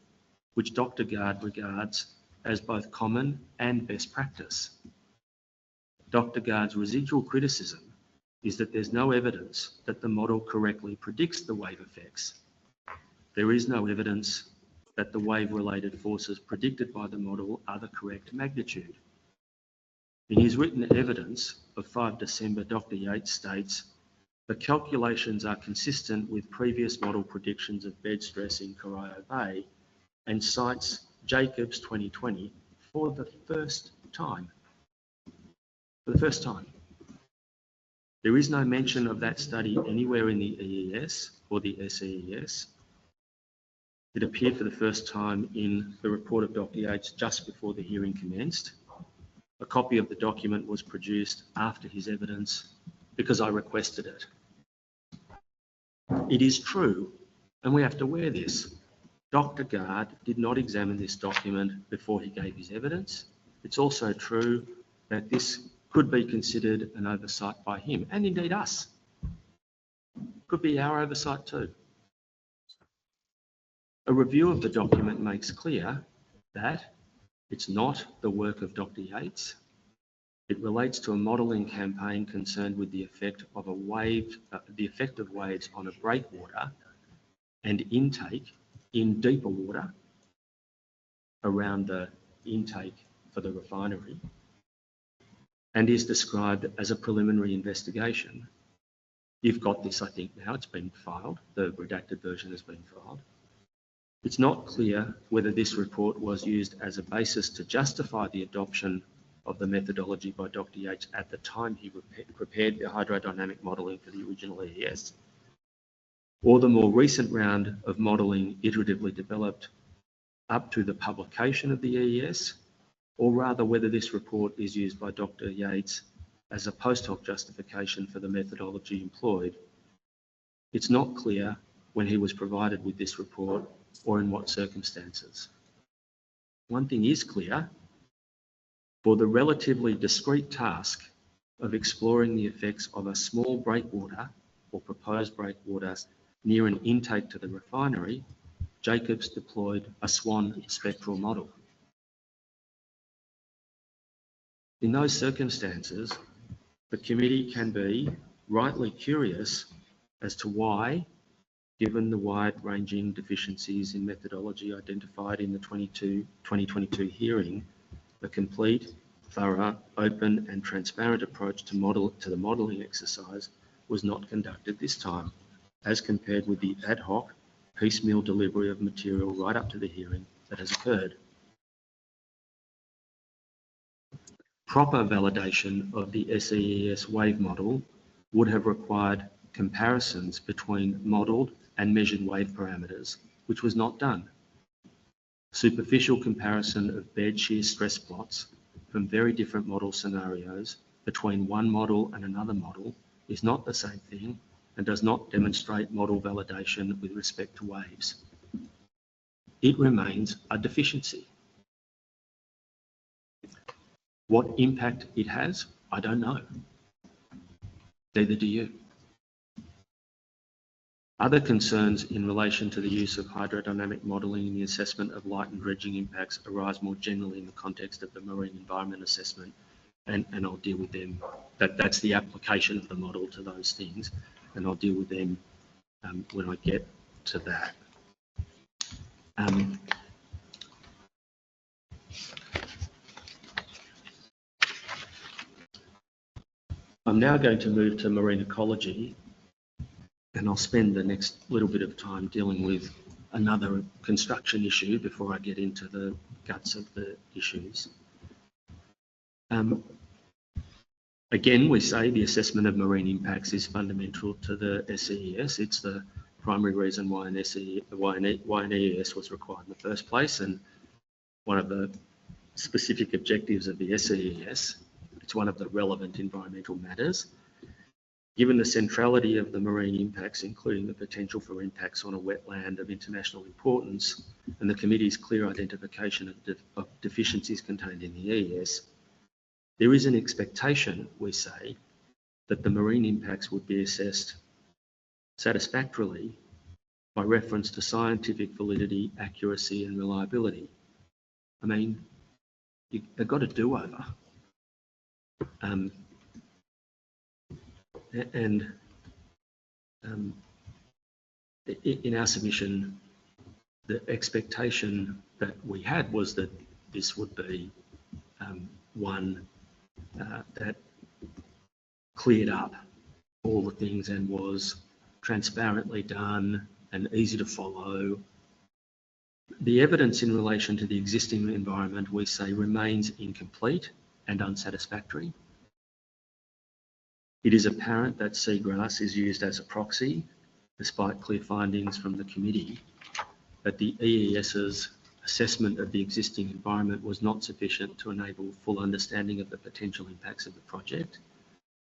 which Dr. Gard regards as both common and best practice. Dr. Gard's residual criticism is that there's no evidence that the model correctly predicts the wave effects. There is no evidence that the wave-related forces predicted by the model are the correct magnitude. In his written evidence of 5 December, Dr. Yates states, the calculations are consistent with previous model predictions of bed stress in Corio Bay and cites Jacobs 2020 for the first time. For the first time. There is no mention of that study anywhere in the EES or the SEES. It appeared for the first time in the report of Dr. Yates just before the hearing commenced. A copy of the document was produced after his evidence because I requested it. It is true, and we have to wear this. Dr. Gard did not examine this document before he gave his evidence. It's also true that this could be considered an oversight by him, and indeed us. Could be our oversight too. A review of the document makes clear that it's not the work of Dr. Yates. It relates to a modelling campaign concerned with the effect of waves on a breakwater and intake in deeper water around the intake for the refinery, and is described as a preliminary investigation. You've got this, I think, now. It's been filed. The redacted version has been filed. It's not clear whether this report was used as a basis to justify the adoption of the methodology by Dr. Yates at the time he prepared the hydrodynamic modelling for the original EES, or the more recent round of modelling iteratively developed up to the publication of the EES, or rather whether this report is used by Dr. Yates as a post hoc justification for the methodology employed. It's not clear when he was provided with this report or in what circumstances. One thing is clear: for the relatively discrete task of exploring the effects of a small breakwater or proposed breakwater near an intake to the refinery, Jacobs deployed a SWAN spectral model. In those circumstances, the committee can be rightly curious as to why, given the wide-ranging deficiencies in methodology identified in the 2022 hearing, the complete, thorough, open and transparent approach to the modelling exercise was not conducted this time, as compared with the ad hoc, piecemeal delivery of material right up to the hearing that has occurred. Proper validation of the SEES wave model would have required comparisons between modelled and measured wave parameters, which was not done. Superficial comparison of bed shear stress plots from very different model scenarios between one model and another model is not the same thing and does not demonstrate model validation with respect to waves. It remains a deficiency. What impact it has, I don't know. Neither do you. Other concerns in relation to the use of hydrodynamic modelling in the assessment of light and dredging impacts arise more generally in the context of the marine environment assessment, and I'll deal with them. That's the application of the model to those things, and I'll deal with them when I get to that. I'm now going to move to marine ecology, and I'll spend the next little bit of time dealing with another construction issue before I get into the guts of the issues. Again, we say the assessment of marine impacts is fundamental to the SEES. It's the primary reason why an EES was required in the first place, and one of the specific objectives of the SEES. It's one of the relevant environmental matters. Given the centrality of the marine impacts, including the potential for impacts on a wetland of international importance, and the committee's clear identification of deficiencies contained in the EES, there is an expectation, we say, that the marine impacts would be assessed satisfactorily by reference to scientific validity, accuracy and reliability. I mean, they've got a do-over. In our submission, the expectation that we had was that this would be one that cleared up all the things and was transparently done and easy to follow. The evidence in relation to the existing environment, we say, remains incomplete and unsatisfactory. It is apparent that seagrass is used as a proxy, despite clear findings from the committee that the EES's assessment of the existing environment was not sufficient to enable full understanding of the potential impacts of the project,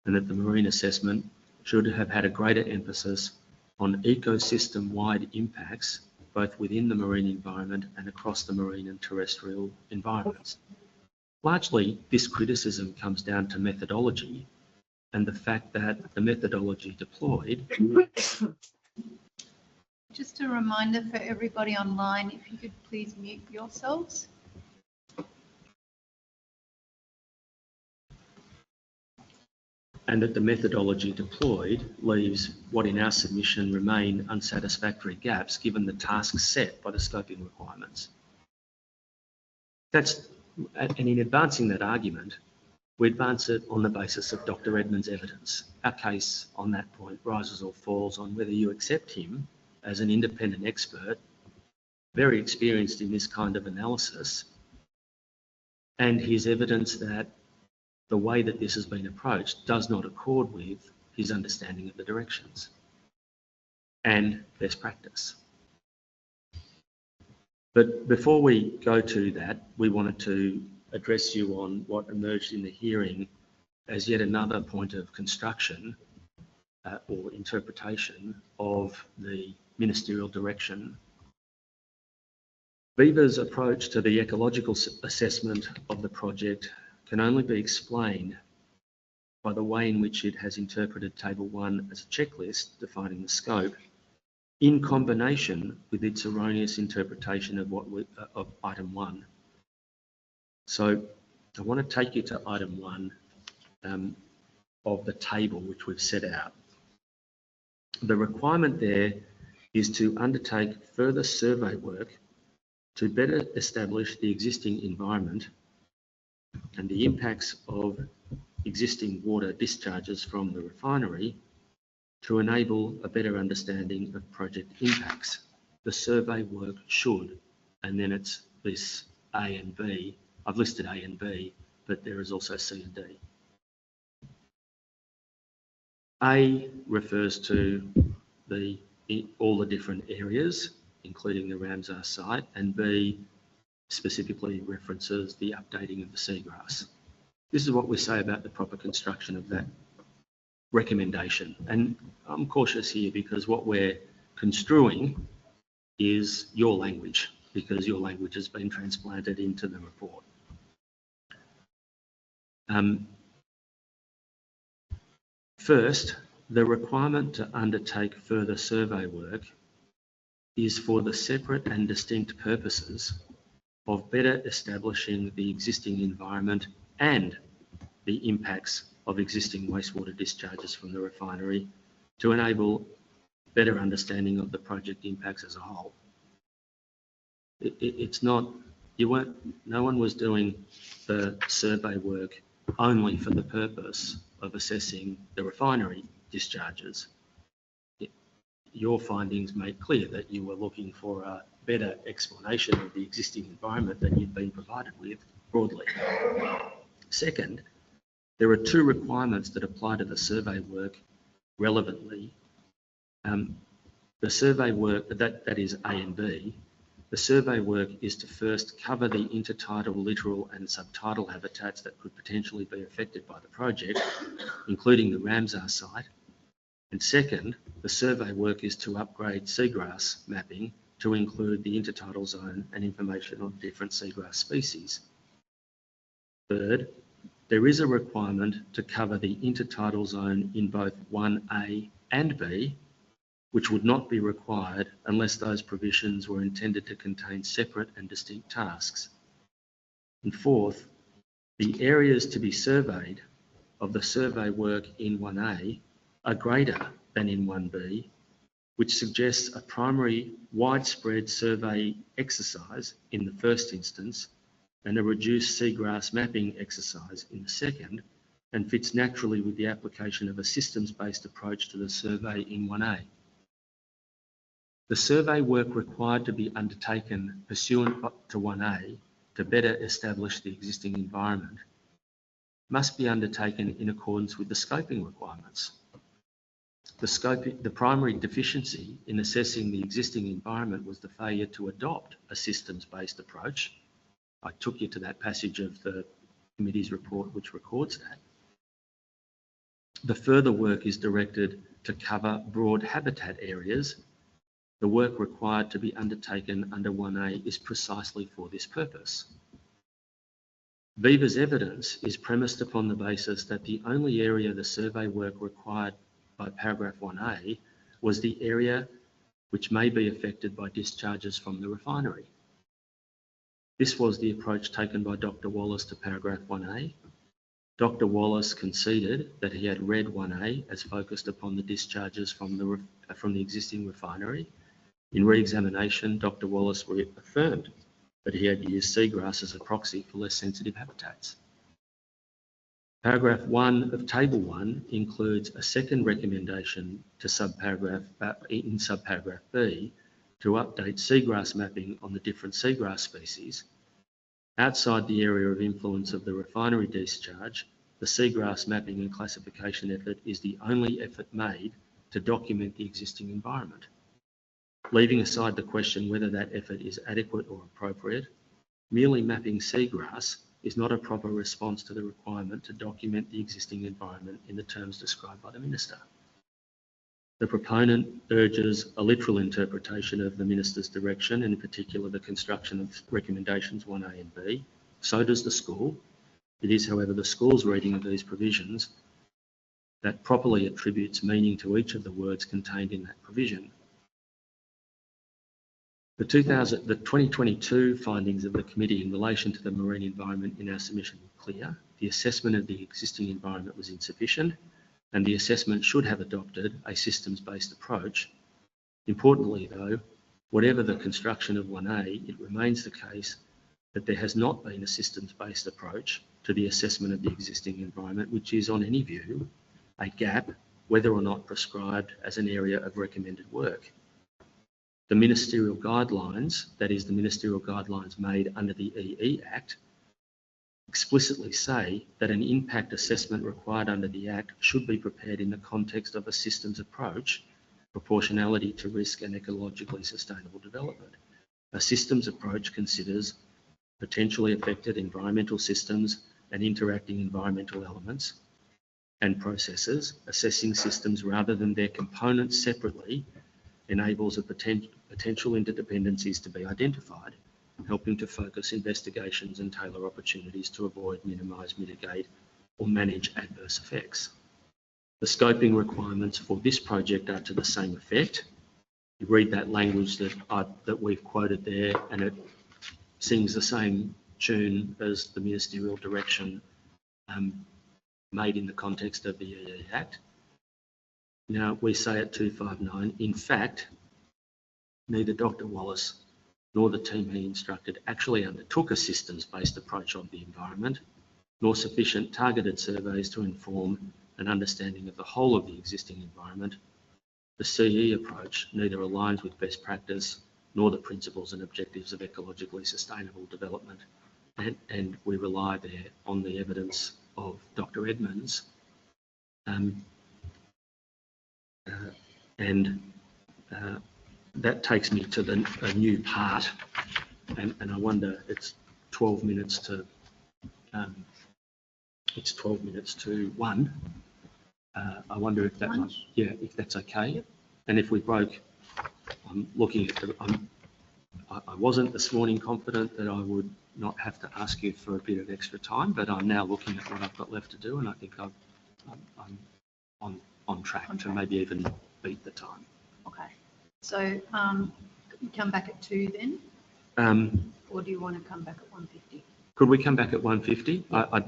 and that the marine assessment should have had a greater emphasis on ecosystem-wide impacts, both within the marine environment and across the marine and terrestrial environments. Largely, this criticism comes down to methodology and the fact that the methodology deployed. Just a reminder for everybody online, if you could please mute yourselves. And that the methodology deployed leaves what in our submission remain unsatisfactory gaps given the tasks set by the scoping requirements. And in advancing that argument, we advance it on the basis of Dr. Edmonds' evidence. Our case on that point rises or falls on whether you accept him as an independent expert, very experienced in this kind of analysis, and his evidence that the way that this has been approached does not accord with his understanding of the directions and best practice. But before we go to that, we wanted to address you on what emerged in the hearing as yet another point of construction or interpretation of the ministerial direction. Viva's approach to the ecological assessment of the project can only be explained by the way in which it has interpreted Table 1 as a checklist defining the scope, in combination with its erroneous interpretation of Item 1. So I want to take you to Item 1 of the table which we've set out. The requirement there is to undertake further survey work to better establish the existing environment and the impacts of existing water discharges from the refinery to enable a better understanding of project impacts. The survey work should, and then it's this A and B. I've listed A and B, but there is also C and D. A refers to all the different areas, including the Ramsar site, and B specifically references the updating of the seagrass. This is what we say about the proper construction of that recommendation. And I'm cautious here because what we're construing is your language, because your language has been transplanted into the report. First, The requirement to undertake further survey work is for the separate and distinct purposes of better establishing the existing environment and the impacts of existing wastewater discharges from the refinery to enable better understanding of the project impacts as a whole. It's not, no one was doing the survey work only for the purpose of assessing the refinery discharges. Your findings made clear that you were looking for a better explanation of the existing environment than you've been provided with broadly. Second, there are two requirements that apply to the survey work relevantly. The survey work, that is A and B, the survey work is to first cover the intertidal, littoral and subtidal habitats that could potentially be affected by the project, including the Ramsar site. And second, the survey work is to upgrade seagrass mapping to include the intertidal zone and information on different seagrass species. Third, there is a requirement to cover the intertidal zone in both 1A and B, which would not be required unless those provisions were intended to contain separate and distinct tasks. And fourth, the areas to be surveyed of the survey work in 1A are greater than in 1B, which suggests a primary widespread survey exercise in the first instance and a reduced seagrass mapping exercise in the second, and fits naturally with the application of a systems-based approach to the survey in 1A. The survey work required to be undertaken pursuant to 1A to better establish the existing environment must be undertaken in accordance with the scoping requirements. The primary deficiency in assessing the existing environment was the failure to adopt a systems-based approach. I took you to that passage of the committee's report which records that. The further work is directed to cover broad habitat areas. The work required to be undertaken under 1A is precisely for this purpose. Viva's evidence is premised upon the basis that the only area the survey work required by paragraph 1A was the area which may be affected by discharges from the refinery. This was the approach taken by Dr. Wallace to paragraph 1A. Dr. Wallace conceded that he had read 1A as focused upon the discharges from the existing refinery. In re-examination, Dr. Wallace affirmed that he had used seagrass as a proxy for less sensitive habitats. Paragraph 1 of Table 1 includes a second recommendation to subparagraph B to update seagrass mapping on the different seagrass species. Outside the area of influence of the refinery discharge, the seagrass mapping and classification effort is the only effort made to document the existing environment. Leaving aside the question whether that effort is adequate or appropriate, merely mapping seagrass is not a proper response to the requirement to document the existing environment in the terms described by the Minister. The proponent urges a literal interpretation of the Minister's direction, and in particular the construction of recommendations 1A and B. So does the school. It is, however, the school's reading of these provisions that properly attributes meaning to each of the words contained in that provision. The 2022 findings of the committee in relation to the marine environment in our submission were clear. The assessment of the existing environment was insufficient, and the assessment should have adopted a systems-based approach. Importantly, though, whatever the construction of 1A, it remains the case that there has not been a systems-based approach to the assessment of the existing environment, which is, on any view, a gap, whether or not prescribed as an area of recommended work. The ministerial guidelines, that is the ministerial guidelines made under the EE Act, explicitly say that an impact assessment required under the Act should be prepared in the context of a systems approach, proportionality to risk and ecologically sustainable development. A systems approach considers potentially affected environmental systems and interacting environmental elements and processes. Assessing systems rather than their components separately enables a potential interdependencies to be identified, helping to focus investigations and tailor opportunities to avoid, minimise, mitigate or manage adverse effects. The scoping requirements for this project are to the same effect. You read that language that we've quoted there, and it sings the same tune as the ministerial direction made in the context of the EE Act. Now, we say at 259, in fact, neither Dr. Wallace nor the team he instructed actually undertook a systems-based approach of the environment, nor sufficient targeted surveys to inform an understanding of the whole of the existing environment. The CE approach neither aligns with best practice nor the principles and objectives of ecologically sustainable development. And we rely there on the evidence of Dr. Edmonds. That takes me to a new part, and I wonder, it's 12 minutes to 1. I wonder if that might, if that's okay. Yep. And if we broke, I'm looking at I wasn't this morning confident that I would not have to ask you for a bit of extra time, but I'm now looking at what I've got left to do, and I think I'm on track to maybe even beat the time. Okay. So come back at 2 then? Or do you want to come back at 1:50? Could we come back at 1:50?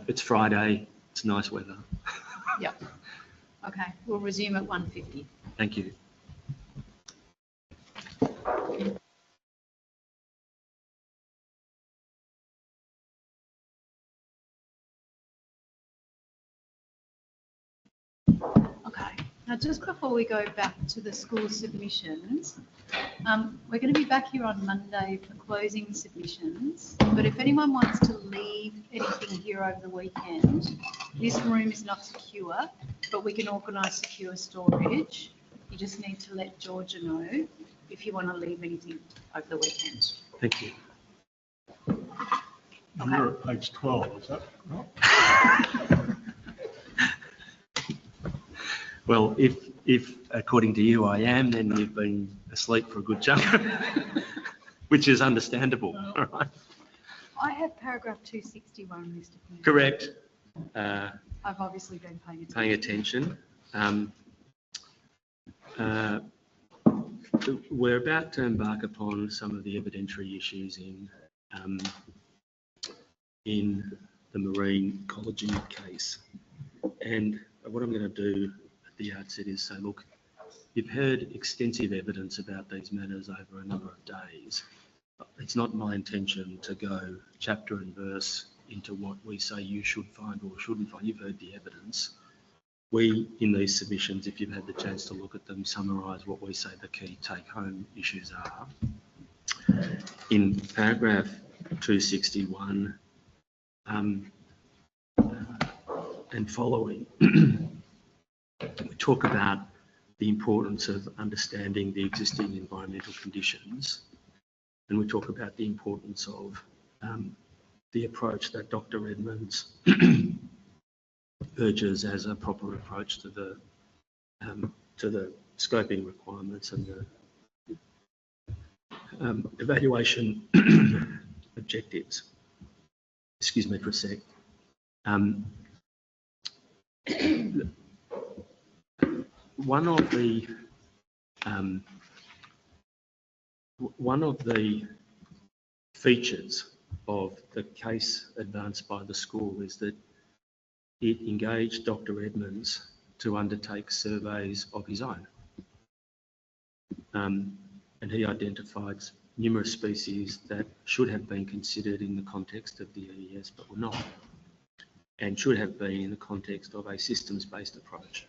It's Friday. It's nice weather. Yep. Okay. We'll resume at 1:50. Thank you. Okay. Now, just before we go back to the school submissions, we're going to be back here on Monday for closing submissions. But if anyone wants to leave anything here over the weekend, this room is not secure, but we can organise secure storage. You just need to let Georgia know if you want to leave anything over the weekend. Thank you. Okay. You're at page 12, is that right? Well, if according to you I am, then you've been asleep for a good chunk, which is understandable. All right. I have paragraph 261, Mr. Quinn. Correct. I've obviously been paying attention. We're about to embark upon some of the evidentiary issues in the marine ecology case. And what I'm going to do at the outset is say, look, you've heard extensive evidence about these matters over a number of days. It's not my intention to go chapter and verse into what we say you should find or shouldn't find. You've heard the evidence. We, in these submissions, if you've had the chance to look at them, summarise what we say the key take-home issues are. In paragraph 261 and following, we talk about the importance of understanding the existing environmental conditions, and we talk about the importance of the approach that Dr. Edmonds urges as a proper approach to the scoping requirements and the evaluation objectives. Excuse me for a sec. One of the features of the case advanced by the school is that it engaged Dr. Edmonds to undertake surveys of his own. And he identified numerous species that should have been considered in the context of the EES but were not, and should have been in the context of a systems-based approach.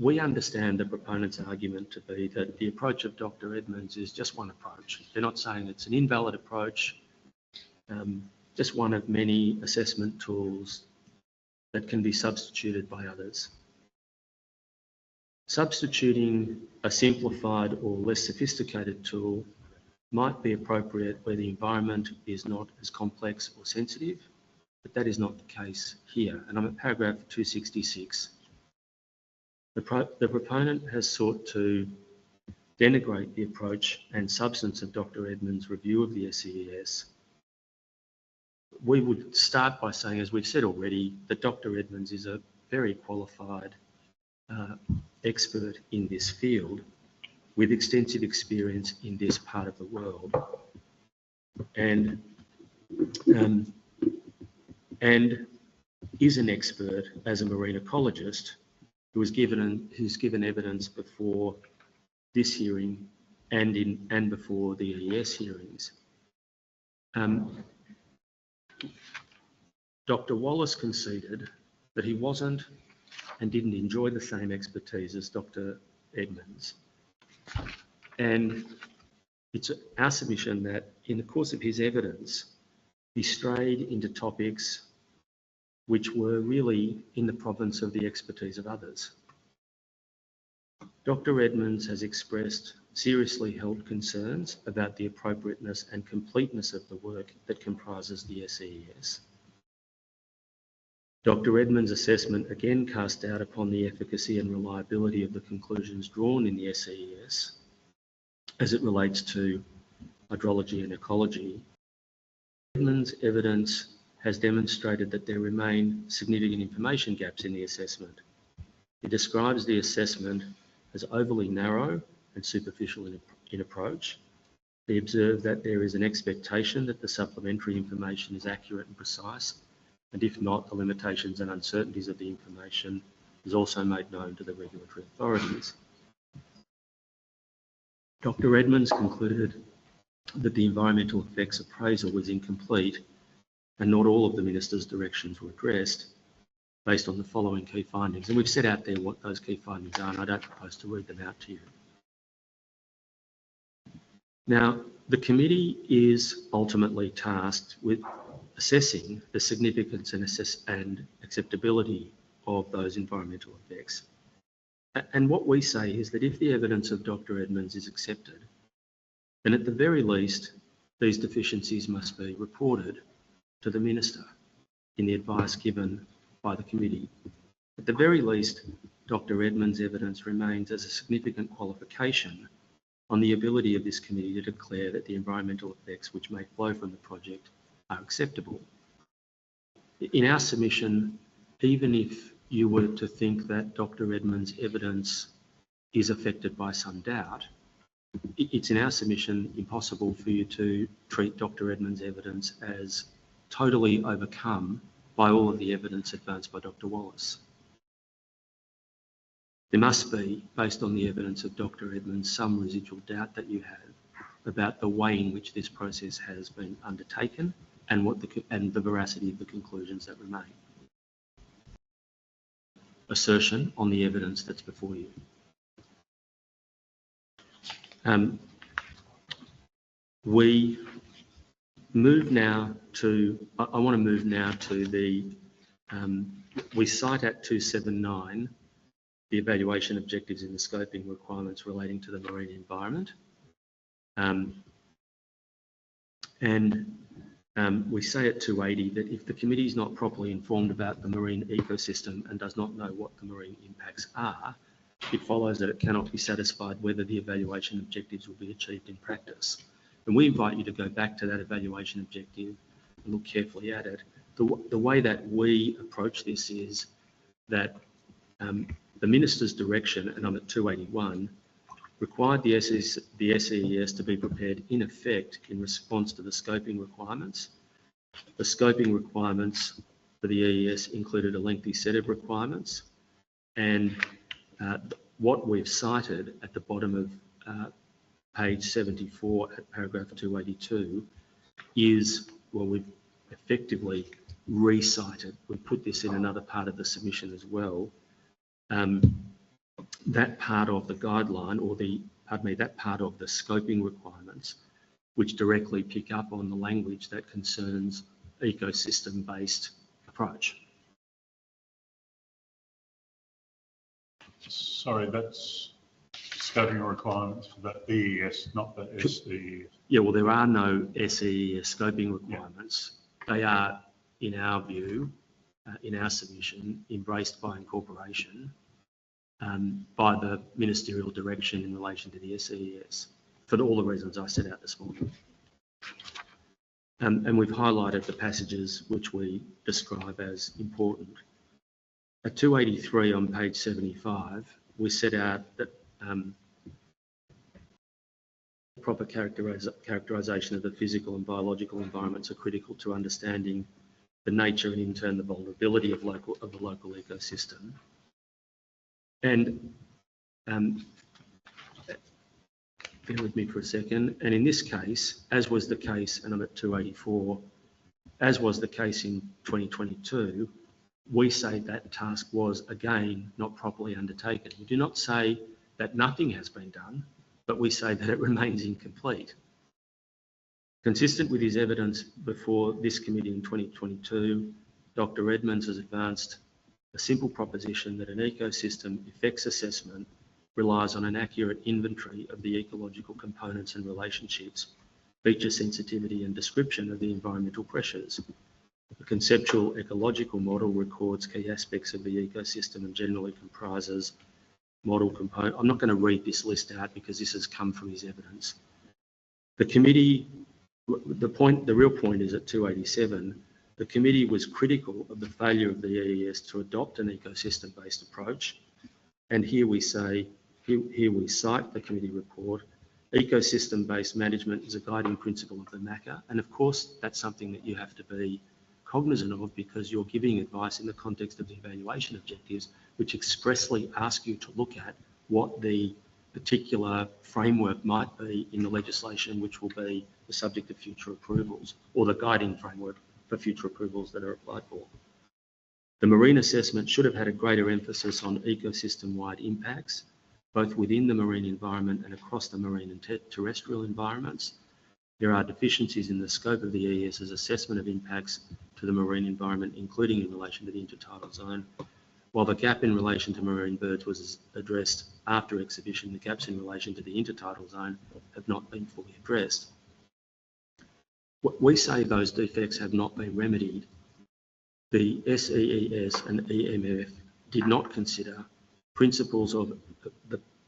We understand the proponent's argument to be that the approach of Dr. Edmonds is just one approach. They're not saying it's an invalid approach, just one of many assessment tools that can be substituted by others. Substituting a simplified or less sophisticated tool might be appropriate where the environment is not as complex or sensitive, but that is not the case here. And I'm at paragraph 266. The proponent has sought to denigrate the approach and substance of Dr. Edmonds' review of the SEES we would start by saying, as we've said already, that Dr. Edmonds is a very qualified expert in this field with extensive experience in this part of the world. And is an expert as a marine ecologist who's given evidence before this hearing and before the EES hearings. Dr. Wallace conceded that he wasn't and didn't enjoy the same expertise as Dr. Edmonds. And it's our submission that in the course of his evidence, he strayed into topics which were really in the province of the expertise of others. Dr. Edmonds has expressed seriously held concerns about the appropriateness and completeness of the work that comprises the SEES. Dr. Edmonds' assessment again cast doubt upon the efficacy and reliability of the conclusions drawn in the SEES as it relates to hydrology and ecology. Edmonds' evidence has demonstrated that there remain significant information gaps in the assessment. He describes the assessment as overly narrow and superficial in approach. He observed that there is an expectation that the supplementary information is accurate and precise, and if not, the limitations and uncertainties of the information is also made known to the regulatory authorities. Dr. Edmonds concluded that the environmental effects appraisal was incomplete and not all of the Minister's directions were addressed based on the following key findings. And we've set out there what those key findings are, and I don't propose to read them out to you. Now, the committee is ultimately tasked with assessing the significance and acceptability of those environmental effects. And what we say is that if the evidence of Dr. Edmonds is accepted, then at the very least, these deficiencies must be reported to the Minister in the advice given by the committee. At the very least, Dr. Edmonds' evidence remains as a significant qualification on the ability of this committee to declare that the environmental effects which may flow from the project are acceptable. In our submission, even if you were to think that Dr. Edmonds' evidence is affected by some doubt, it's in our submission impossible for you to treat Dr. Edmonds' evidence as totally overcome by all of the evidence advanced by Dr. Wallace. There must be, based on the evidence of Dr. Edmonds, some residual doubt that you have about the way in which this process has been undertaken and the veracity of the conclusions that remain. Assertion on the evidence that's before you. We move now to, I want to move now to the, we cite at 279 the evaluation objectives and the scoping requirements relating to the marine environment. We say at 280 that if the committee is not properly informed about the marine ecosystem and does not know what the marine impacts are, it follows that it cannot be satisfied whether the evaluation objectives will be achieved in practice. And we invite you to go back to that evaluation objective and look carefully at it. The way that we approach this is that the Minister's direction, and I'm at 281, required the SEES to be prepared in effect in response to the scoping requirements. The scoping requirements for the EES included a lengthy set of requirements, and what we've cited at the bottom of page 74 at paragraph 282 is, well, we've effectively recited, we put this in another part of the submission as well, that part of the guideline, or that part of the scoping requirements, which directly pick up on the language that concerns ecosystem-based approach. Sorry, that's scoping requirements for the EES, not the SEES. Yeah, well, there are no SEES scoping requirements. Yeah. They are, in our view, in our submission, embraced by incorporation by the ministerial direction in relation to the SEES, for all the reasons I set out this morning. and we've highlighted the passages which we describe as important. At 283 on page 75, we set out that proper characterisation of the physical and biological environments are critical to understanding the nature and in turn the vulnerability of the local ecosystem. And bear with me for a second. And in this case, as was the case, and I'm at 284, as was the case in 2022, we say that task was again not properly undertaken. We do not say that nothing has been done, but we say that it remains incomplete. Consistent with his evidence before this committee in 2022, Dr. Edmonds has advanced a simple proposition that an ecosystem effects assessment relies on an accurate inventory of the ecological components and relationships, feature sensitivity and description of the environmental pressures. The conceptual ecological model records key aspects of the ecosystem and generally comprises model component. I'm not going to read this list out because this has come from his evidence. The committee, the real point is at 287, the committee was critical of the failure of the EES to adopt an ecosystem-based approach. And here we say, here we cite the committee report, ecosystem-based management is a guiding principle of the MACA. And of course, that's something that you have to be cognizant of because you're giving advice in the context of the evaluation objectives, which expressly ask you to look at what the particular framework might be in the legislation, which will be the subject of future approvals, or the guiding framework for future approvals that are applied for. The marine assessment should have had a greater emphasis on ecosystem-wide impacts, both within the marine environment and across the marine and terrestrial environments. There are deficiencies in the scope of the EES's assessment of impacts to the marine environment, including in relation to the intertidal zone. While the gap in relation to marine birds was addressed after exhibition, the gaps in relation to the intertidal zone have not been fully addressed. We say those defects have not been remedied. The SEES and EMF did not consider principles of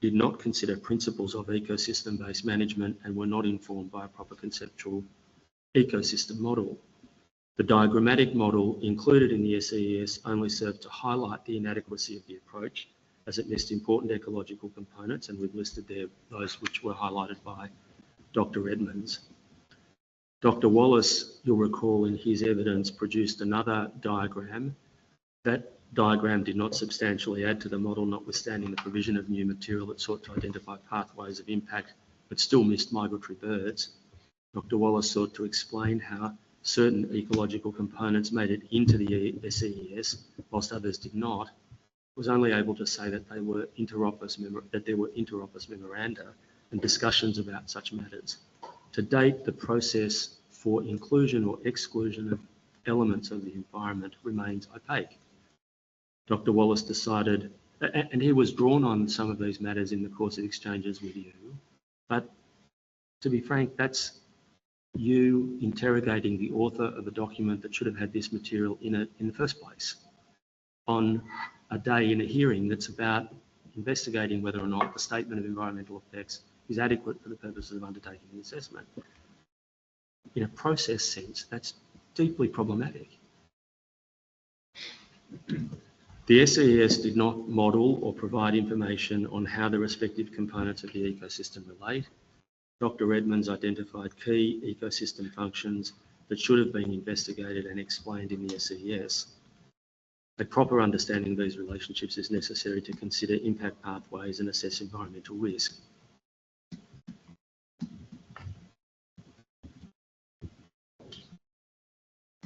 ecosystem-based management and were not informed by a proper conceptual ecosystem model. The diagrammatic model included in the SEES only served to highlight the inadequacy of the approach as it missed important ecological components, and we've listed there those which were highlighted by Dr. Edmonds. Dr. Wallace, you'll recall in his evidence, produced another diagram. That diagram did not substantially add to the model, notwithstanding the provision of new material that sought to identify pathways of impact, but still missed migratory birds. Dr. Wallace sought to explain how certain ecological components made it into the SEES, whilst others did not. Was only able to say that there were inter office memoranda and discussions about such matters. To date, the process for inclusion or exclusion of elements of the environment remains opaque. Dr. Wallace decided, and he was drawn on some of these matters in the course of exchanges with you, but to be frank, that's you interrogating the author of a document that should have had this material in it in the first place on a day in a hearing that's about investigating whether or not the statement of environmental effects is adequate for the purposes of undertaking an assessment. In a process sense, that's deeply problematic. The SEES did not model or provide information on how the respective components of the ecosystem relate. Dr. Edmonds identified key ecosystem functions that should have been investigated and explained in the SEES. A proper understanding of these relationships is necessary to consider impact pathways and assess environmental risk.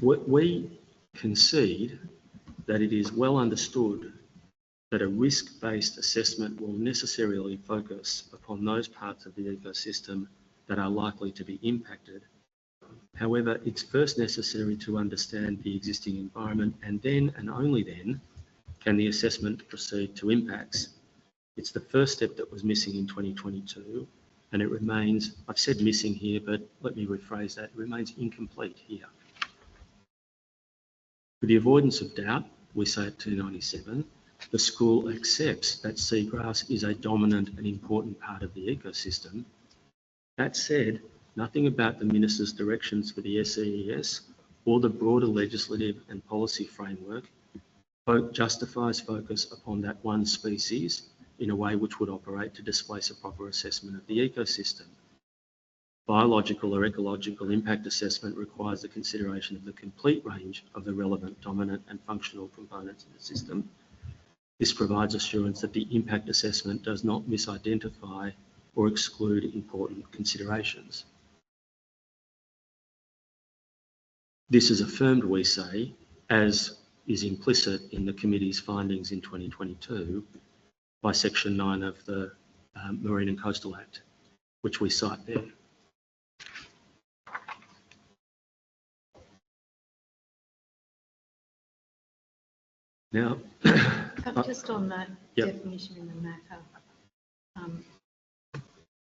We concede that it is well understood that a risk-based assessment will necessarily focus upon those parts of the ecosystem that are likely to be impacted. However, it's first necessary to understand the existing environment, and then and only then can the assessment proceed to impacts. It's the first step that was missing in 2022, and it remains, I've said missing here, but let me rephrase that, it remains incomplete here. For the avoidance of doubt, we say at 297, the school accepts that seagrass is a dominant and important part of the ecosystem. That said, Nothing about the Minister's directions for the SEES or the broader legislative and policy framework justifies focus upon that one species in a way which would operate to displace a proper assessment of the ecosystem. Biological or ecological impact assessment requires the consideration of the complete range of the relevant dominant and functional components of the system. This provides assurance that the impact assessment does not misidentify or exclude important considerations. This is affirmed, we say, as is implicit in the committee's findings in 2022 by Section 9 of the Marine and Coastal Act, which we cite there. Now, just on that Yep. definition in the matter,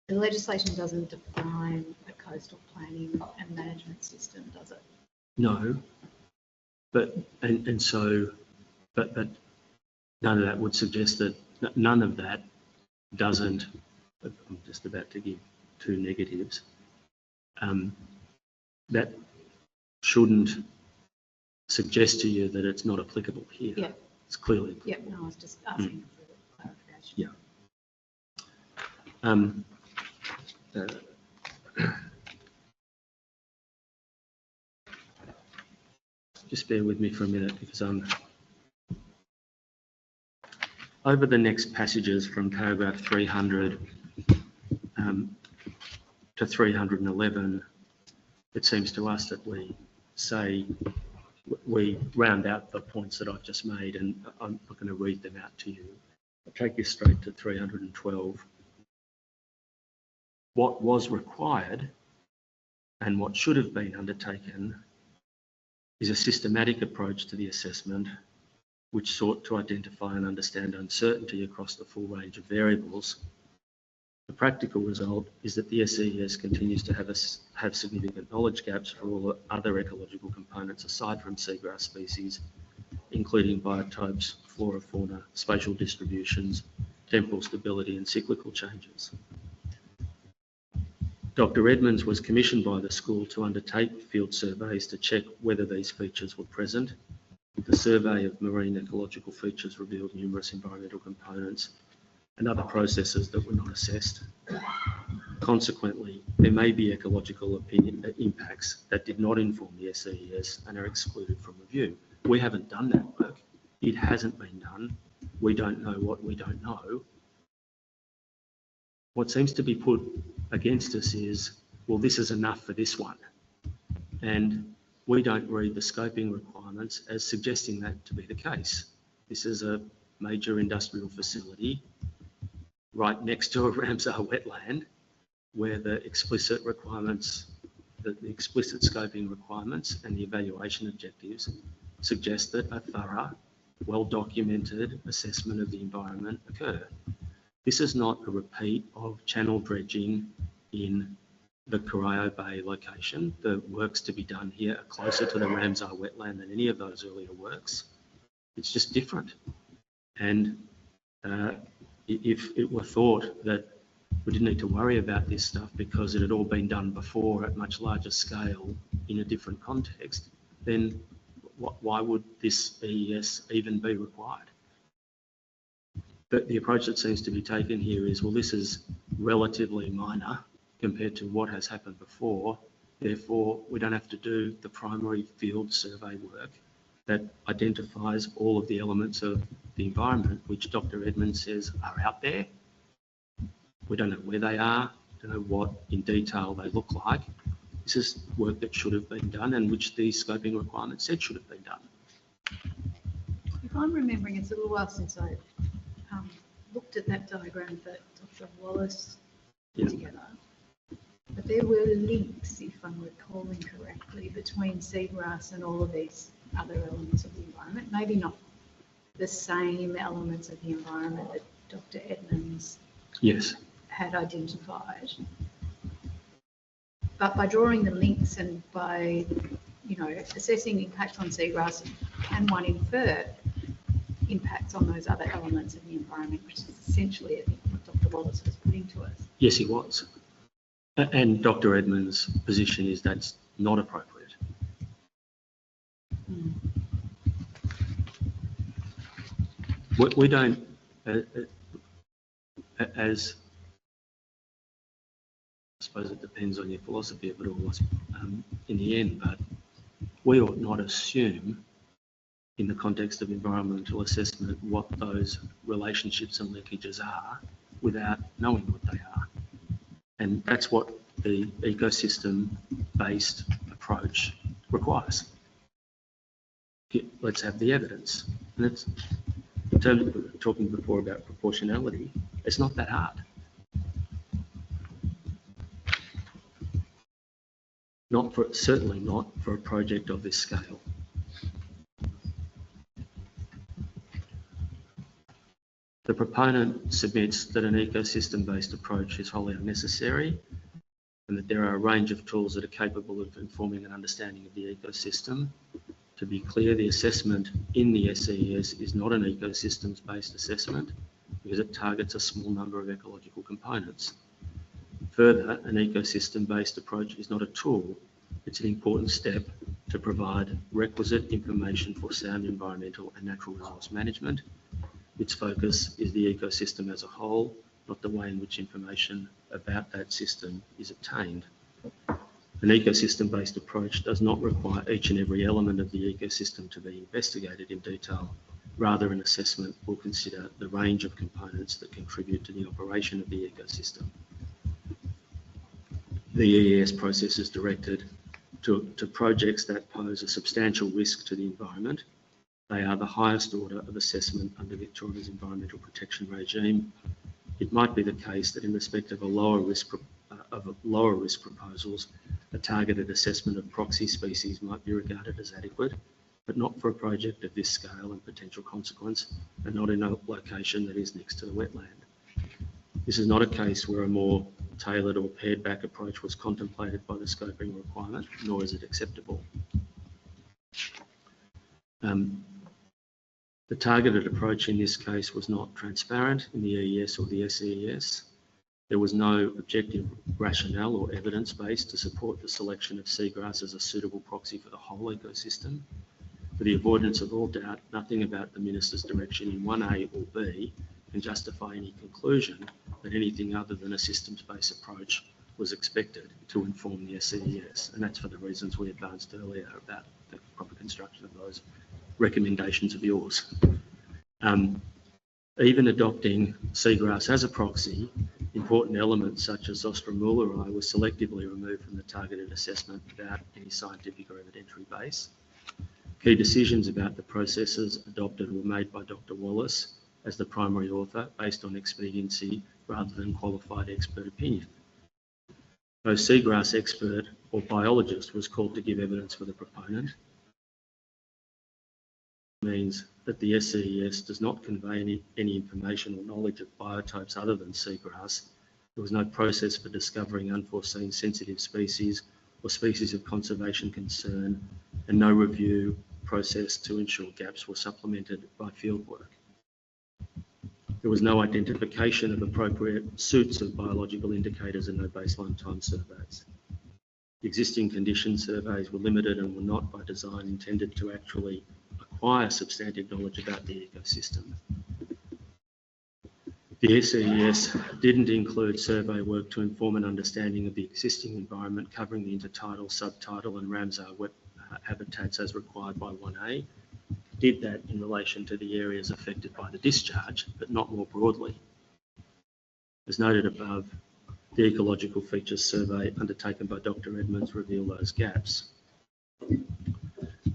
the legislation doesn't define a coastal planning and management system, does it? no, but none of that would suggest that none of that doesn't. I'm just about to give two negatives. That shouldn't suggest to you that it's not applicable here. Yeah. It's clearly. Yeah, no, I was just asking for clarification. Yeah. Just bear with me for a minute because over the next passages from paragraph 300 to 311, it seems to us that we round out the points that I've just made, and I'm not going to read them out to you. I'll take you straight to 312. What was required and what should have been undertaken is a systematic approach to the assessment which sought to identify and understand uncertainty across the full range of variables. The practical result is that the SEES continues to have significant knowledge gaps for all other ecological components aside from seagrass species, including biotopes, flora, fauna, spatial distributions, temporal stability and cyclical changes. Dr. Edmonds was commissioned by the school to undertake field surveys to check whether these features were present. The survey of marine ecological features revealed numerous environmental components and other processes that were not assessed. Consequently, there may be ecological impacts that did not inform the SEES and are excluded from review. We haven't done that work. It hasn't been done. We don't know what we don't know. What seems to be put against us is, well, this is enough for this one. And we don't read the scoping requirements as suggesting that to be the case. This is a major industrial facility right next to a Ramsar wetland where the explicit requirements, the explicit scoping requirements and the evaluation objectives suggest that a thorough, well-documented assessment of the environment occur. This is not a repeat of channel dredging in the Corio Bay location. The works to be done here are closer to the Ramsar wetland than any of those earlier works. It's just different. And if it were thought that we didn't need to worry about this stuff because it had all been done before at much larger scale in a different context, then why would this EES even be required? But the approach that seems to be taken here is, well, this is relatively minor compared to what has happened before. Therefore, we don't have to do the primary field survey work that identifies all of the elements of the environment, which Dr. Edmonds says are out there. We don't know where they are, don't know what in detail they look like. This is work that should have been done and which the scoping requirements said should have been done. If I'm remembering, it's a little while since I looked at that diagram that Dr. Wallace put together. But there were links, if I'm recalling correctly, between seagrass and all of these other elements of the environment. Maybe not the same elements of the environment that Dr. Edmonds had identified. But by drawing the links and by, assessing impact on seagrass, can one infer impacts on those other elements of the environment, which is essentially, I think, what Dr. Wallace was putting to us. Yes, he was. And Dr. Edmonds' position is that's not appropriate. We don't, as I suppose it depends on your philosophy of it all in the end, but we ought not assume in the context of environmental assessment what those relationships and linkages are without knowing what they are. And that's what the ecosystem-based approach requires. Let's have the evidence. And it's, in terms of talking before about proportionality, it's not that hard. Certainly not for a project of this scale. The proponent submits that an ecosystem-based approach is wholly unnecessary and that there are a range of tools that are capable of informing an understanding of the ecosystem. To be clear, the assessment in the SES is not an ecosystems-based assessment because it targets a small number of ecological components. Further, an ecosystem-based approach is not a tool. It's an important step to provide requisite information for sound environmental and natural resource management. Its focus is the ecosystem as a whole, not the way in which information about that system is obtained. An ecosystem-based approach does not require each and every element of the ecosystem to be investigated in detail. Rather, an assessment will consider the range of components that contribute to the operation of the ecosystem. The EES process is directed to projects that pose a substantial risk to the environment. They are the highest order of assessment under Victoria's environmental protection regime. It might be the case that in respect of lower risk proposals, a targeted assessment of proxy species might be regarded as adequate, but not for a project of this scale and potential consequence, and not in a location that is next to the wetland. This is not a case where a more tailored or pared back approach was contemplated by the scoping requirement, nor is it acceptable. The targeted approach in this case was not transparent in the EES or the SES. There was no objective rationale or evidence base to support the selection of seagrass as a suitable proxy for the whole ecosystem. For the avoidance of all doubt, nothing about the Minister's direction in 1A or B can justify any conclusion that anything other than a systems-based approach was expected to inform the SES, and that's for the reasons we advanced earlier about the proper construction of those recommendations of yours. Even adopting seagrass as a proxy, important elements such as Zostera mulleri were selectively removed from the targeted assessment without any scientific or evidentiary base. Key decisions about the processes adopted were made by Dr. Wallace as the primary author based on expediency rather than qualified expert opinion. No seagrass expert or biologist was called to give evidence for the proponent. Means that the SES does not convey any information or knowledge of biotopes other than seagrass. There was no process for discovering unforeseen sensitive species or species of conservation concern, and no review process to ensure gaps were supplemented by fieldwork. There was no identification of appropriate suits of biological indicators and no baseline time surveys. The existing condition surveys were limited and were not by design intended to actually acquire substantive knowledge about the ecosystem. The SES didn't include survey work to inform an understanding of the existing environment covering the intertidal, subtidal and Ramsar wet habitats as required by 1A. It did that in relation to the areas affected by the discharge, but not more broadly. As noted above, the ecological features survey undertaken by Dr. Edmonds revealed those gaps.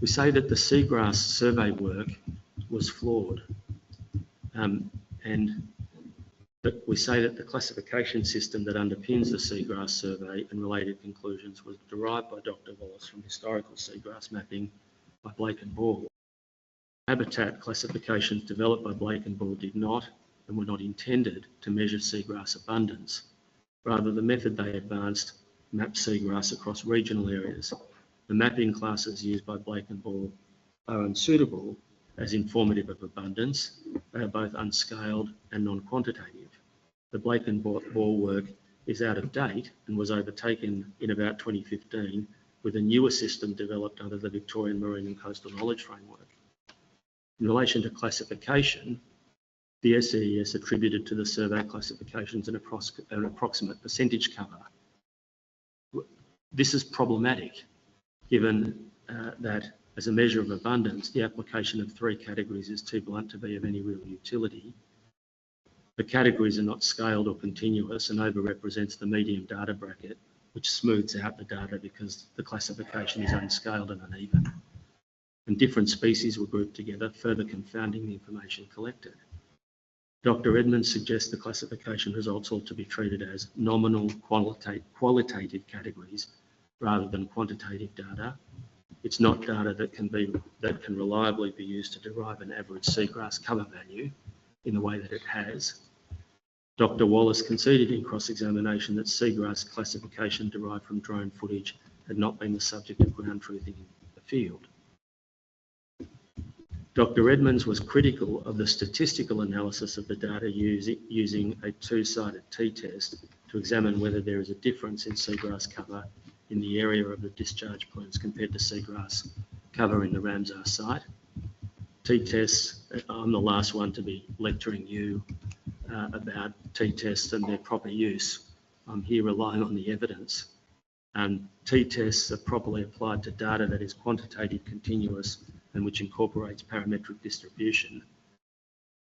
We say that the seagrass survey work was flawed, but we say that the classification system that underpins the seagrass survey and related conclusions was derived by Dr. Wallace from historical seagrass mapping by Blake and Ball. Habitat classifications developed by Blake and Ball did not and were not intended to measure seagrass abundance. Rather, the method they advanced mapped seagrass across regional areas. The mapping classes used by Blake and Ball are unsuitable as informative of abundance. They are both unscaled and non-quantitative. The Blake and Ball work is out of date and was overtaken in about 2015 with a newer system developed under the Victorian Marine and Coastal Knowledge Framework. In relation to classification, the SEES attributed to the survey classifications an approximate percentage cover. This is problematic given that as a measure of abundance, the application of 3 categories is too blunt to be of any real utility. The categories are not scaled or continuous and overrepresents the medium data bracket, which smooths out the data because the classification is unscaled and uneven. And different species were grouped together, further confounding the information collected. Dr. Edmonds suggests the classification results ought to be treated as nominal qualitative categories rather than quantitative data. It's not data that can reliably be used to derive an average seagrass cover value in the way that it has. Dr. Wallace conceded in cross-examination that seagrass classification derived from drone footage had not been the subject of ground truthing in the field. Dr. Edmonds was critical of the statistical analysis of the data using a 2-sided t-test to examine whether there is a difference in seagrass cover in the area of the discharge plumes compared to seagrass cover in the Ramsar site. T-tests, I'm the last one to be lecturing you about t-tests and their proper use. I'm here relying on the evidence. T-tests are properly applied to data that is quantitative, continuous, and which incorporates parametric distribution.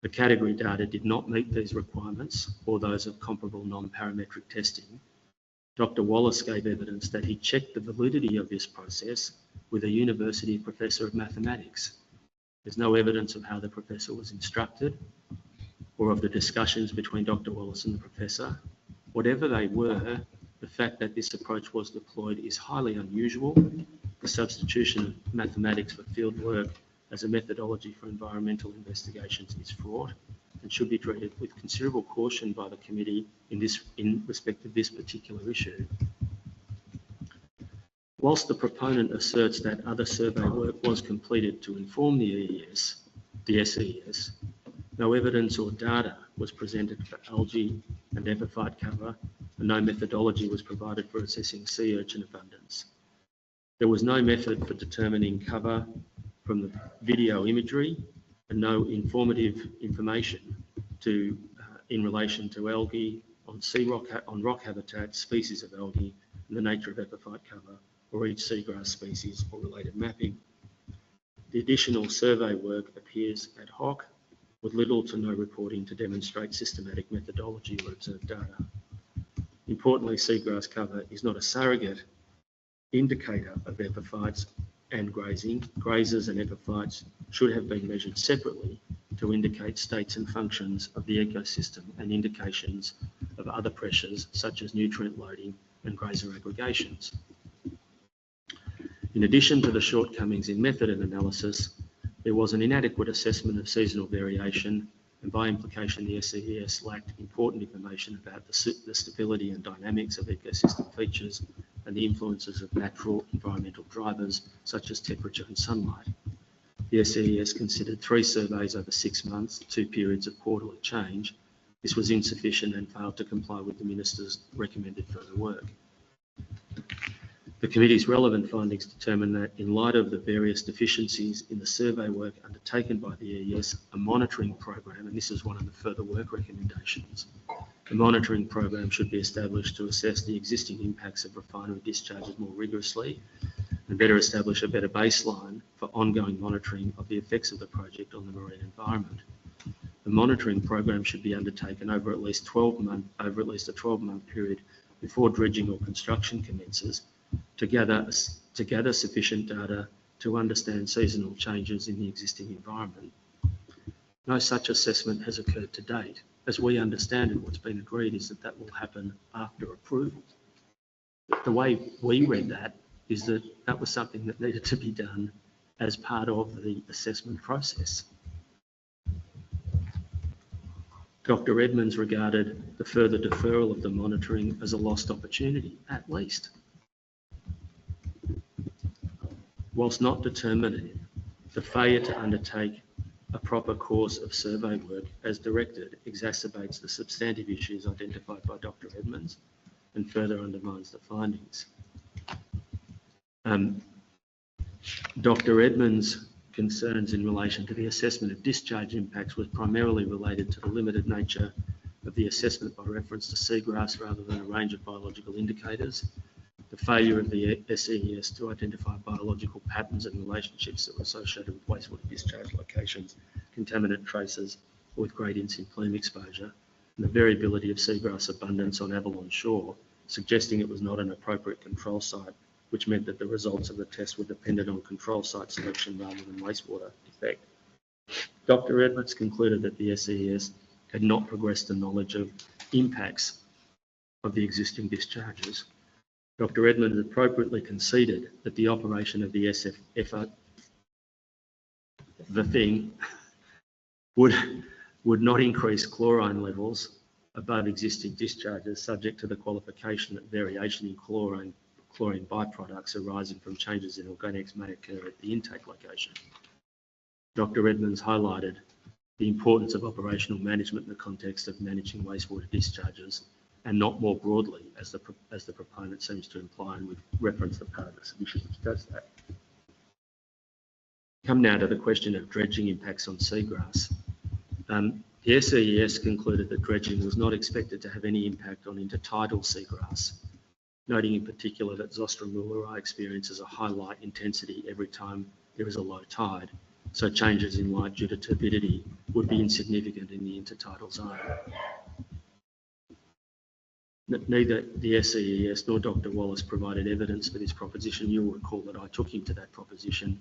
The category data did not meet these requirements or those of comparable non-parametric testing. Dr. Wallace gave evidence that he checked the validity of this process with a university professor of mathematics. There's no evidence of how the professor was instructed or of the discussions between Dr. Wallace and the professor. Whatever they were, the fact that this approach was deployed is highly unusual. The substitution of mathematics for field work as a methodology for environmental investigations is fraught and should be treated with considerable caution by the committee in respect of this particular issue. Whilst the proponent asserts that other survey work was completed to inform the SEES, no evidence or data was presented for algae and epiphyte cover, and no methodology was provided for assessing sea urchin abundance. There was no method for determining cover from the video imagery and no informative information in relation to algae on rock habitats, species of algae, and the nature of epiphyte cover, or each seagrass species or related mapping. The additional survey work appears ad hoc, with little to no reporting to demonstrate systematic methodology or observed data. Importantly, seagrass cover is not a surrogate indicator of epiphytes and grazing. Grazers and epiphytes should have been measured separately to indicate states and functions of the ecosystem and indications of other pressures such as nutrient loading and grazer aggregations. In addition to the shortcomings in method and analysis, there was an inadequate assessment of seasonal variation, and by implication the SEES lacked important information about the stability and dynamics of ecosystem features and the influences of natural environmental drivers such as temperature and sunlight. The SEES considered 3 surveys over 6 months, 2 periods of quarterly change. This was insufficient and failed to comply with the Minister's recommended further work. The committee's relevant findings determined that in light of the various deficiencies in the survey work undertaken by the EES, a monitoring program, and this is one of the further work recommendations, the monitoring program should be established to assess the existing impacts of refinery discharges more rigorously and better establish a better baseline for ongoing monitoring of the effects of the project on the marine environment. The monitoring program should be undertaken over at least a 12-month period before dredging or construction commences to gather sufficient data to understand seasonal changes in the existing environment. No such assessment has occurred to date. As we understand it, what's been agreed is that that will happen after approval. The way we read that is that that was something that needed to be done as part of the assessment process. Dr. Edmonds regarded the further deferral of the monitoring as a lost opportunity, at least. Whilst not determinative, the failure to undertake a proper course of survey work as directed exacerbates the substantive issues identified by Dr. Edmonds and further undermines the findings. Dr. Edmonds' concerns in relation to the assessment of discharge impacts was primarily related to the limited nature of the assessment by reference to seagrass rather than a range of biological indicators, the failure of the SEES to identify biological patterns and relationships that were associated with wastewater discharge locations, contaminant traces, or with gradients in plume exposure, and the variability of seagrass abundance on Avalon Shore, suggesting it was not an appropriate control site, which meant that the results of the test were dependent on control site selection rather than wastewater effect. Dr. Edmonds concluded that the SES had not progressed to knowledge of impacts of the existing discharges. Dr. Edmonds appropriately conceded that the operation of the SFF, the thing, would not increase chlorine levels above existing discharges, subject to the qualification that variation in chlorine byproducts arising from changes in organics may occur at the intake location. Dr. Edmonds highlighted the importance of operational management in the context of managing wastewater discharges, and not more broadly, as the proponent seems to imply, and we've referenced the part of the submission which does that. Come now to the question of dredging impacts on seagrass. The SES concluded that dredging was not expected to have any impact on intertidal seagrass, noting in particular that Zostera mulleri experiences a high light intensity every time there is a low tide, so changes in light due to turbidity would be insignificant in the intertidal zone. Neither the SES nor Dr. Wallace provided evidence for this proposition. You'll recall that I took him to that proposition.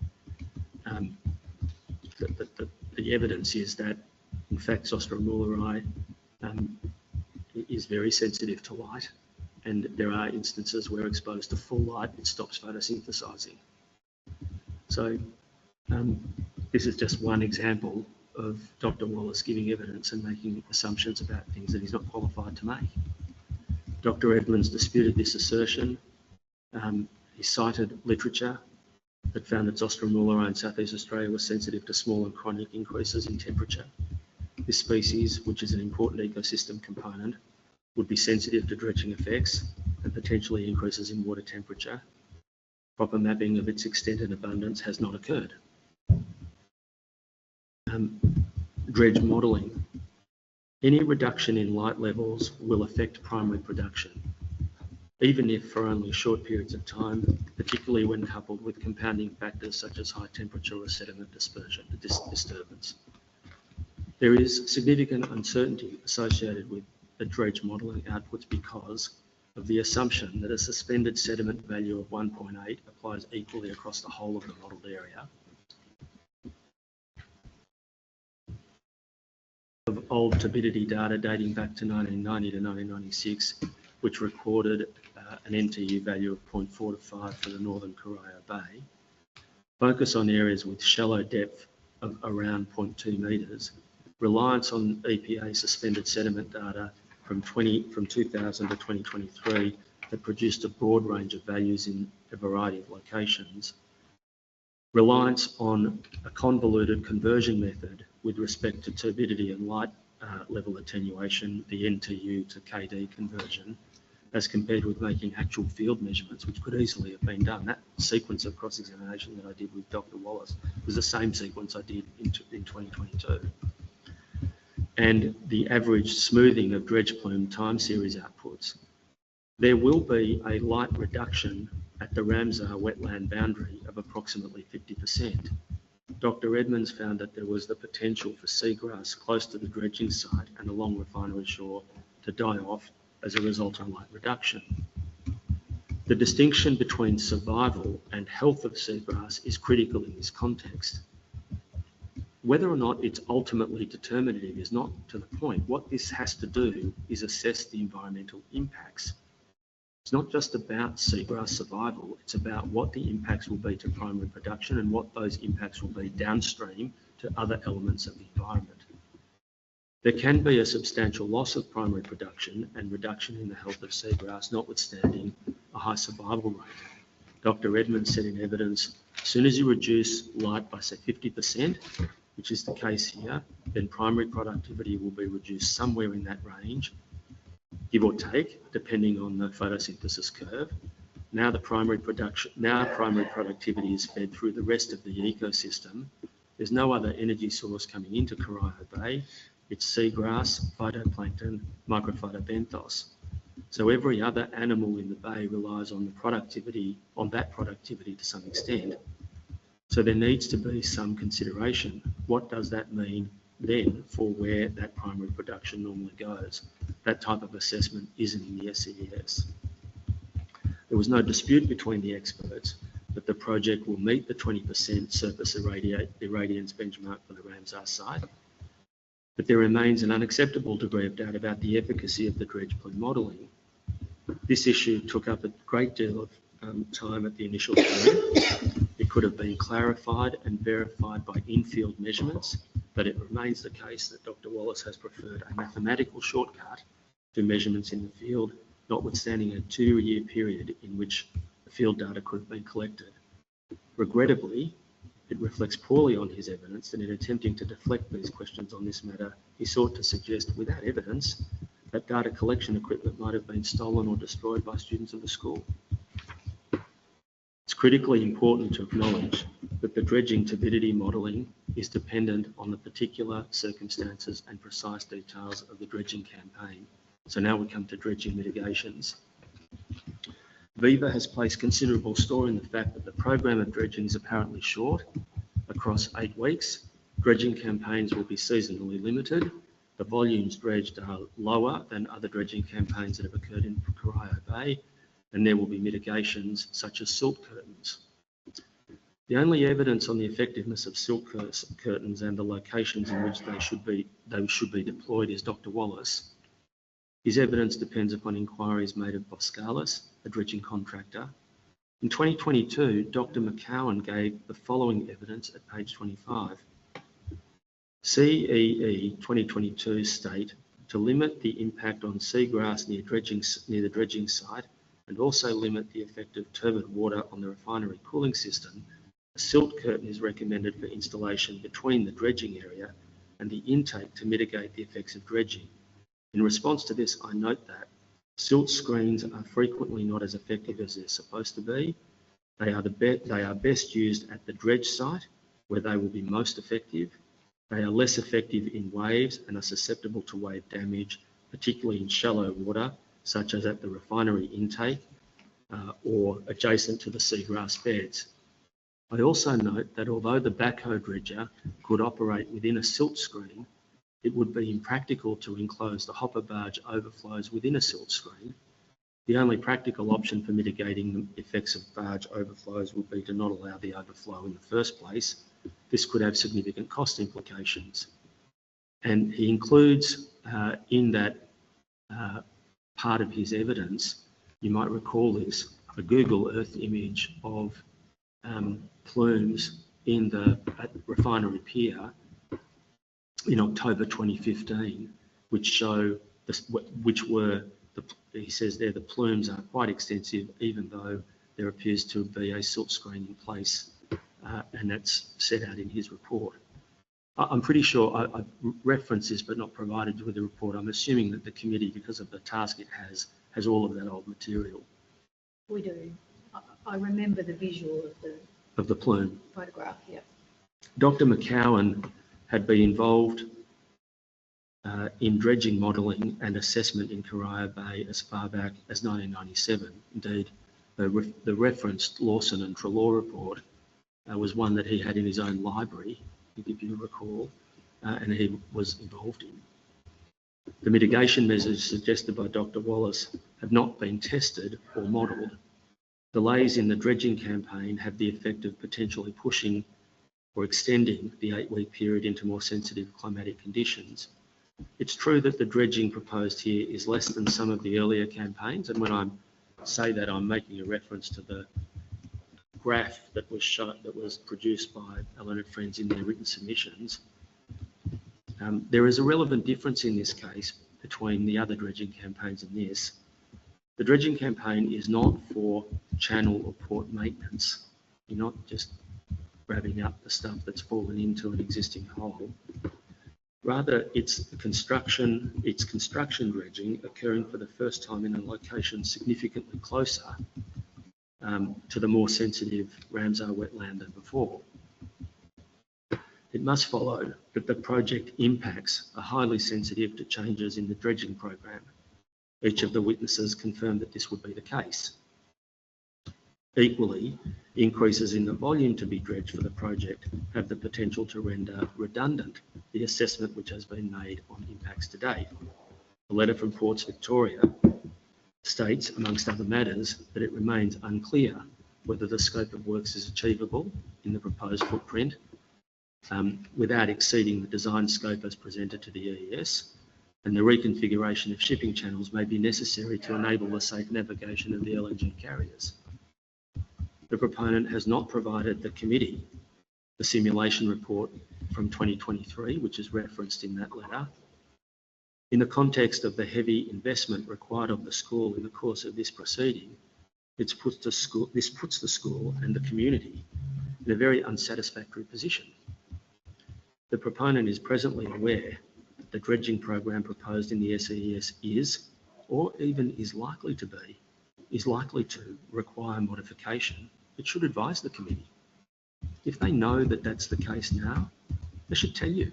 The evidence is that, in fact, Zostera mulleri is very sensitive to light, and there are instances where exposed to full light, it stops photosynthesizing. So this is just one example of Dr. Wallace giving evidence and making assumptions about things that he's not qualified to make. Dr. Edmonds disputed this assertion. He cited literature that found that Zostera mulleri in South East Australia was sensitive to small and chronic increases in temperature. This species, which is an important ecosystem component, would be sensitive to dredging effects and potentially increases in water temperature. Proper mapping of its extent and abundance has not occurred. Dredge modelling. Any reduction in light levels will affect primary production, even if for only short periods of time, particularly when coupled with compounding factors such as high temperature or sediment disturbance. There is significant uncertainty associated with the dredge modelling outputs because of the assumption that a suspended sediment value of 1.8 applies equally across the whole of the modelled area. Of old turbidity data dating back to 1990 to 1996, which recorded an NTU value of 0.4 to 5 for the northern Corio Bay, focus on areas with shallow depth of around 0.2 metres, reliance on EPA suspended sediment data from 2000 to 2023 that produced a broad range of values in a variety of locations, reliance on a convoluted conversion method with respect to turbidity and light level attenuation, the NTU to KD conversion, as compared with making actual field measurements, which could easily have been done. That sequence of cross-examination that I did with Dr. Wallace was the same sequence I did in 2022. And the average smoothing of dredge plume time series outputs. There will be a light reduction at the Ramsar wetland boundary of approximately 50%. Dr. Edmonds found that there was the potential for seagrass close to the dredging site and along refinery shore to die off as a result of light reduction. The distinction between survival and health of seagrass is critical in this context. Whether or not it's ultimately determinative is not to the point. What this has to do is assess the environmental impacts. It's not just about seagrass survival, it's about what the impacts will be to primary production and what those impacts will be downstream to other elements of the environment. There can be a substantial loss of primary production and reduction in the health of seagrass, notwithstanding a high survival rate. Dr. Edmonds said in evidence, as soon as you reduce light by, say, 50%, which is the case here, then primary productivity will be reduced somewhere in that range, give or take, depending on the photosynthesis curve. Now primary productivity is fed through the rest of the ecosystem. There's no other energy source coming into Corio Bay. It's seagrass, phytoplankton, microphytobenthos. So every other animal in the bay relies on that productivity to some extent. So there needs to be some consideration. What does that mean then for where that primary production normally goes? That type of assessment isn't in the SEES. There was no dispute between the experts that the project will meet the 20% surface irradiance benchmark for the Ramsar site, but there remains an unacceptable degree of doubt about the efficacy of the dredge plume modelling. This issue took up a great deal of time at the initial hearing. It could have been clarified and verified by in-field measurements, but it remains the case that Dr. Wallace has preferred a mathematical shortcut to measurements in the field, notwithstanding a 2-year period in which the field data could have been collected. Regrettably, it reflects poorly on his evidence that in attempting to deflect these questions on this matter, he sought to suggest without evidence that data collection equipment might have been stolen or destroyed by students of the school. It's critically important to acknowledge that the dredging turbidity modelling is dependent on the particular circumstances and precise details of the dredging campaign. So now we come to dredging mitigations. Viva has placed considerable store in the fact that the program of dredging is apparently short. Across 8 weeks, dredging campaigns will be seasonally limited. The volumes dredged are lower than other dredging campaigns that have occurred in Corio Bay, and there will be mitigations such as silt curtains. The only evidence on the effectiveness of silt curtains and the locations in which they should be deployed is Dr. Wallace. His evidence depends upon inquiries made of Boscalis, a dredging contractor. In 2022, Dr. McCowan gave the following evidence at page 25. CEE 2022 state to limit the impact on seagrass near the dredging site and also limit the effect of turbid water on the refinery cooling system, a silt curtain is recommended for installation between the dredging area and the intake to mitigate the effects of dredging. In response to this, I note that silt screens are frequently not as effective as they're supposed to be. They are best used at the dredge site, where they will be most effective. They are less effective in waves and are susceptible to wave damage, particularly in shallow water, such as at the refinery intake or adjacent to the seagrass beds. I also note that although the backhoe dredger could operate within a silt screen, it would be impractical to enclose the hopper barge overflows within a silt screen. The only practical option for mitigating the effects of barge overflows would be to not allow the overflow in the first place. This could have significant cost implications. And he includes in that part of his evidence, you might recall this, a Google Earth image of plumes in the refinery pier in October 2015, which show he says there the plumes are quite extensive, even though there appears to be a silt screen in place, and that's set out in his report. I'm pretty sure I reference this, but not provided with the report. I'm assuming that the committee, because of the task it has all of that old material. We do. I remember the visual of the plume photograph. Yeah. Dr. McCowan had been involved in dredging modelling and assessment in Corio Bay as far back as 1997. Indeed, the referenced Lawson and Trelaw report was one that he had in his own library, if you recall, and he was involved in. The mitigation measures suggested by Dr. Wallace have not been tested or modelled. Delays in the dredging campaign have the effect of potentially pushing or extending the 8-week period into more sensitive climatic conditions. It's true that the dredging proposed here is less than some of the earlier campaigns, and when I say that, I'm making a reference to the graph that was produced by Allen and Friends in their written submissions. There is a relevant difference in this case between the other dredging campaigns and this. The dredging campaign is not for channel or port maintenance. You're not just grabbing up the stuff that's fallen into an existing hole. Rather, it's construction dredging occurring for the first time in a location significantly closer to the more sensitive Ramsar wetland than before. It must follow that the project impacts are highly sensitive to changes in the dredging program. Each of the witnesses confirmed that this would be the case. Equally, increases in the volume to be dredged for the project have the potential to render redundant the assessment which has been made on impacts to date. A letter from Ports Victoria states, amongst other matters, that it remains unclear whether the scope of works is achievable in the proposed footprint without exceeding the design scope as presented to the EES, and the reconfiguration of shipping channels may be necessary to enable the safe navigation of the LNG carriers. The proponent has not provided the committee the simulation report from 2023, which is referenced in that letter. In the context of the heavy investment required of the school in the course of this proceeding, this puts the school and the community in a very unsatisfactory position. The proponent is presently aware that the dredging program proposed in the SEES is, or even is likely to require modification. It should advise the committee. If they know that that's the case now, they should tell you,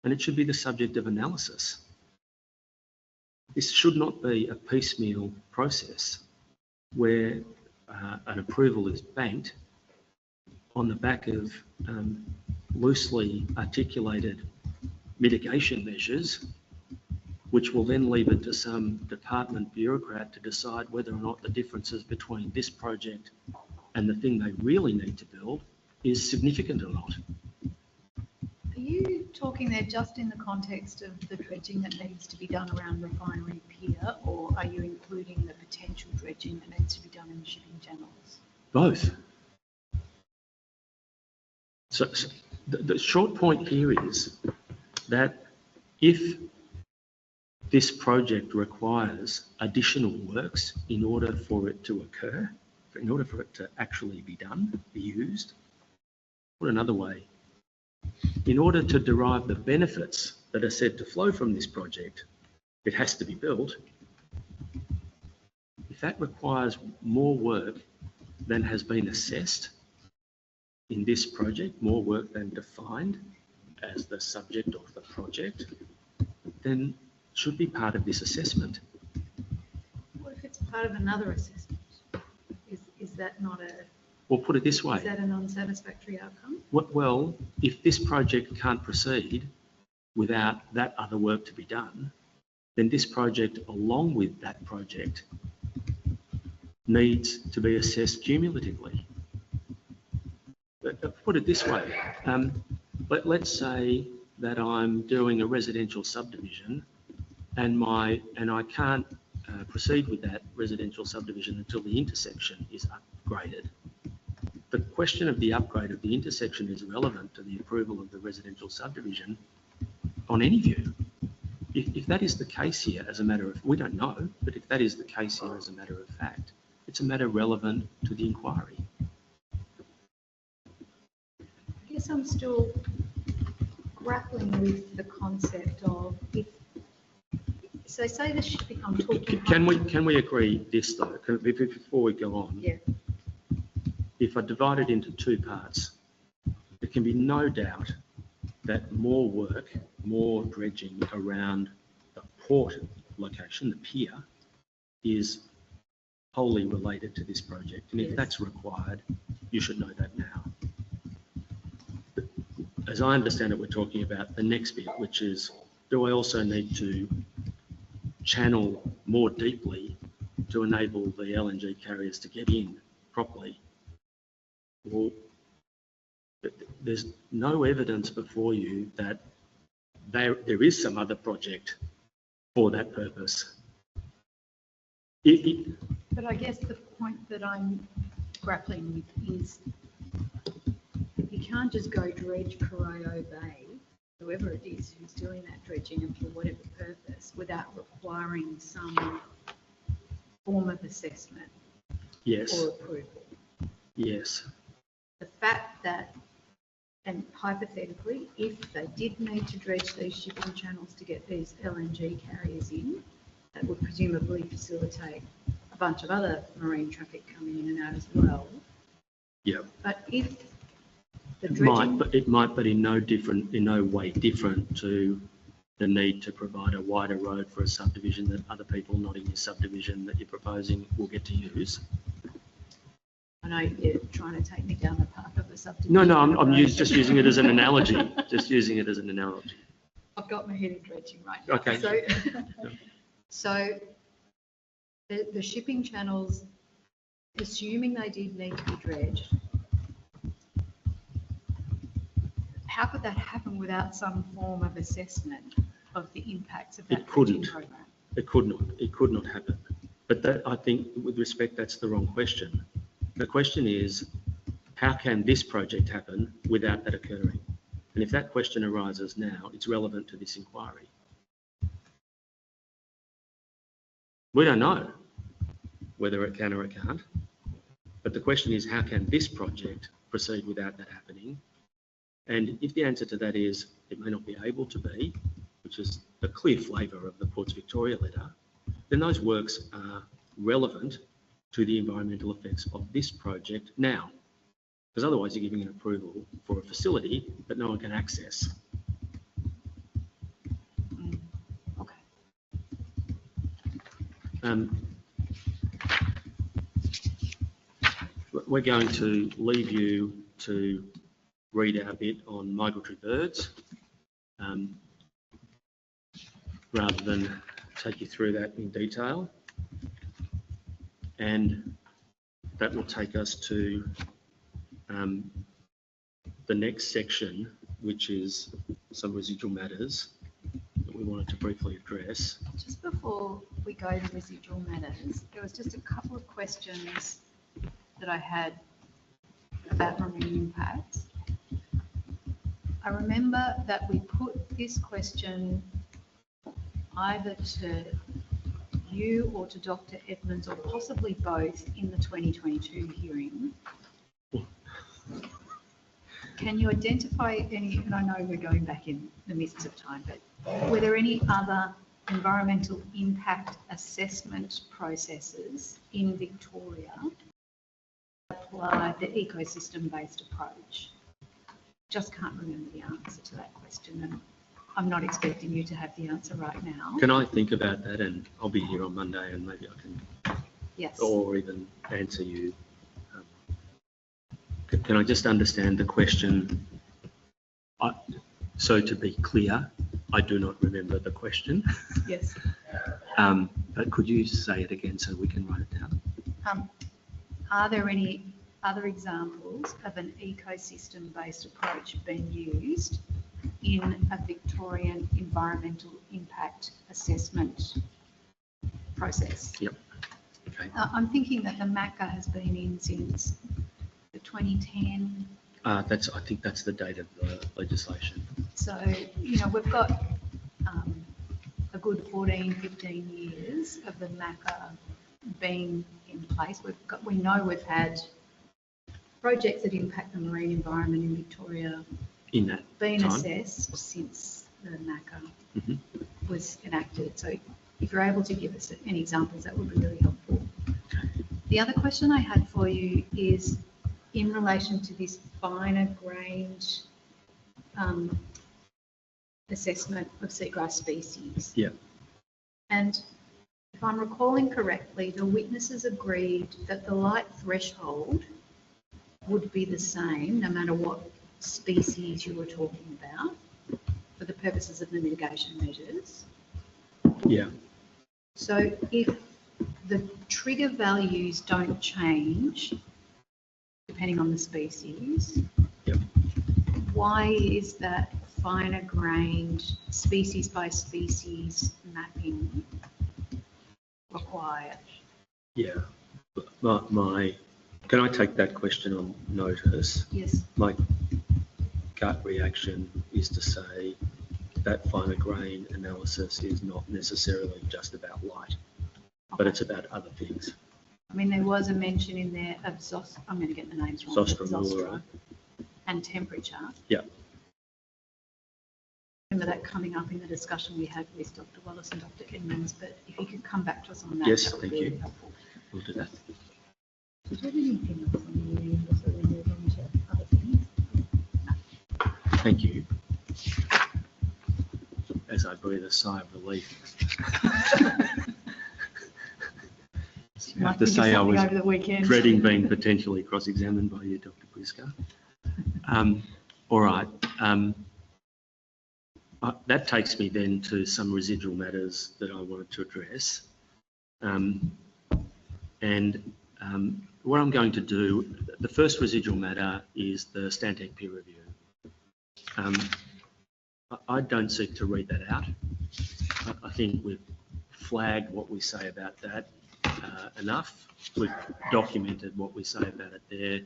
and it should be the subject of analysis. This should not be a piecemeal process where an approval is banked on the back of loosely articulated mitigation measures, which will then leave it to some department bureaucrat to decide whether or not the differences between this project and the thing they really need to build is significant or not. Are you talking there just in the context of the dredging that needs to be done around Refinery Pier, or are you including the potential dredging that needs to be done in the shipping channels? Both. So the short point here is that if this project requires additional works in order for it to occur, in order for it to actually be done, be used, put another way, in order to derive the benefits that are said to flow from this project, it has to be built. If that requires more work than has been assessed in this project, more work than defined as the subject of the project, then it should be part of this assessment. What if it's part of another assessment? Is that not a... Or put it this way. Is that a non-satisfactory outcome? Well, if this project can't proceed without that other work to be done, then this project, along with that project, needs to be assessed cumulatively. But put it this way, let's say that I'm doing a residential subdivision and I can't proceed with that residential subdivision until the intersection is upgraded. The question of the upgrade of the intersection is relevant to the approval of the residential subdivision on any view. If that is the case here, as a matter of, we don't know, but if that is the case here as a matter of fact, it's a matter relevant to the inquiry. I guess I'm still grappling with the concept of if, so say the shipping, I'm talking... Can we agree this though, before we go on? Yeah. If I divide it into two parts, there can be no doubt that more work, more dredging around the port location, the pier, is wholly related to this project. And if that's required, you should know that now. As I understand it, we're talking about the next bit, which is, do I also need to channel more deeply to enable the LNG carriers to get in properly? Well, there's no evidence before you that there is some other project for that purpose. But I guess the point that I'm grappling with is you can't just go dredge Corio Bay, whoever it is who's doing that dredging and for whatever purpose, without requiring some form of assessment Yes. or approval. Yes. The fact that And hypothetically, if they did need to dredge these shipping channels to get these LNG carriers in, that would presumably facilitate a bunch of other marine traffic coming in and out as well. Yeah. But if the It dredging... might, but in no way different to the need to provide a wider road for a subdivision that other people not in your subdivision that you're proposing will get to use. I know you're trying to take me down the path of a subdivision. No, I'm just using it as an analogy. Just using it as an analogy. I've got my head in dredging right now. Okay. So the shipping channels, assuming they did need to be dredged, how could that happen without some form of assessment of the impacts of that dredging program? It could not. It could not happen. But that, I think, with respect, that's the wrong question. The question is, how can this project happen without that occurring? And if that question arises now, it's relevant to this inquiry. We don't know whether it can or it can't. But the question is, how can this project proceed without that happening? And if the answer to that is it may not be able to be, which is the clear flavour of the Ports Victoria letter, then those works are relevant to the environmental effects of this project now. Because otherwise you're giving an approval for a facility that no one can access. Okay. We're going to leave you to read our bit on migratory birds rather than take you through that in detail. And that will take us to the next section, which is some residual matters that we wanted to briefly address. Just before we go to residual matters, there was just a couple of questions that I had about marine impacts. I remember that we put this question either to you or to Dr. Edmonds, or possibly both, in the 2022 hearing. Can you identify any, and I know we're going back in the midst of time, but were there any other environmental impact assessment processes in Victoria that apply the ecosystem-based approach? Just can't remember the answer to that question, and I'm not expecting you to have the answer right now. Can I think about that? And I'll be here on Monday and maybe I can, yes, or even answer you. Can I just understand the question? So to be clear, I do not remember the question. Yes. But could you say it again so we can write it down? Are there any other examples of an ecosystem-based approach being used in a Victorian environmental impact assessment process? Yep. Okay. I'm thinking that the MACA has been in since the 2010. I think that's the date of the legislation. So, you know, we've got a good 14, 15 years of the MACA being in place. We know we've had projects that impact the marine environment in Victoria In that been time. assessed since the MACA was enacted. So if you're able to give us any examples, that would be really helpful. Okay. The other question I had for you is in relation to this finer grained assessment of seagrass species. Yeah. And if I'm recalling correctly, the witnesses agreed that the light threshold would be the same no matter what species you were talking about for the purposes of the mitigation measures. Yeah. So if the trigger values don't change depending on the species, Yep. why is that finer grained species by species mapping required? Yeah. Can I take that question on notice? Yes. My gut reaction is to say that finer grain analysis is not necessarily just about light, but it's about other things. I mean, there was a mention in there of I'm going to get the names wrong. Zostromura and temperature. Yeah. Remember that coming up in the discussion we had with Dr. Wallace and Dr. Edmonds, but if you could come back to us on that, Yes, that would thank be you. really helpful. We'll do that. Did you have anything else on the union before we move on to other things? Thank you. As I breathe a sigh of relief. I have to say I was over the weekend. dreading being potentially cross-examined by you, Dr. Briscoe. All right. That takes me then to some residual matters that I wanted to address. What I'm going to do, the first residual matter is the Stantec peer review. I don't seek to read that out. I think we've flagged what we say about that enough. We've documented what we say about it there.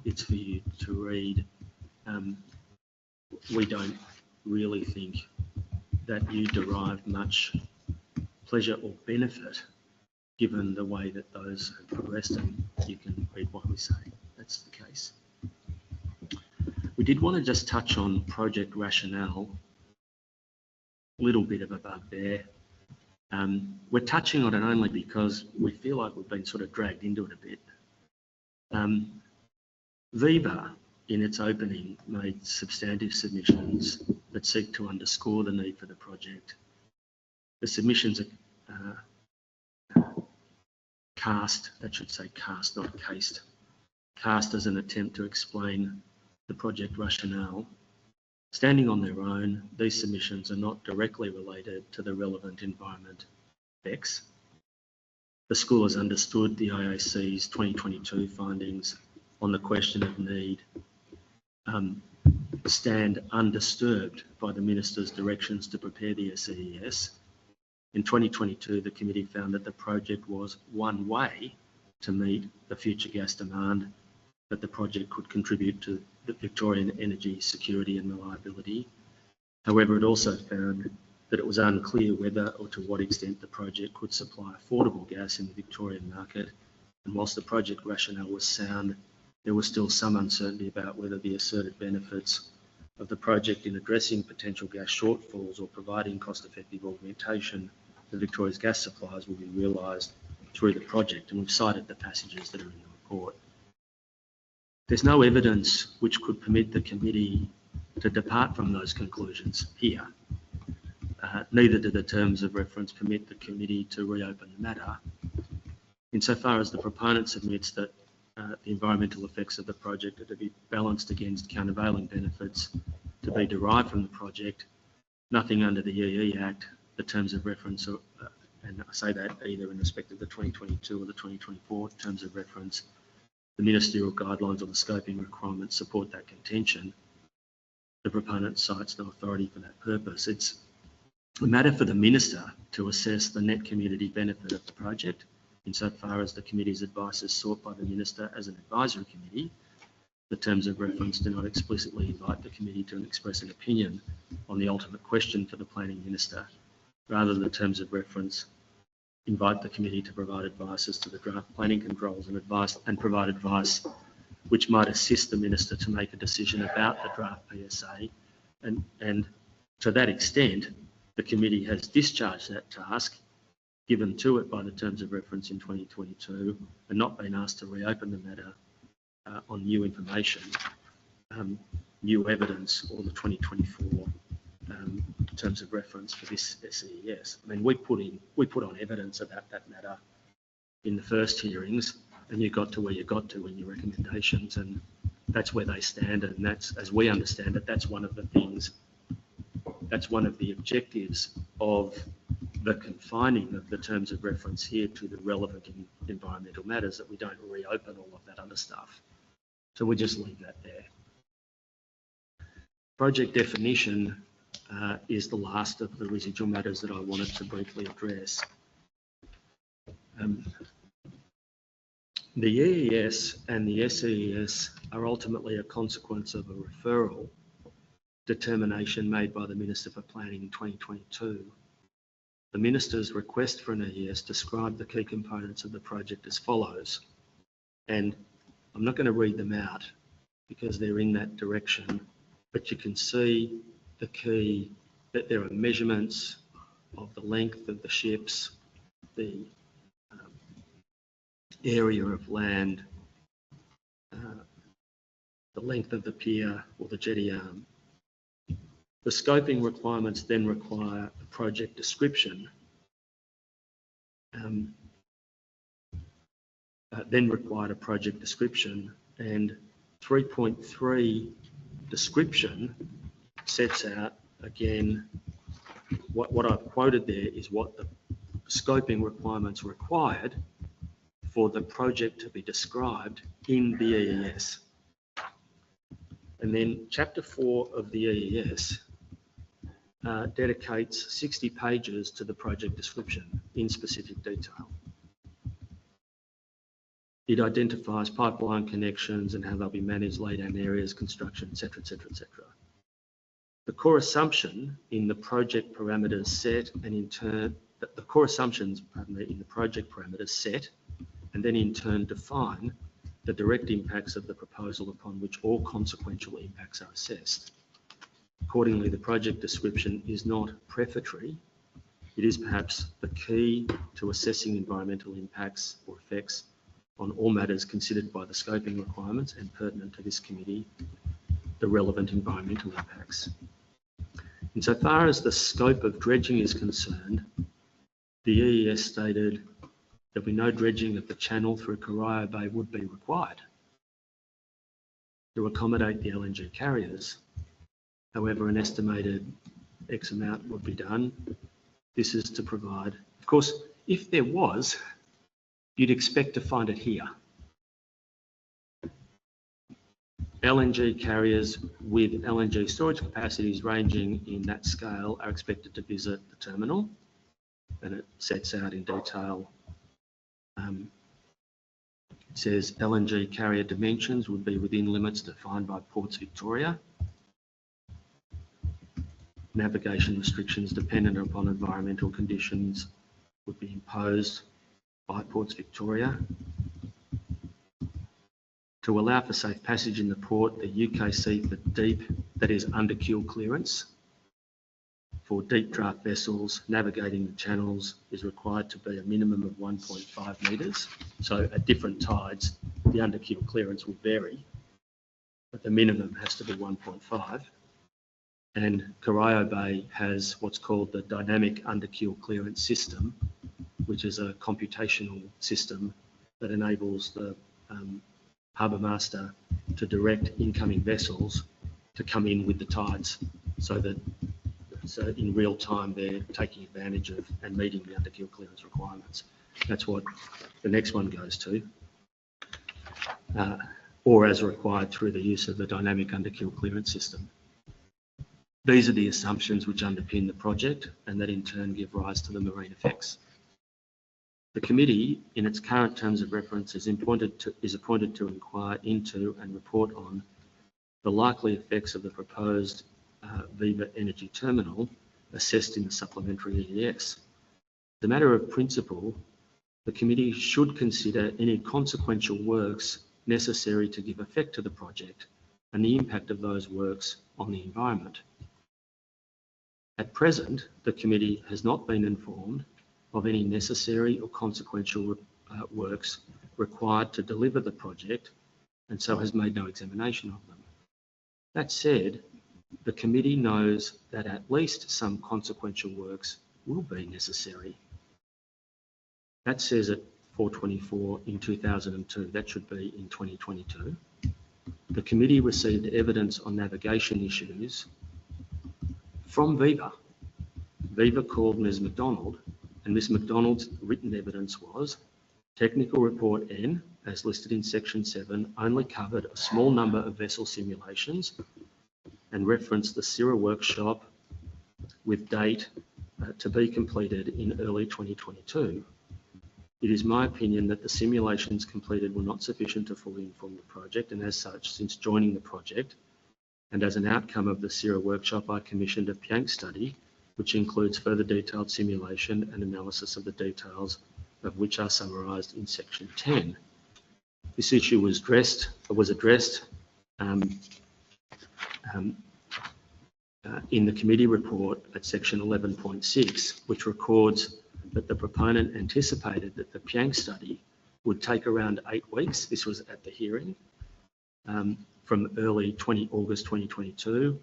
It's for you to read. We don't really think that you derive much pleasure or benefit given the way that those have progressed, and you can read what we say. That's the case. We did want to just touch on project rationale, a little bit of a bugbear. We're touching on it only because we feel like we've been sort of dragged into it a bit. Viva, in its opening, made substantive submissions that seek to underscore the need for the project. The submissions are cast, that should say cast, not cased, cast as an attempt to explain the project rationale. Standing on their own, these submissions are not directly related to the relevant environment effects. The school has understood the IAC's 2022 findings on the question of need stand undisturbed by the Minister's directions to prepare the SEES. In 2022, the committee found that the project was one way to meet the future gas demand, that the project could contribute to the Victorian energy security and reliability. However, it also found that it was unclear whether or to what extent the project could supply affordable gas in the Victorian market. And whilst the project rationale was sound, there was still some uncertainty about whether the asserted benefits of the project in addressing potential gas shortfalls or providing cost-effective augmentation to Victoria's gas supplies will be realised through the project. And we've cited the passages that are in the report. There's no evidence which could permit the committee to depart from those conclusions here. Neither do the terms of reference permit the committee to reopen the matter. Insofar as the proponent admits that the environmental effects of the project are to be balanced against countervailing benefits to be derived from the project, nothing under the EE Act, the terms of reference, and I say that either in respect of the 2022 or the 2024 terms of reference, the ministerial guidelines or the scoping requirements support that contention. The proponent cites no authority for that purpose. It's a matter for the minister to assess the net community benefit of the project insofar as the committee's advice is sought by the minister as an advisory committee. The terms of reference do not explicitly invite the committee to express an opinion on the ultimate question for the planning minister. Rather, the terms of reference invite the committee to provide advice as to the draft planning controls and provide advice which might assist the minister to make a decision about the draft PSA. And to that extent, the committee has discharged that task given to it by the terms of reference in 2022 and not been asked to reopen the matter on new information, new evidence, or the 2024 terms of reference for this SEES. I mean, we put on evidence about that matter in the first hearings, and you got to where you got to in your recommendations, and that's where they stand. And that's, as we understand it, that's one of the things, that's one of the objectives of the confining of the terms of reference here to the relevant environmental matters, that we don't reopen all of that other stuff. So we just leave that there. Project definition is the last of the residual matters that I wanted to briefly address. The EES and the SEES are ultimately a consequence of a referral determination made by the Minister for Planning in 2022. The Minister's request for an EES described the key components of the project as follows, and I'm not going to read them out, because they're in that direction. But you can see the key, that there are measurements of the length of the ships, the area of land, the length of the pier or the jetty arm. The scoping requirements then require a project description, and 3.3 description sets out, again, what I've quoted there is what the scoping requirements required for the project to be described in the EES. And then Chapter 4 of the EES dedicates 60 pages to the project description in specific detail. It identifies pipeline connections and how they'll be managed, laydown areas, construction, etc., etc., etc. The core assumption in the project parameters set, and in turn, the core assumptions, in the project parameters set, and then in turn define the direct impacts of the proposal upon which all consequential impacts are assessed. Accordingly, the project description is not prefatory. It is perhaps the key to assessing environmental impacts or effects on all matters considered by the scoping requirements and pertinent to this committee, the relevant environmental impacts. Insofar as the scope of dredging is concerned, the EES stated there'll be no dredging of the channel through Corio Bay would be required to accommodate the LNG carriers. However, an estimated X amount would be done. This is to provide, of course, if there was, you'd expect to find it here. LNG carriers with LNG storage capacities ranging in that scale are expected to visit the terminal, and it sets out in detail. It says LNG carrier dimensions would be within limits defined by Ports Victoria. Navigation restrictions dependent upon environmental conditions would be imposed by Ports Victoria. To allow for safe passage in the port, the UKC for deep, that is under keel clearance, for deep draft vessels navigating the channels is required to be a minimum of 1.5 metres. So at different tides, the under keel clearance will vary, but the minimum has to be 1.5. And Corio Bay has what's called the dynamic under keel clearance system, which is a computational system that enables the harbour master to direct incoming vessels to come in with the tides, so in real time they're taking advantage of and meeting the under keel clearance requirements. That's what the next one goes to, or as required through the use of the dynamic under keel clearance system. These are the assumptions which underpin the project and that in turn give rise to the marine effects. The committee, in its current terms of reference, is appointed to inquire into and report on the likely effects of the proposed Viva energy terminal assessed in the supplementary EES. As a matter of principle, the committee should consider any consequential works necessary to give effect to the project and the impact of those works on the environment. At present, the committee has not been informed of any necessary or consequential works required to deliver the project, and so has made no examination of them. That said, the committee knows that at least some consequential works will be necessary. That says at 424 in 2002, that should be in 2022. The committee received evidence on navigation issues from Viva. Viva called Ms. McDonald, and Ms. McDonald's written evidence was technical report N, as listed in section 7, only covered a small number of vessel simulations and referenced the CIRA workshop with date to be completed in early 2022. It is my opinion that the simulations completed were not sufficient to fully inform the project, and as such, since joining the project, and as an outcome of the CIRA workshop, I commissioned a PIANC study, which includes further detailed simulation and analysis of the details of which are summarised in section 10. This issue was addressed um, um, in the committee report at section 11.6, which records that the proponent anticipated that the Piang study would take around 8 weeks. This was at the hearing from early August 2022,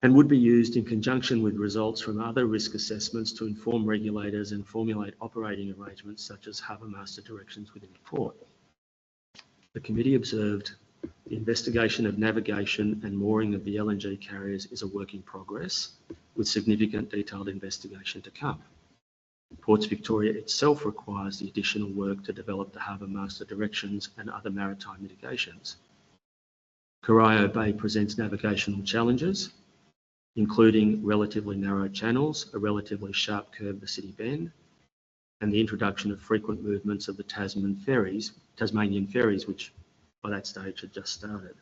and would be used in conjunction with results from other risk assessments to inform regulators and formulate operating arrangements such as harbour master directions within the port. The committee observed the investigation of navigation and mooring of the LNG carriers is a work in progress, with significant detailed investigation to come. Ports Victoria itself requires the additional work to develop the harbour master directions and other maritime mitigations. Corio Bay presents navigational challenges, including relatively narrow channels, a relatively sharp curve, the City Bend, and the introduction of frequent movements of the Tasmanian ferries, which by that stage had just started.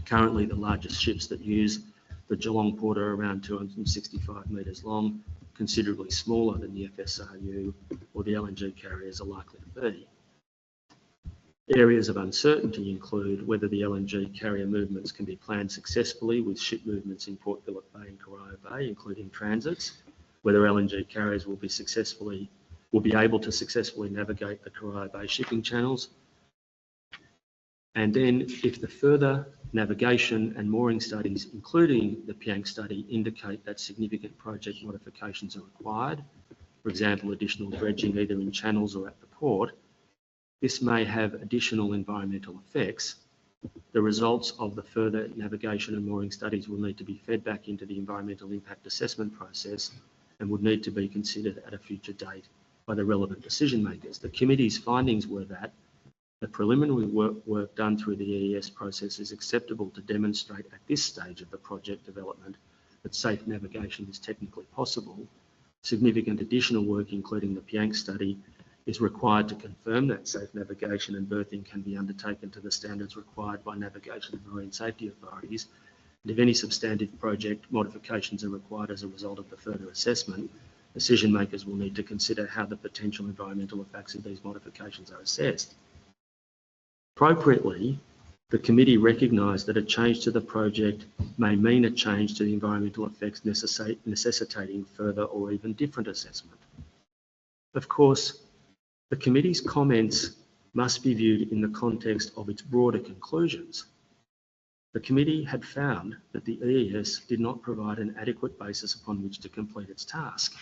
Currently, the largest ships that use the Geelong port are around 265 metres long, considerably smaller than the FSRU or the LNG carriers are likely to be. Areas of uncertainty include whether the LNG carrier movements can be planned successfully with ship movements in Port Phillip Bay and Corio Bay, including transits, whether LNG carriers will be able to successfully navigate the Corio Bay shipping channels, and then if the further navigation and mooring studies, including the Piang study, indicate that significant project modifications are required, for example, additional dredging either in channels or at the port, this may have additional environmental effects. The results of the further navigation and mooring studies will need to be fed back into the environmental impact assessment process and would need to be considered at a future date by the relevant decision makers. The committee's findings were that the preliminary work done through the EES process is acceptable to demonstrate at this stage of the project development that safe navigation is technically possible. Significant additional work, including the Piang study, is required to confirm that safe navigation and berthing can be undertaken to the standards required by navigation and marine safety authorities. And if any substantive project modifications are required as a result of the further assessment, decision makers will need to consider how the potential environmental effects of these modifications are assessed. Appropriately, the committee recognised that a change to the project may mean a change to the environmental effects necessitating further or even different assessment. Of course, the committee's comments must be viewed in the context of its broader conclusions. The committee had found that the EES did not provide an adequate basis upon which to complete its task.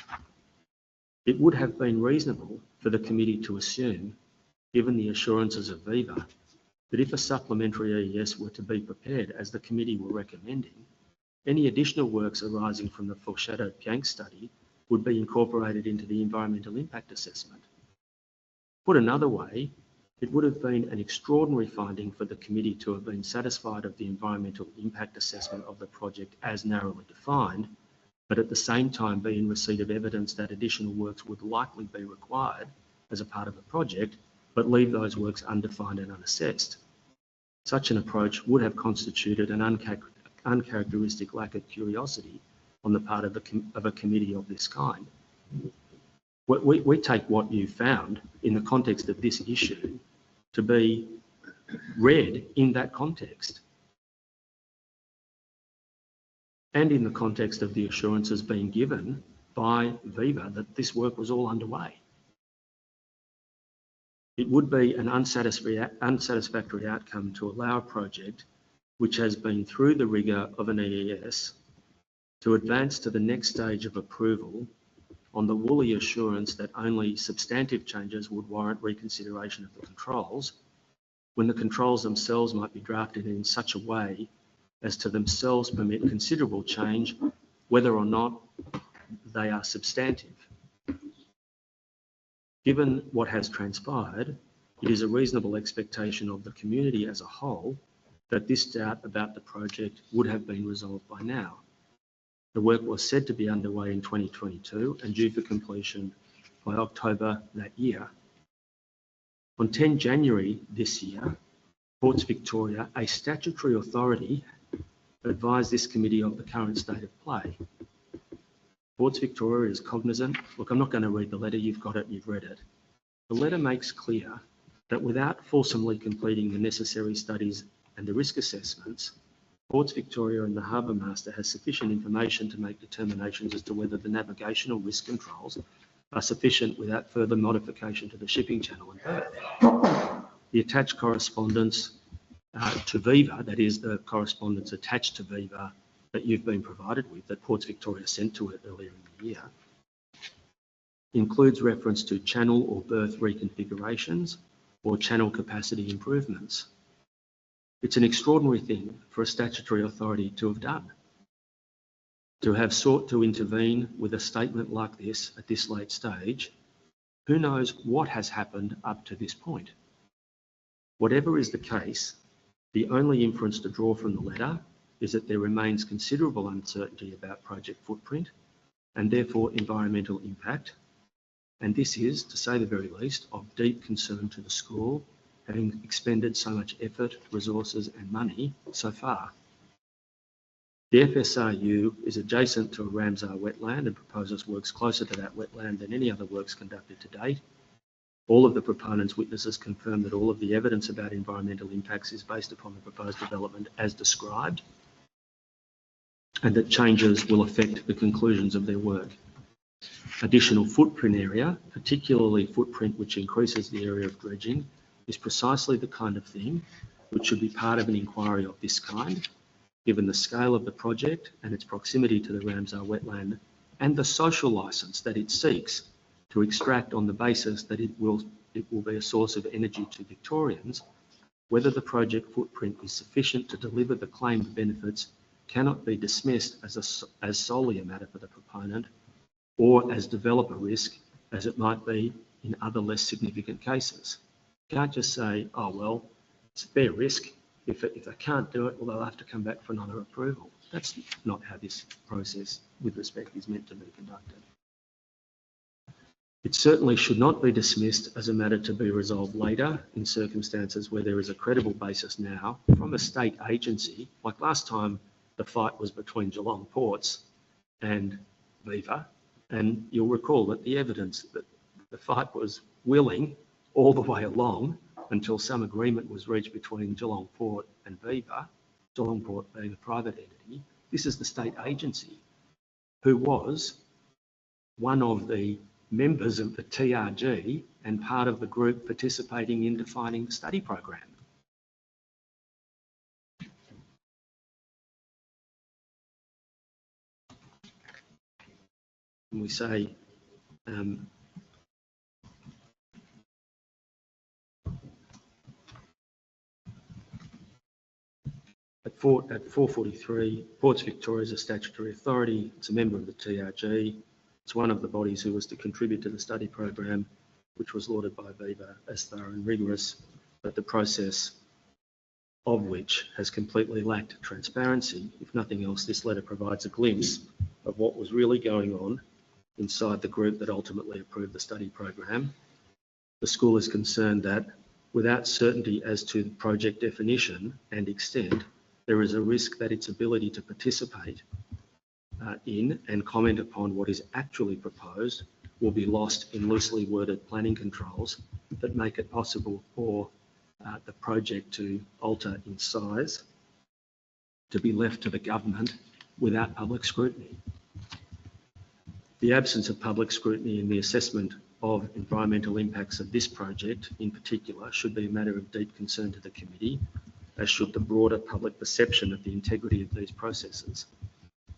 It would have been reasonable for the committee to assume, given the assurances of Viva, that if a supplementary EES were to be prepared as the committee were recommending, any additional works arising from the foreshadowed Piang study would be incorporated into the environmental impact assessment. Put another way, it would have been an extraordinary finding for the committee to have been satisfied of the environmental impact assessment of the project as narrowly defined, but at the same time be in receipt of evidence that additional works would likely be required as a part of the project, but leave those works undefined and unassessed. Such an approach would have constituted an uncharacteristic lack of curiosity on the part of a committee of this kind. We take what you found in the context of this issue to be read in that context and in the context of the assurances being given by Viva that this work was all underway. It would be an unsatisfactory outcome to allow a project which has been through the rigour of an EES to advance to the next stage of approval on the woolly assurance that only substantive changes would warrant reconsideration of the controls, when the controls themselves might be drafted in such a way as to themselves permit considerable change, whether or not they are substantive. Given what has transpired, it is a reasonable expectation of the community as a whole that this doubt about the project would have been resolved by now. The work was said to be underway in 2022 and due for completion by October that year. On 10 January this year, Ports Victoria, a statutory authority, advised this committee of the current state of play. Ports Victoria is cognisant. Look, I'm not going to read the letter. You've got it, you've read it. The letter makes clear that without fulsomely completing the necessary studies and the risk assessments, Ports Victoria and the Harbour Master has sufficient information to make determinations as to whether the navigational risk controls are sufficient without further modification to the shipping channel and berth. The attached correspondence to Viva, that is the correspondence attached to Viva that you've been provided with, that Ports Victoria sent to it earlier in the year, includes reference to channel or berth reconfigurations or channel capacity improvements. It's an extraordinary thing for a statutory authority to have done, to have sought to intervene with a statement like this at this late stage. Who knows what has happened up to this point? Whatever is the case, the only inference to draw from the letter is that there remains considerable uncertainty about project footprint and therefore environmental impact. And this is, to say the very least, of deep concern to the school, having expended so much effort, resources and money so far. The FSRU is adjacent to a Ramsar wetland and proposes works closer to that wetland than any other works conducted to date. All of the proponents' witnesses confirm that all of the evidence about environmental impacts is based upon the proposed development as described, and that changes will affect the conclusions of their work. Additional footprint area, particularly footprint which increases the area of dredging, is precisely the kind of thing which should be part of an inquiry of this kind, given the scale of the project and its proximity to the Ramsar wetland and the social licence that it seeks to extract on the basis that it will be a source of energy to Victorians. Whether the project footprint is sufficient to deliver the claimed benefits cannot be dismissed as solely a matter for the proponent or as developer risk, as it might be in other less significant cases. You can't just say, oh, well, it's their risk. If they can't do it, well, they'll have to come back for another approval. That's not how this process, with respect, is meant to be conducted. It certainly should not be dismissed as a matter to be resolved later in circumstances where there is a credible basis now from a state agency. Like last time, the fight was between Geelong Ports and Viva, and you'll recall that the evidence that the fight was willing all the way along until some agreement was reached between Geelong Port and Viva, Geelong Port being a private entity. This is the state agency who was one of the members of the TRG and part of the group participating in defining the study program. And we say, at 443, Ports Victoria is a statutory authority. It's a member of the TRG. It's one of the bodies who was to contribute to the study program, which was lauded by Viva as thorough and rigorous, but the process of which has completely lacked transparency. If nothing else, this letter provides a glimpse of what was really going on inside the group that ultimately approved the study program. The school is concerned that without certainty as to the project definition and extent, there is a risk that its ability to participate in and comment upon what is actually proposed will be lost in loosely worded planning controls that make it possible for the project to alter in size, to be left to the government without public scrutiny. The absence of public scrutiny in the assessment of environmental impacts of this project in particular should be a matter of deep concern to the committee, as should the broader public perception of the integrity of these processes.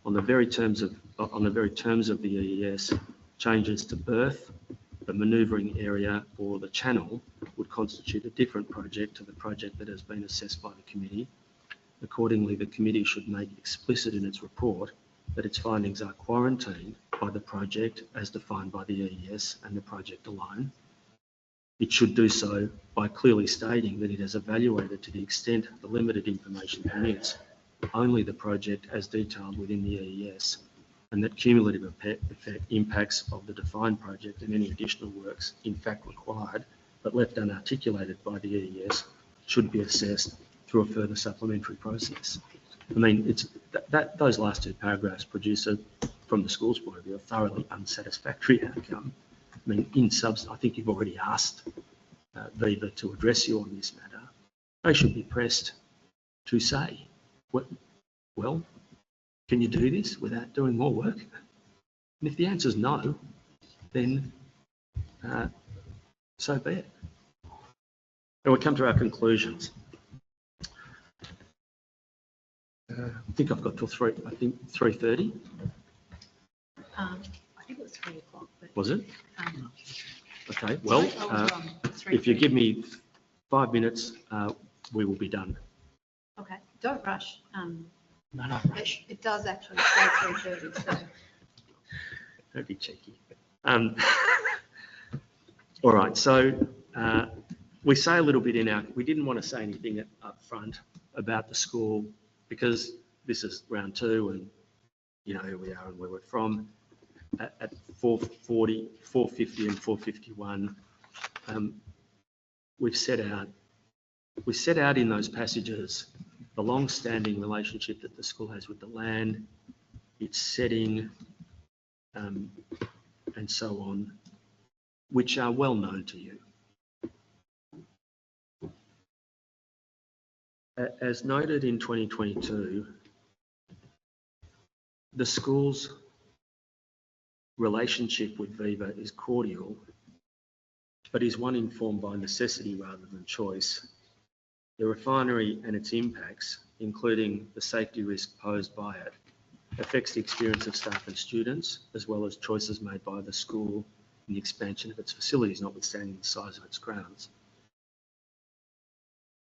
On the very terms of the EES, changes to berth, the manoeuvring area or the channel would constitute a different project to the project that has been assessed by the committee. Accordingly, the committee should make explicit in its report that its findings are quarantined by the project as defined by the EES and the project alone. It should do so by clearly stating that it has evaluated to the extent the limited information permits only the project as detailed within the EES, and that cumulative impacts of the defined project and any additional works in fact required but left unarticulated by the EES should be assessed through a further supplementary process. I mean, it's those last two paragraphs produce, from the school's point of view, a thoroughly unsatisfactory outcome. I mean, in substance, I think you've already asked Viva to address you on this matter. They should be pressed to say, well, can you do this without doing more work? And if the answer is no, then so be it. And we come to our conclusions. I think I've got till 3:30. I think it was 3 o'clock. But, Was it? um, Okay, well, I was wrong. It's if you 3:30. give me 5 minutes, we will be done. Okay, don't rush. No. It does actually say 3:30, so. Don't be cheeky. All right, so we say a little bit we didn't want to say anything up front about the school because this is round 2 and you know who we are and where we're from. At 4:40, 4:50 and 4:51, we set out in those passages the long-standing relationship that the school has with the land, its setting, and so on, which are well known to you. As noted in 2022, the school's relationship with Viva is cordial, but is one informed by necessity rather than choice. The refinery and its impacts, including the safety risk posed by it, affects the experience of staff and students, as well as choices made by the school in the expansion of its facilities, notwithstanding the size of its grounds.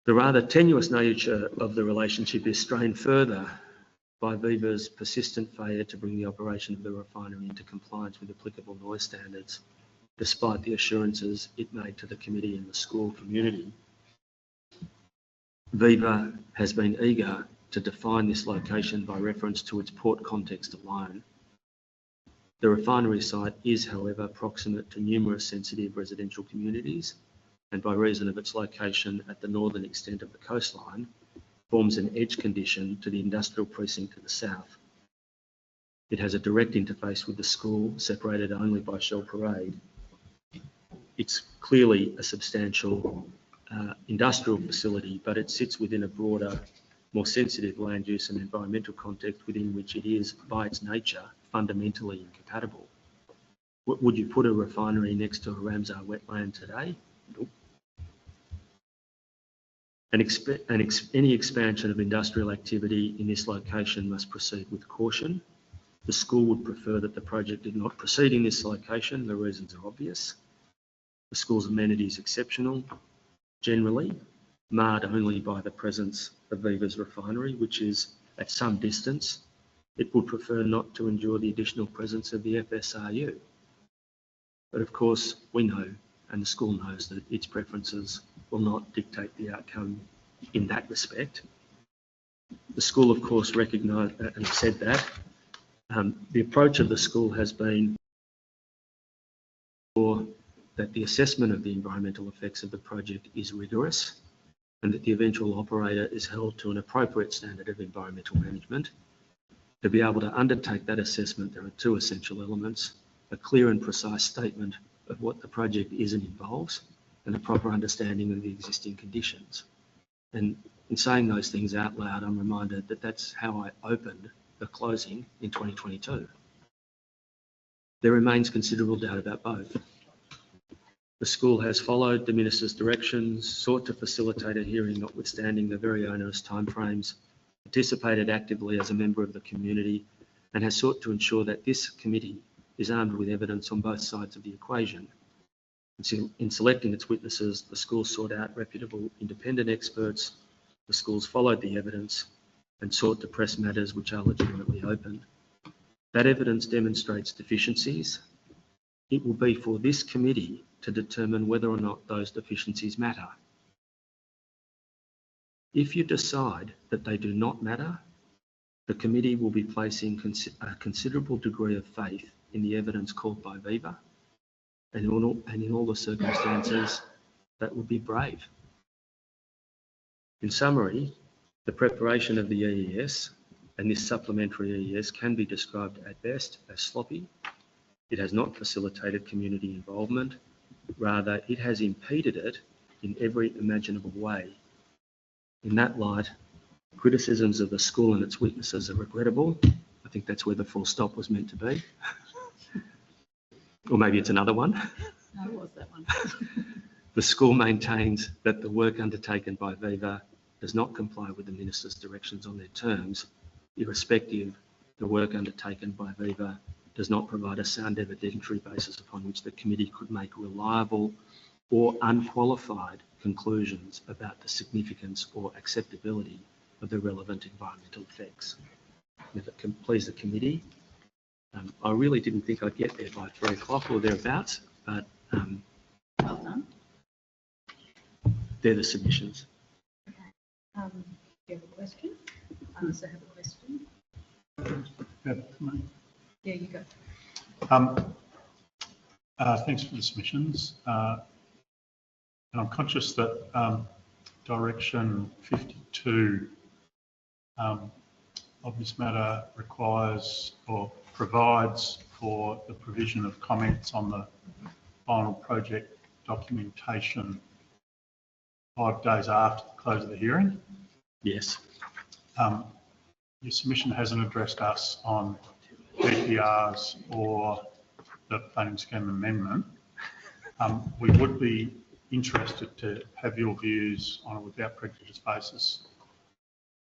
The rather tenuous nature of the relationship is strained further by Viva's persistent failure to bring the operation of the refinery into compliance with applicable noise standards, despite the assurances it made to the committee and the school community. Viva has been eager to define this location by reference to its port context alone. The refinery site is, however, proximate to numerous sensitive residential communities, and by reason of its location at the northern extent of the coastline, forms an edge condition to the industrial precinct to the south. It has a direct interface with the school, separated only by Shell Parade. It's clearly a substantial industrial facility, but it sits within a broader, more sensitive land use and environmental context within which it is, by its nature, fundamentally incompatible. Would you put a refinery next to a Ramsar wetland today? Nope. Any expansion of industrial activity in this location must proceed with caution. The school would prefer that the project did not proceed in this location. The reasons are obvious. The school's amenities exceptional, generally, marred only by the presence of Viva's refinery, which is at some distance. It would prefer not to endure the additional presence of the FSRU. But of course, we know, and the school knows, that its preferences will not dictate the outcome in that respect. The school, of course, recognised and said that. The approach of the school has been that the assessment of the environmental effects of the project is rigorous and that the eventual operator is held to an appropriate standard of environmental management. To be able to undertake that assessment, there are 2 essential elements: a clear and precise statement of what the project is and involves, and a proper understanding of the existing conditions. And in saying those things out loud, I'm reminded that that's how I opened the closing in 2022. There remains considerable doubt about both. The school has followed the Minister's directions, sought to facilitate a hearing notwithstanding the very onerous timeframes, participated actively as a member of the community, and has sought to ensure that this committee is armed with evidence on both sides of the equation. In selecting its witnesses, the school sought out reputable independent experts. The schools followed the evidence and sought to press matters which are legitimately open. That evidence demonstrates deficiencies. It will be for this committee to determine whether or not those deficiencies matter. If you decide that they do not matter, the committee will be placing a considerable degree of faith in the evidence called by Viva, and in all the circumstances, that would be brave. In summary, the preparation of the EES and this supplementary EES can be described at best as sloppy. It has not facilitated community involvement. Rather, it has impeded it in every imaginable way. In that light, Criticisms of the school and its witnesses are regrettable. I think that's where the full stop was meant to be. Or maybe it's another one. No, it was that one. The school maintains that the work undertaken by Viva does not comply with the Minister's directions on their terms. Irrespective, the work undertaken by Viva does not provide a sound evidentiary basis upon which the committee could make reliable or unqualified conclusions about the significance or acceptability of the relevant environmental effects. And if it can please the committee, I really didn't think I'd get there by 3 o'clock or thereabouts, but Well done. they're the submissions. Do you have a question? I also have a question. Yeah, you go. Thanks for the submissions. And I'm conscious that direction 52 of this matter requires or provides for the provision of comments on the final project documentation 5 days after the close of the hearing. Yes. Your submission hasn't addressed us on DPRs or the planning scheme amendment. We would be interested to have your views on a without prejudice basis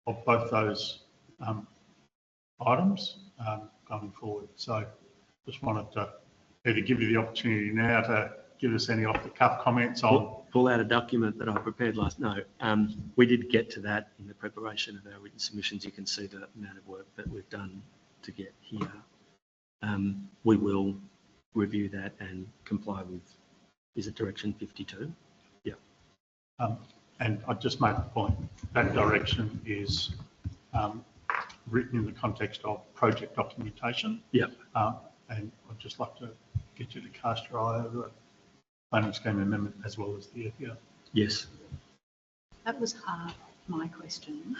of both those items going forward. So just wanted to either give you the opportunity now to give us any off-the-cuff comments on. Pull out a document that I prepared last. No, we did get to that in the preparation of our written submissions. You can see the amount of work that we've done to get here. We will review that and comply with, is it direction 52? Yeah. And I'd just make the point, that direction is written in the context of project documentation. Yeah. And I'd just like to get you to cast your eye over the planning scheme amendment as well as the EPR. Yes. That was half my question.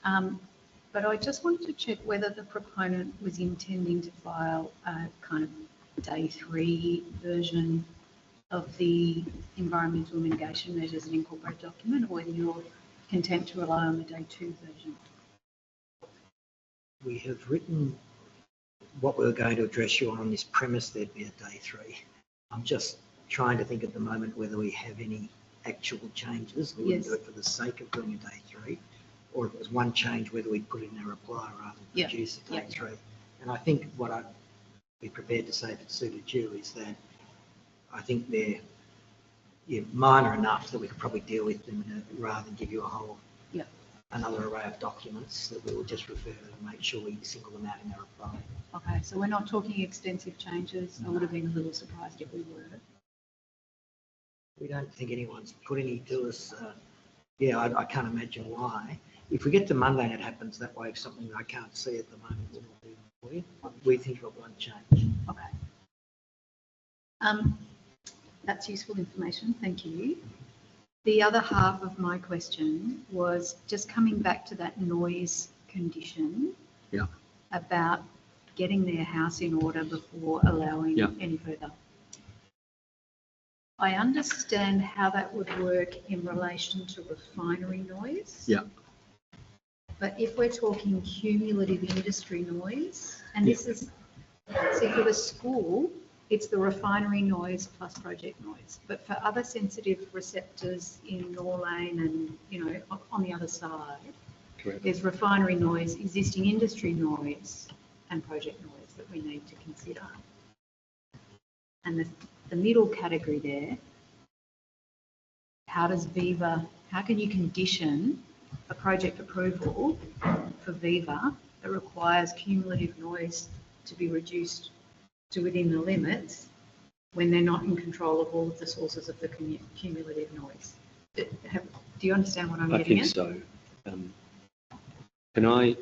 But I just wanted to check whether the proponent was intending to file a kind of day 3 version of the environmental mitigation measures and incorporate document, or whether you're content to rely on the day 2 version. We have written what we were going to address you on this premise there'd be a day 3. I'm just trying to think at the moment whether we have any actual changes. We wouldn't do it for the sake of doing a day 3, or if it was one change, whether we'd put it in a reply rather than produce a day 3. And I think what I'd be prepared to say if it suited you is that I think they're minor enough that we could probably deal with them rather than give you a whole another array of documents that we will just refer to and make sure we single them out in our reply. Okay, so we're not talking extensive changes. I would have been a little surprised if we were. We don't think anyone's put any to us. I can't imagine why. If we get to Monday and it happens that way, something I can't see at the moment, we'll not do it for you. We think of one change. Okay. That's useful information. Thank you. The other half of my question was just coming back to that noise condition about getting their house in order before allowing any further. I understand how that would work in relation to refinery noise. Yeah. But if we're talking cumulative industry noise, and this is, see, for the school, it's the refinery noise plus project noise. But for other sensitive receptors in Norlane and, on the other side, Correct. there's refinery noise, existing industry noise, and project noise that we need to consider. And the middle category there, how can you condition a project approval for Viva that requires cumulative noise to be reduced to within the limits when they're not in control of all of the sources of the cumulative noise? Do you understand what I'm getting at? I think so. Can I,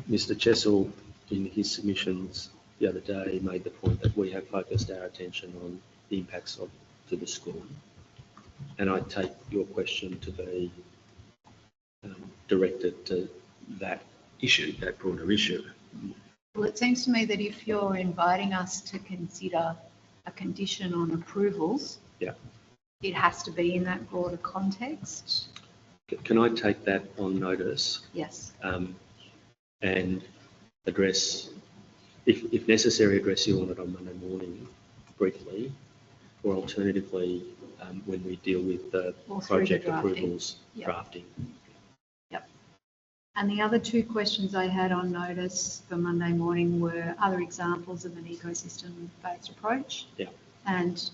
Mr. Chessel, in his submissions the other day, made the point that we have focused our attention on the impacts to the school. And I take your question to be directed to that issue, that broader issue. Well, it seems to me that if you're inviting us to consider a condition on approvals, it has to be in that broader context. Can I take that on notice Yes. and address, if necessary, address you on it on Monday morning briefly, or alternatively, when we deal with the Or through the project drafting. approvals Yep. drafting. And the other two questions I had on notice for Monday morning were other examples of an ecosystem-based approach. Yeah. And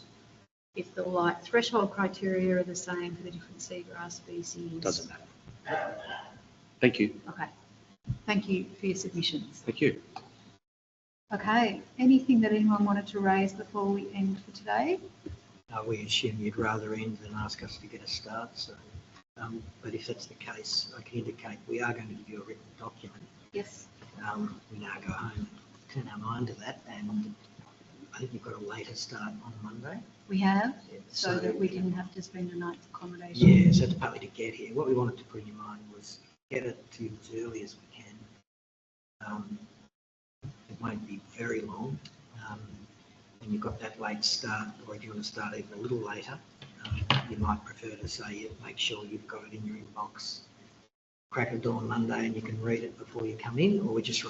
if the light threshold criteria are the same for the different seagrass species. Doesn't matter. Thank you. Okay. Thank you for your submissions. Thank you. Okay. Anything that anyone wanted to raise before we end for today? We assume you'd rather end than ask us to get a start, so, but if that's the case, I can indicate we are going to give you a written document. Yes. We now go home and turn our mind to that, and I think you've got a later start on Monday. We have, so that we didn't have to spend a night's accommodation. Yeah, so it's partly to get here. What we wanted to put in your mind was get it to you as early as we can. It won't be very long. And you've got that late start, or if you want to start even a little later, you might prefer to say, make sure you've got it in your inbox crack of dawn Monday and you can read it before you come in, or we just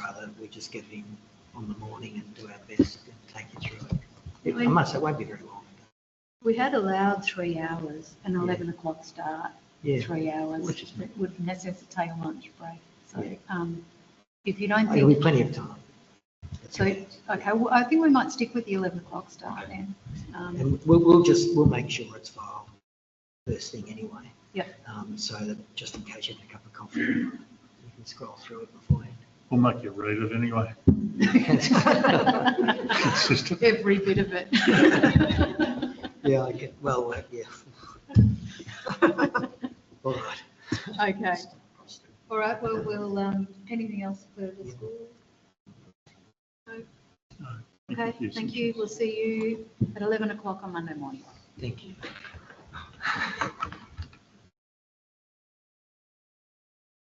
get it in on the morning and do our best and take you through it. I must say, it won't be very long. We had allowed 3 hours, an 11 o'clock start, Yeah. 3 hours, Which is- it would necessitate a lunch break. So, Yeah. if you don't There'll be think, plenty of time. so, okay, well, I think we might stick with the 11 o'clock start then. And we'll make sure it's filed first thing anyway. Yep. So that just in case you have a cup of coffee, you can scroll through it beforehand. We'll make you read it anyway. Consistent. Every bit of it. Yeah, I get, well, yeah. All right. Okay. All right, well, we'll, anything else for the school? No? No, Okay, thank you. We'll see you at 11 o'clock on Monday morning. Thank you.